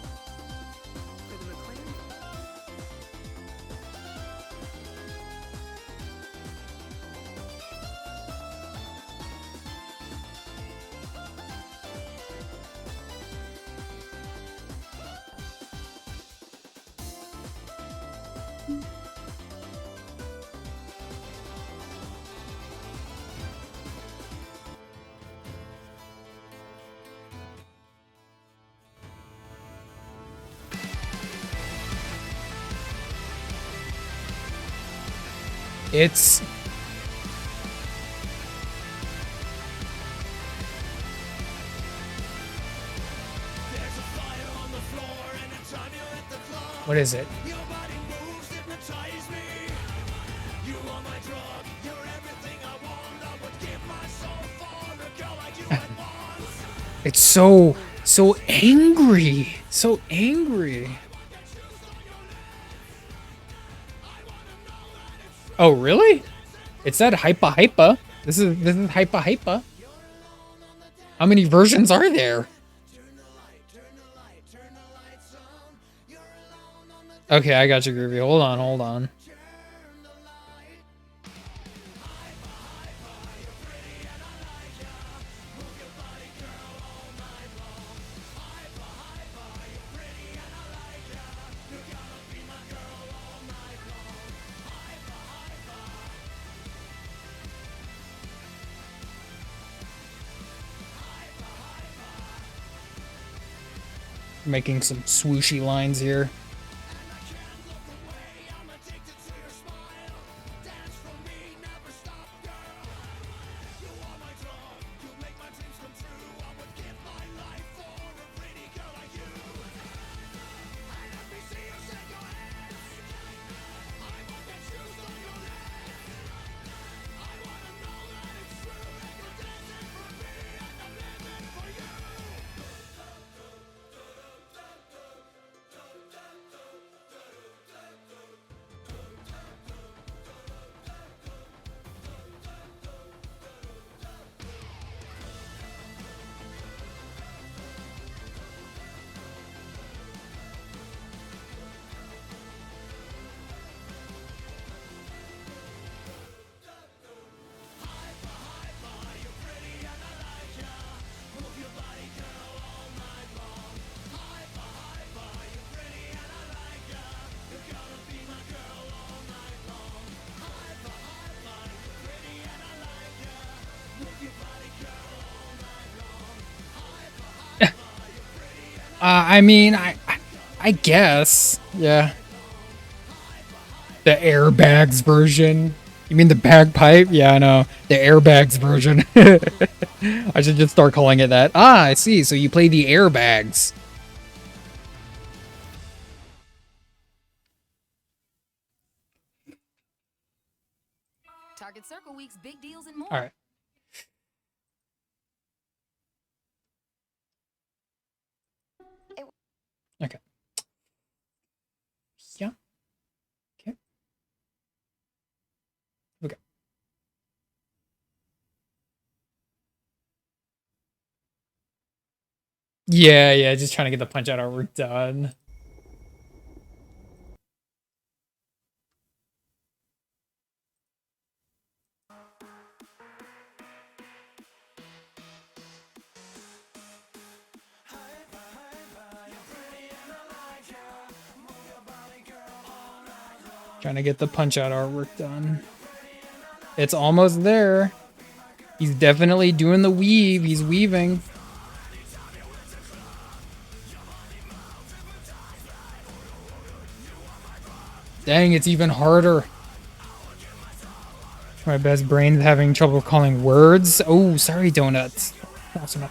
It's what is it? It's so angry. So angry. Oh, really? It said hypa. This is hypa. How many versions are there? Okay, I got you, Groovy. Hold on. Making some swooshy lines here. I mean, I guess, yeah. The airbags version. You mean the bagpipe? Yeah, I know. The airbags version. I should just start calling it that. Ah, I see. So you play the airbags. Target Circle Week's big deals and more. All right. Okay. Yeah. Okay. Okay. Yeah, just trying to get the punch out artwork done. Trying to get the punch out artwork done. It's almost there. He's definitely doing the weave. He's weaving. Dang, it's even harder. My best brain's having trouble calling words. Oh, sorry, donuts. Awesome.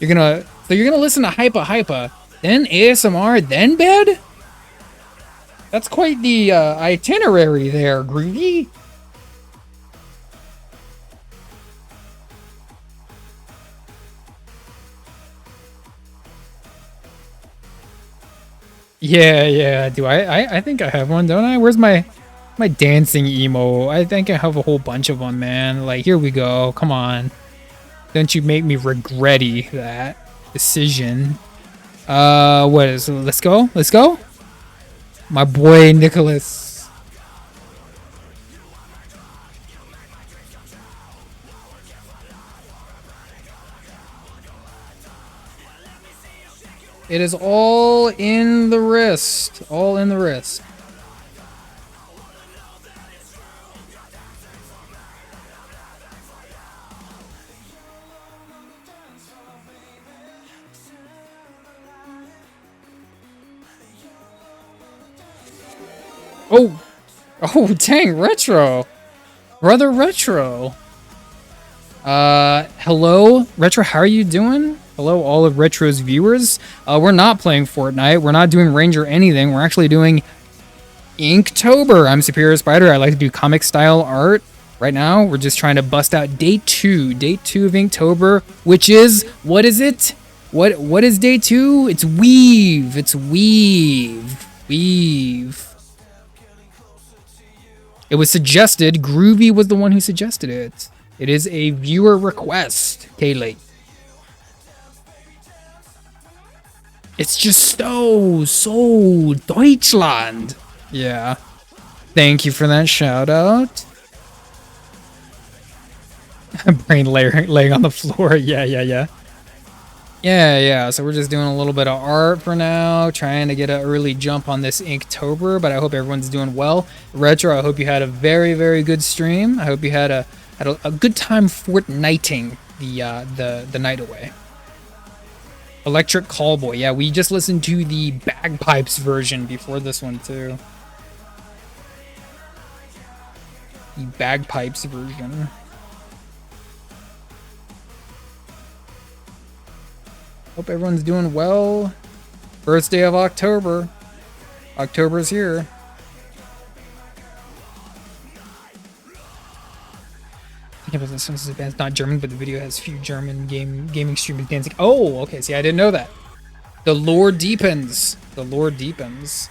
You're gonna listen to Hypa Hypa, then ASMR, then bed? That's quite the itinerary there, Groovy. Yeah. Do I think I have one, don't I? Where's my dancing emo? I think I have a whole bunch of them, man. Like, here we go. Come on. Don't you make me regretty that decision. What is? Let's go. Let's go. My boy Nicholas. It is all in the wrist. All in the wrist. Oh, dang, Retro. Brother Retro. Hello, Retro, how are you doing? Hello, all of Retro's viewers. We're not playing Fortnite. We're not doing Ranger anything. We're actually doing Inktober. I'm Superior Spider. I like to do comic style art. Right now, we're just trying to bust out day two of Inktober, which is, what is it? What is day 2? It's Weave. It's Weave. It was suggested. Groovy was the one who suggested it. It is a viewer request, Kaylee. It's just so Deutschland. Yeah. Thank you for that shout out. Brain laying on the floor. Yeah. So we're just doing a little bit of art for now, trying to get an early jump on this Inktober, but I hope everyone's doing well. Retro, I hope you had a very, very good stream. I hope you had a good time Fortniting the night away. Electric Callboy. Yeah, we just listened to the bagpipes version before this one too. The bagpipes version. Hope everyone's doing well. First day of October. October's here. I think about this since it's not German, but the video has few German gaming streamers dancing. Oh, okay. See, I didn't know that. The lore deepens. The lore deepens.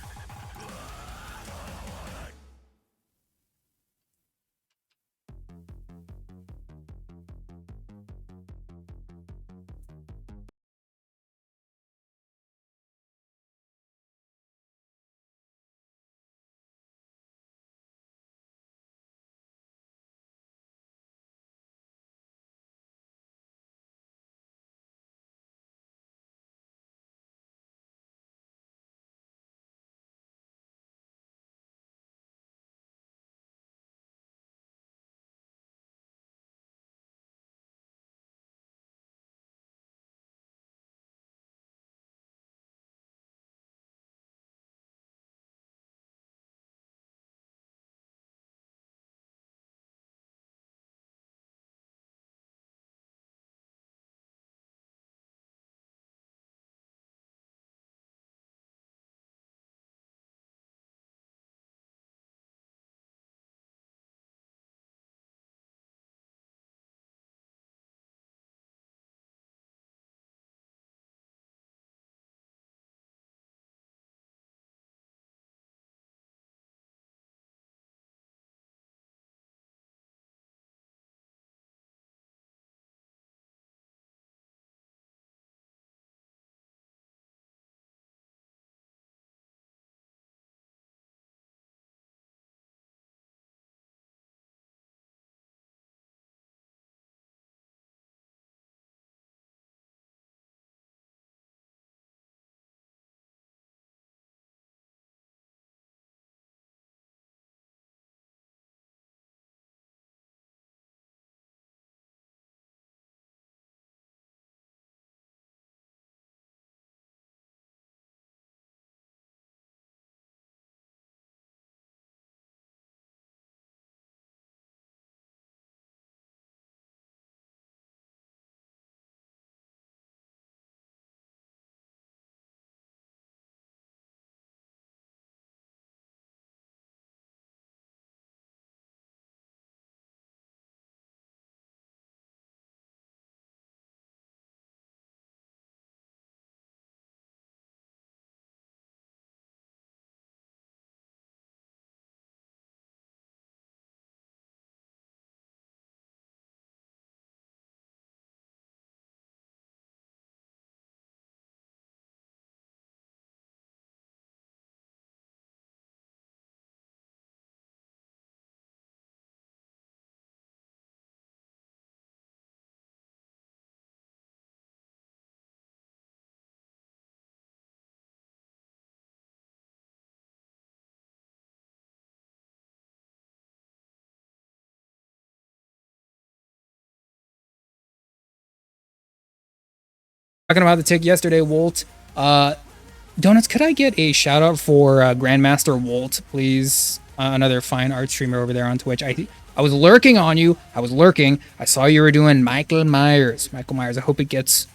Talking about the tick yesterday, Wolt. Donuts, could I get a shout out for Grandmaster Wolt, please? Another fine art streamer over there on Twitch. I was lurking on you. I was lurking. I saw you were doing Michael Myers. Michael Myers. I hope it gets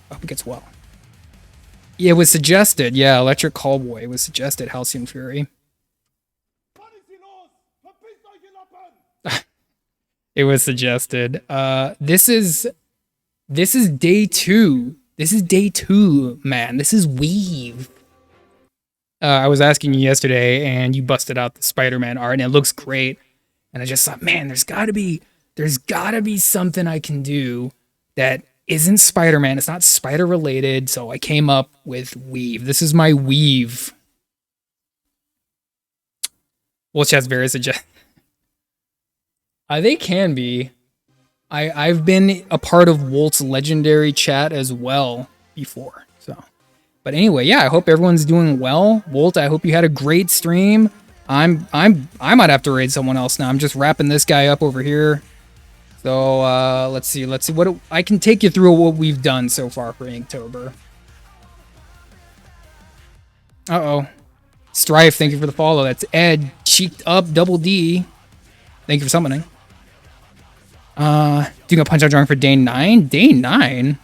well. It was suggested. Yeah, Electric Callboy was suggested. Halcyon Fury. It was suggested. This is day 2. This is day 2, man. This is Weave. I was asking you yesterday, and you busted out the Spider-Man art, and it looks great. And I just thought, man, there's gotta be something I can do that isn't Spider-Man. It's not Spider-related, so I came up with Weave. This is my Weave. Well, chat's very suggest. They can be. I've been a part of Wolt's legendary chat as well before. So, but anyway, yeah, I hope everyone's doing well. Wolt, I hope you had a great stream. I might have to raid someone else now. I'm just wrapping this guy up over here. So let's see what I can take you through what we've done so far for Inktober. Strife, thank you for the follow. That's Ed, cheeked up, double D. Thank you for summoning. Doing a punch out drawing for day 9. Day 9.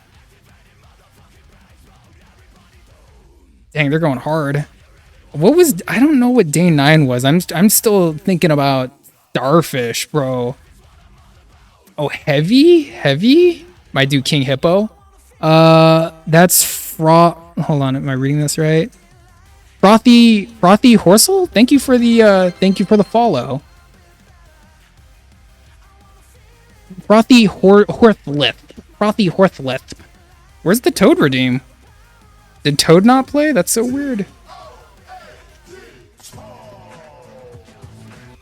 Dang, they're going hard. I don't know what day 9 was. I'm still thinking about Starfish, bro. Oh, heavy? Might do King Hippo. That's hold on, am I reading this right? Frothy Horsel? Thank you for the follow. Frothy Horthlisp. Where's the Toad redeem? Did Toad not play? That's so weird.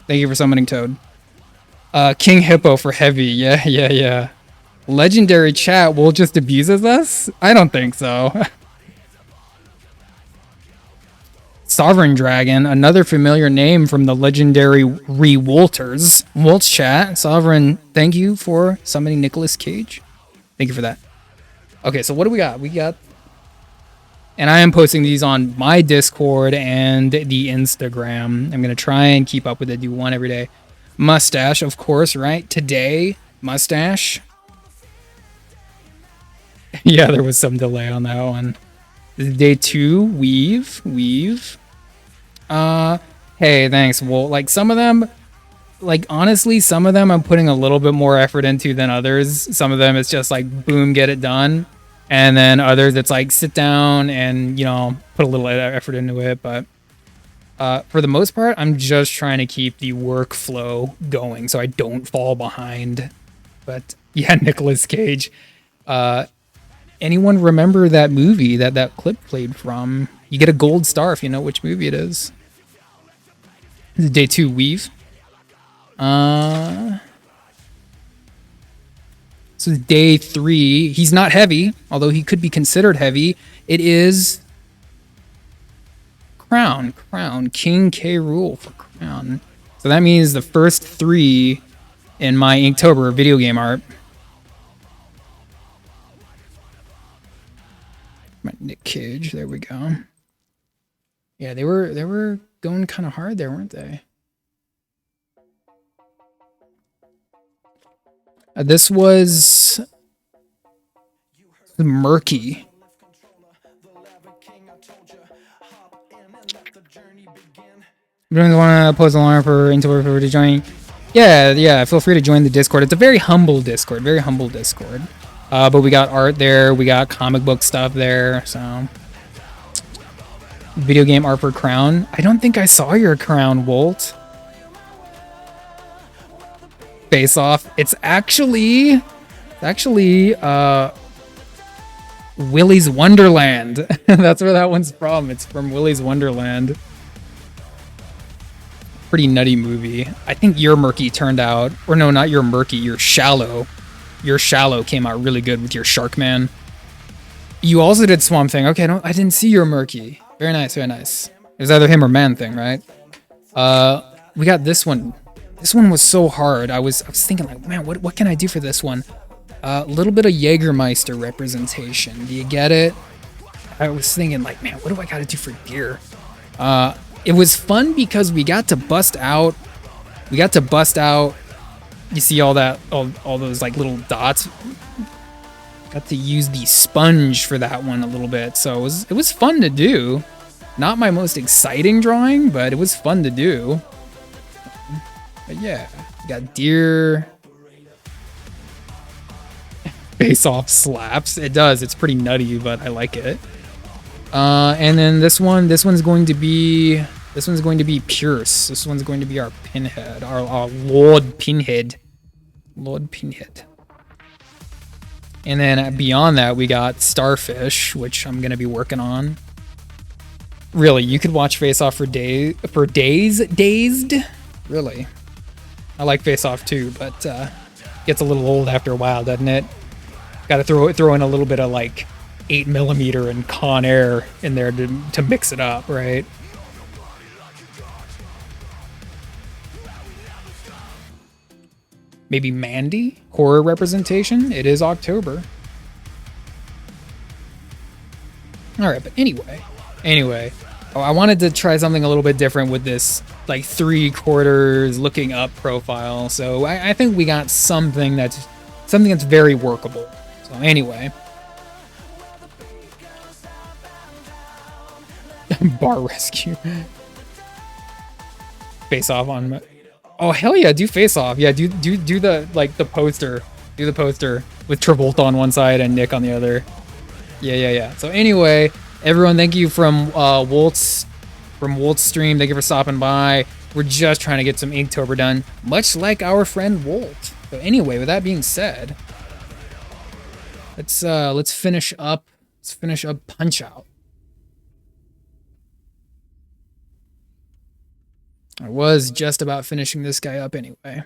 Thank you for summoning Toad. King Hippo for heavy. Yeah. Legendary chat will just abuses us? I don't think so. Sovereign Dragon, another familiar name from the legendary Wolters. Wolt's chat. Sovereign, thank you for summoning Nicolas Cage. Thank you for that. Okay, so what do we got? And I am posting these on my Discord and the Instagram. I'm going to try and keep up with it, do one every day. Mustache, of course, right? Today, Mustache. Yeah, there was some delay on that one. This is day 2, Weave. Hey, thanks, Wolt. Like, some of them, honestly, some of them I'm putting a little bit more effort into than others. Some of them it's just like, boom, get it done. And then others, it's like, sit down and, put a little effort into it. But for the most part, I'm just trying to keep the workflow going so I don't fall behind. But, yeah, Nicolas Cage. Anyone remember that movie that clip played from? You get a gold star if you know which movie it is. This is day 2, Weave. So day 3. He's not heavy, although he could be considered heavy. It is Crown. King K. Rool for Crown. So that means the first 3 in my Inktober video game art. Nick Cage, there we go. Yeah, they were going kind of hard there, weren't they? This was Murky. You don't want to post an alarm for Inktober to join? Yeah, feel free to join the Discord. It's a very humble Discord. But we got art there, we got comic book stuff there, so. Video game art for Crown. I don't think I saw your Crown, Wolt. Face Off. It's actually Willy's Wonderland. That's where that one's from. It's from Willy's Wonderland. Pretty nutty movie. I think Your Murky turned out, or no, not Your Murky, Your Shallow. Your Shallow came out really good with your Shark Man. You also did Swamp Thing. Okay, I didn't see Your Murky. Very nice. It was either him or Man Thing, right? We got this one. This one was so hard. I was thinking like, man, what can I do for this one? A little bit of Jägermeister representation. Do you get it? I was thinking like, man, what do I gotta do for gear? It was fun because we got to bust out. You see all that, all those like little dots. Got to use the sponge for that one a little bit, so it was fun to do. Not my most exciting drawing, but it was fun to do. But yeah, got deer. Face off slaps. It does. It's pretty nutty, but I like it. And then this one's going to be Pierce. This one's going to be our Pinhead, our Lord Pinhead. Lord Pinhead. And then beyond that, we got Starfish, which I'm gonna be working on. Really, you could watch Face Off for days. Dazed. Really, I like Face Off too, but gets a little old after a while, doesn't it? Got to throw in a little bit of like 8mm and Con Air in there to mix it up, right? Maybe Mandy? Horror representation? It is October. Alright, but anyway. I wanted to try something a little bit different with this, like, 3/4 looking up profile. So I think we got something that's very workable. So anyway. Bar rescue. Face off on... Oh, hell yeah, do Face Off. Yeah, do the, like, the poster. Do the poster with Travolta on one side and Nick on the other. Yeah. So anyway, everyone, thank you from Wolt's stream. Thank you for stopping by. We're just trying to get some Inktober done, much like our friend Wolt. So anyway, with that being said, let's finish up Punch Out. I was just about finishing this guy up anyway.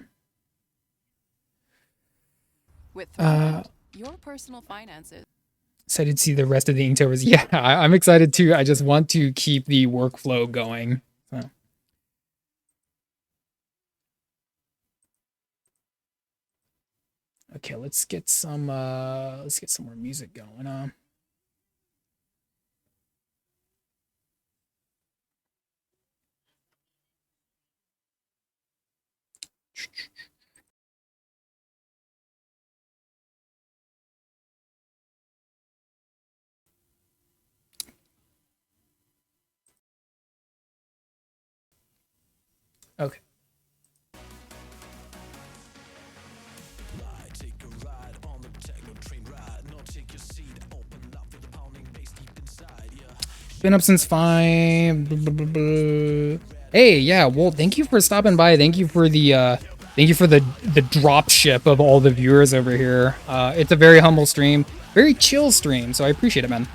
With your personal finances. Excited to see the rest of the Inktobers. Yeah, I'm excited too. I just want to keep the workflow going. So. Okay, let's get some more music going on. Okay. Been up since 5. Hey, yeah, well, thank you for stopping by. Thank you for the drop ship of all the viewers over here. It's a very humble stream, very chill stream, so I appreciate it, man.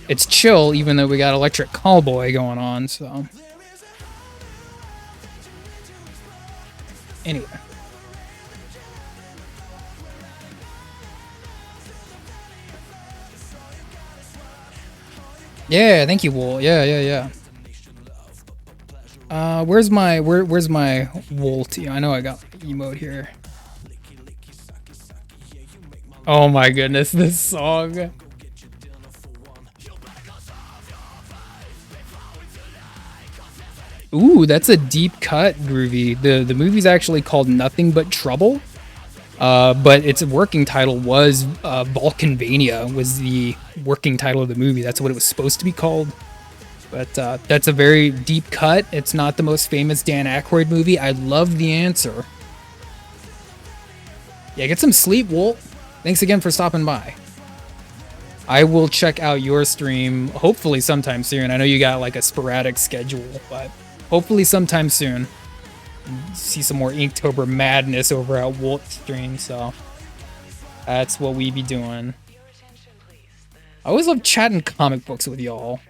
It's chill, even though we got Electric Callboy going on, so. Anyway. Yeah, thank you, Wool. Yeah. Where's my Wolt? I know I got emote here. Oh my goodness, this song. Ooh, that's a deep cut, Groovy. The movie's actually called Nothing But Trouble. But its working title was Vulcanvania was the working title of the movie. That's what it was supposed to be called. But that's a very deep cut. It's not the most famous Dan Aykroyd movie. I love the answer. Yeah, get some sleep, Wolt. Thanks again for stopping by. I will check out your stream hopefully sometime soon. I know you got like a sporadic schedule, but hopefully sometime soon. See some more Inktober madness over at Wolt's stream, so that's what we be doing. I always love chatting comic books with y'all,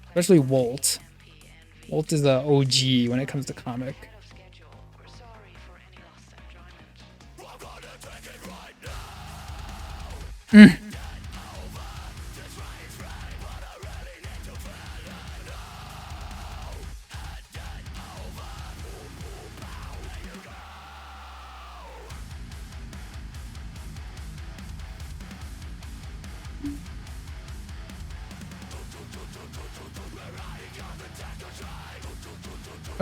especially Wolt. Wolt is the OG when it comes to comic.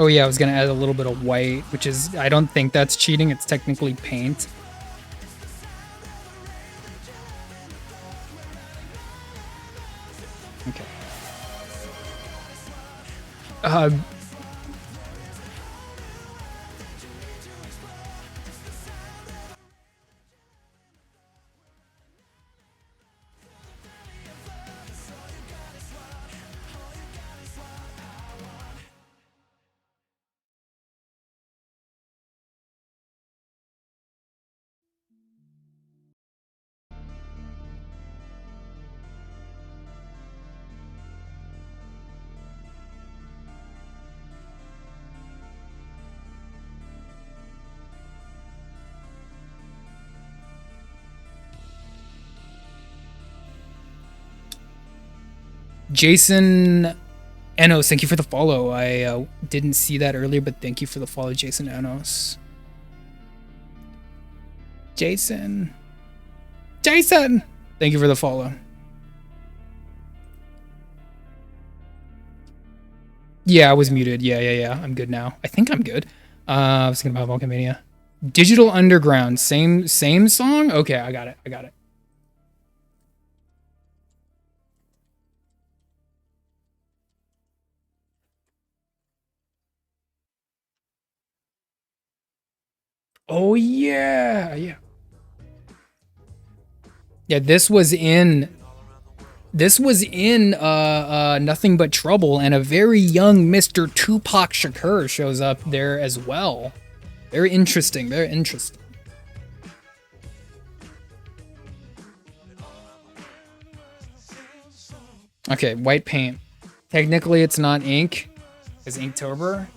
Oh yeah, I was gonna add a little bit of white, which is, I don't think that's cheating. It's technically paint. Okay. Jason Enos, thank you for the follow. I didn't see that earlier, but thank you for the follow, Jason Enos. Jason, thank you for the follow. Yeah, I was muted. Yeah. I'm good now. I think I'm good. I was thinking about Volcamania. Digital Underground, same song. Okay, I got it. Oh yeah. Yeah, this was in Nothing But Trouble, and a very young Mr. Tupac Shakur shows up there as well. Very interesting. Okay, white paint. Technically it's not ink, it's Inktober.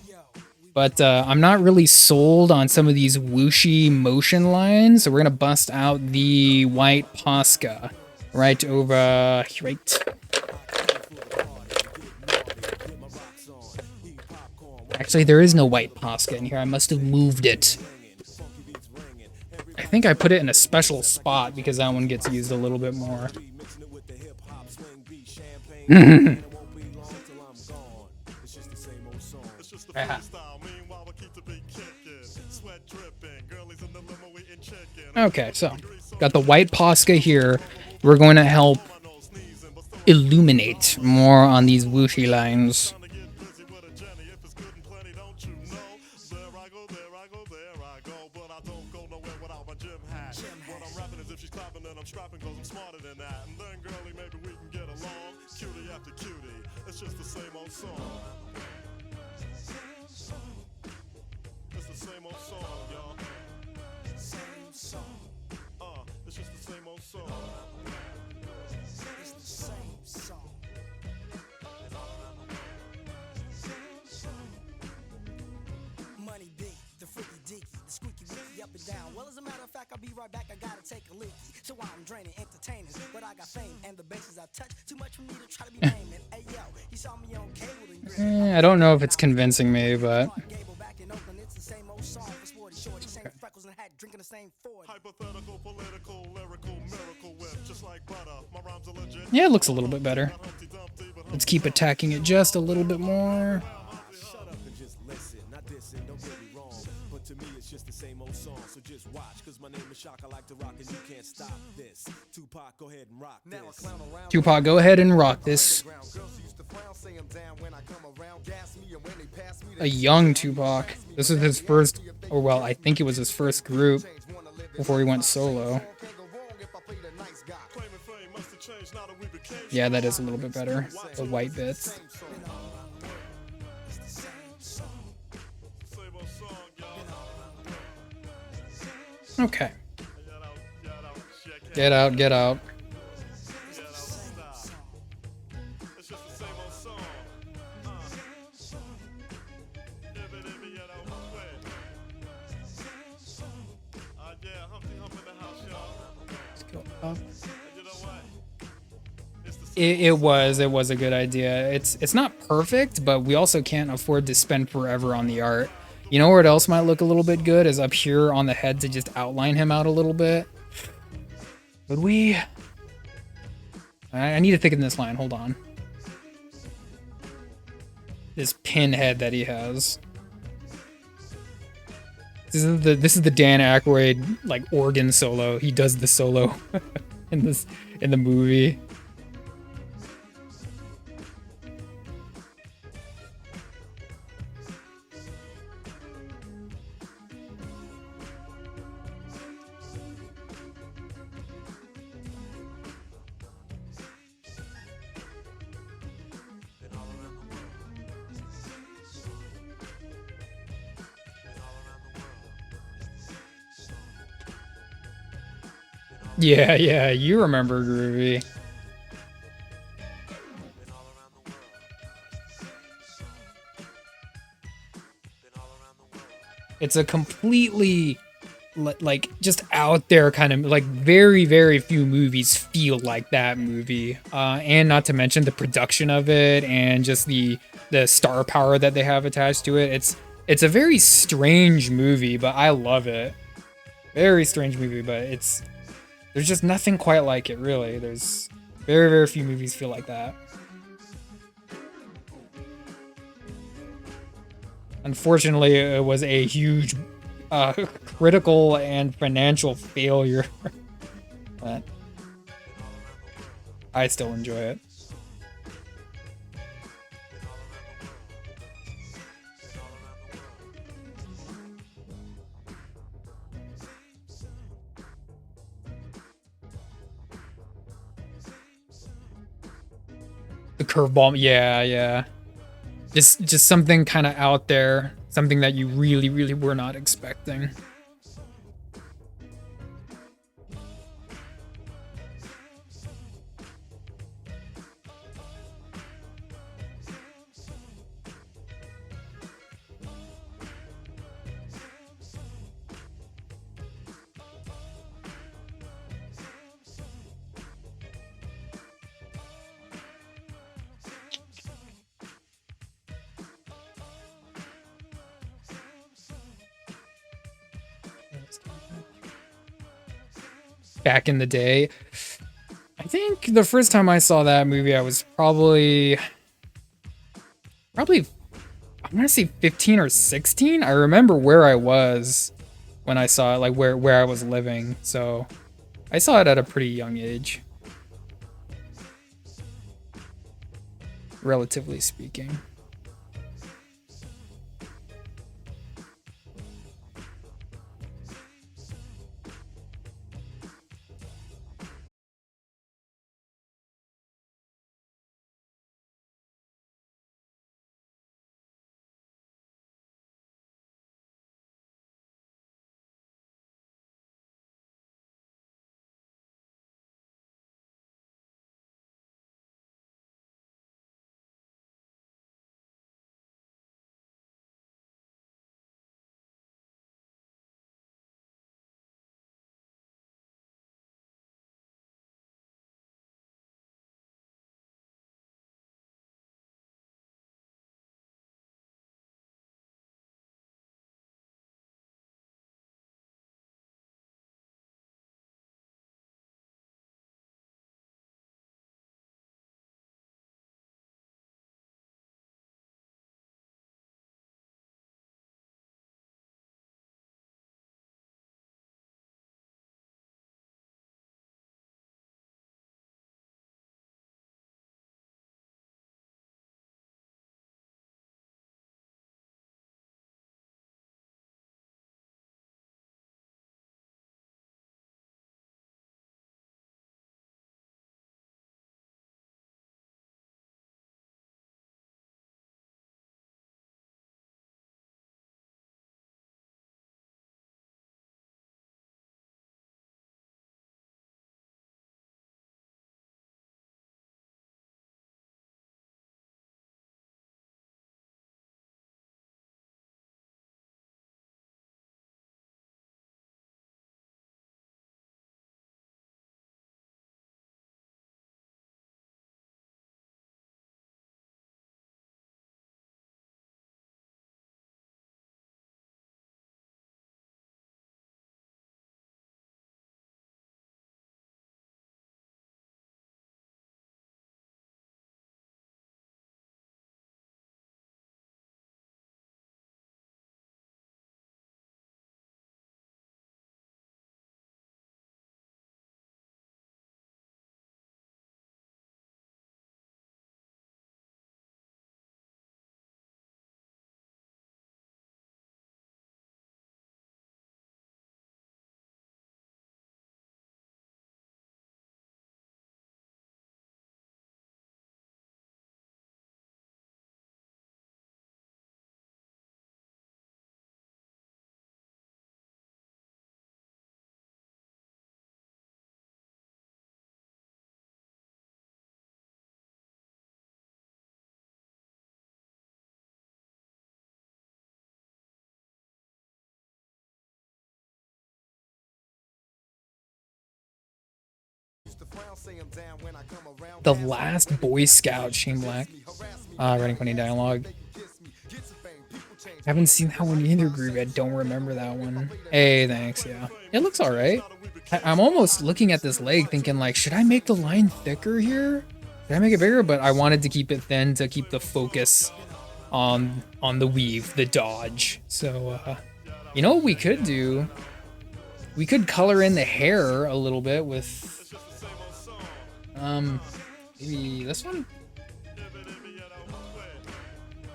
But I'm not really sold on some of these whooshy motion lines, so we're gonna bust out the white Posca right over right. Actually, there is no white Posca in here. I must have moved it. I think I put it in a special spot because that one gets used a little bit more. Yeah. Okay, so got the white Posca here. We're going to help illuminate more on these whooshy lines. I don't know if it's convincing me, but yeah, it looks a little bit better. Let's keep attacking it just a little bit more. Tupac, go ahead and rock this. A young Tupac. This is his first, or well, I think it was his first group before he went solo. Yeah, that is a little bit better. The white bits. Okay. Get out. Let's go up. It was a good idea. It's not perfect, but we also can't afford to spend forever on the art. You know where it else might look a little bit good is up here on the head to just outline him out a little bit. Would we? I need to thicken this line. Hold on. This pinhead that he has. This is the Dan Aykroyd like organ solo. He does the solo in the movie. Yeah, yeah, you remember Groovy. It's a completely like just out there kind of like very very few movies feel like that movie. And not to mention the production of it and just the star power that they have attached to it. It's a very strange movie, but I love it. Very strange movie, but there's just nothing quite like it, really. There's very, very few movies feel like that. Unfortunately, it was a huge critical and financial failure. But I still enjoy it. The curveball, yeah, yeah. Just something kind of out there, something that you really, really were not expecting. Back in the day, I think the first time I saw that movie, I was probably I'm gonna say 15 or 16. I remember where I was when I saw it, like where I was living. So I saw it at a pretty young age, relatively speaking. The Last Boy Scout, Shane Black. Writing funny dialogue. I haven't seen that one either, Groove. I don't remember that one. Hey, thanks, yeah. It looks alright. I'm almost looking at this leg thinking, like, should I make the line thicker here? Should I make it bigger? But I wanted to keep it thin to keep the focus on the weave, the dodge. So, you know what we could do? We could color in the hair a little bit with, maybe this one?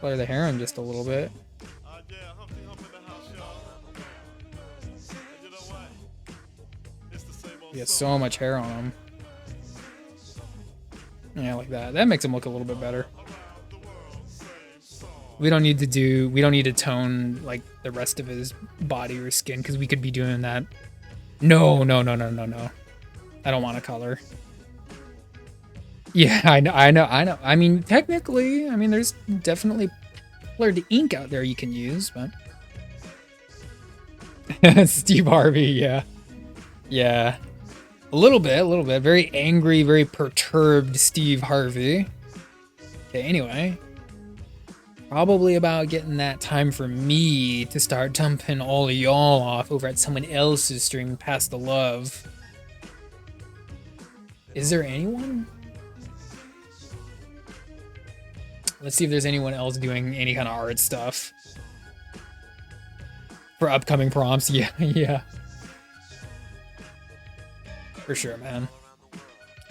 Color the hair in just a little bit. He has so much hair on him. Yeah, like that. That makes him look a little bit better. We don't need to tone like the rest of his body or skin because we could be doing that. No. I don't want to color. Yeah, I know. I mean, technically, there's definitely colored ink out there you can use, but Steve Harvey, yeah. Yeah. A little bit. Very angry, very perturbed Steve Harvey. Okay, anyway. Probably about getting that time for me to start dumping all of y'all off over at someone else's stream, Past the Love. Is there anyone? Let's see if there's anyone else doing any kind of art stuff. For upcoming prompts, yeah. For sure, man.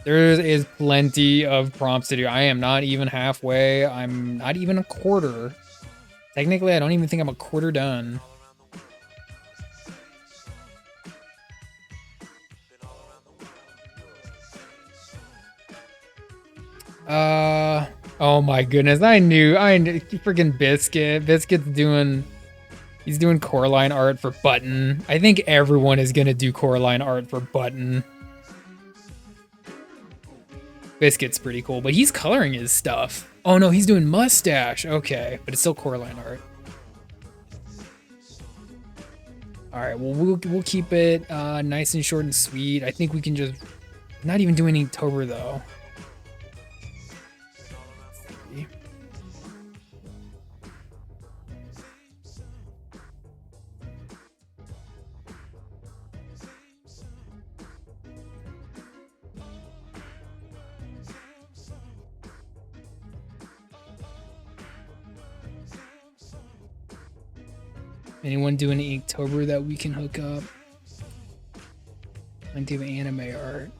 There is plenty of prompts to do. I am not even halfway. I'm not even a quarter. Technically, I don't even think I'm a quarter done. Oh my goodness. I knew. Freaking Biscuit. Biscuit's doing... He's doing Coraline art for Button. I think everyone is gonna do Coraline art for Button. Biscuit's pretty cool, but he's coloring his stuff. Oh no, he's doing Mustache. Okay, but it's still Coraline art. All right, well we'll keep it nice and short and sweet. I think we can just not even do any Inktober though. Anyone doing Inktober that we can hook up? Plenty of anime art.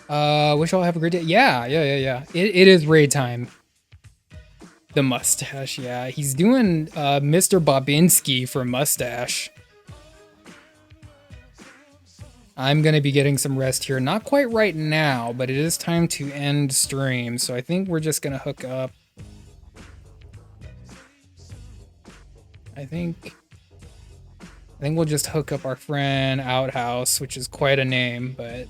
Alright. Wish y'all have a great day. Yeah. It is raid time. The Mustache, yeah. He's doing Mr. Bobinski for Mustache. I'm going to be getting some rest here. Not quite right now, but it is time to end stream. So I think we're just going to hook up. I think we'll just hook up our friend Outhouse, which is quite a name, but...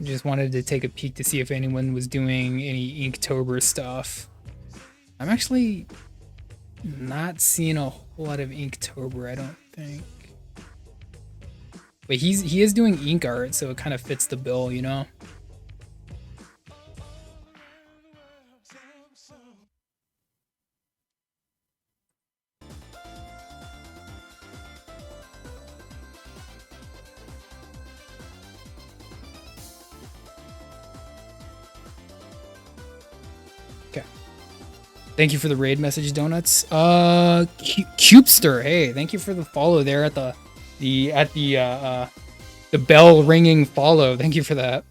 Just wanted to take a peek to see if anyone was doing any Inktober stuff. I'm actually... not seeing a whole lot of Inktober, I don't think. But he is doing ink art, so it kind of fits the bill, you know? Thank you for the raid message, Donuts. Cupester, hey, thank you for the follow there at the bell ringing follow. Thank you for that.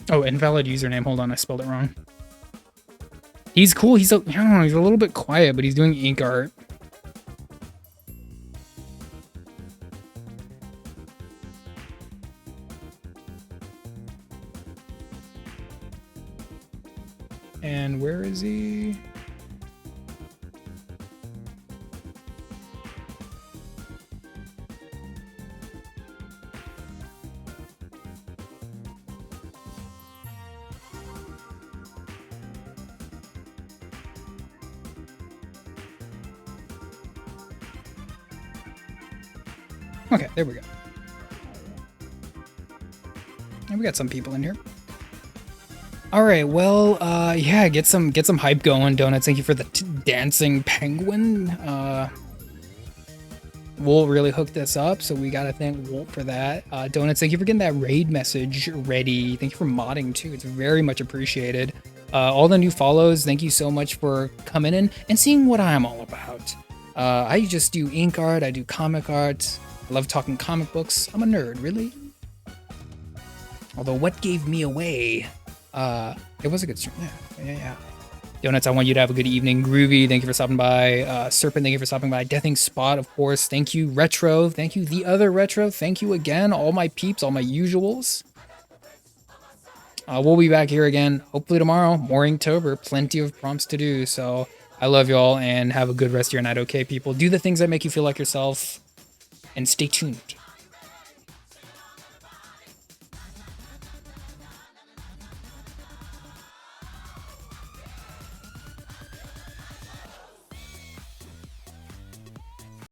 Oh, invalid username. Hold on, I spelled it wrong. He's cool. I don't know, he's a little bit quiet, but he's doing ink art. And where is he? Okay, there we go. And we got some people in here. All right, well, yeah, get some hype going, Donuts. Thank you for the dancing penguin. Wolt really hooked us up, so we gotta thank Wolt for that. Donuts, thank you for getting that raid message ready. Thank you for modding too. It's very much appreciated. All the new follows, thank you so much for coming in and seeing what I'm all about. I just do ink art, I do comic art. I love talking comic books. I'm a nerd, really. Although what gave me away, it was a good stream. Yeah. Donuts, I want you to have a good evening. Groovy, thank you for stopping by. Serpent, thank you for stopping by. Deathing Spot, of course. Thank you. Retro, thank you. The other Retro, thank you again. All my peeps, all my usuals. We'll be back here again, hopefully tomorrow. More Inktober, plenty of prompts to do. So I love y'all and have a good rest of your night, okay, people? Do the things that make you feel like yourself and stay tuned.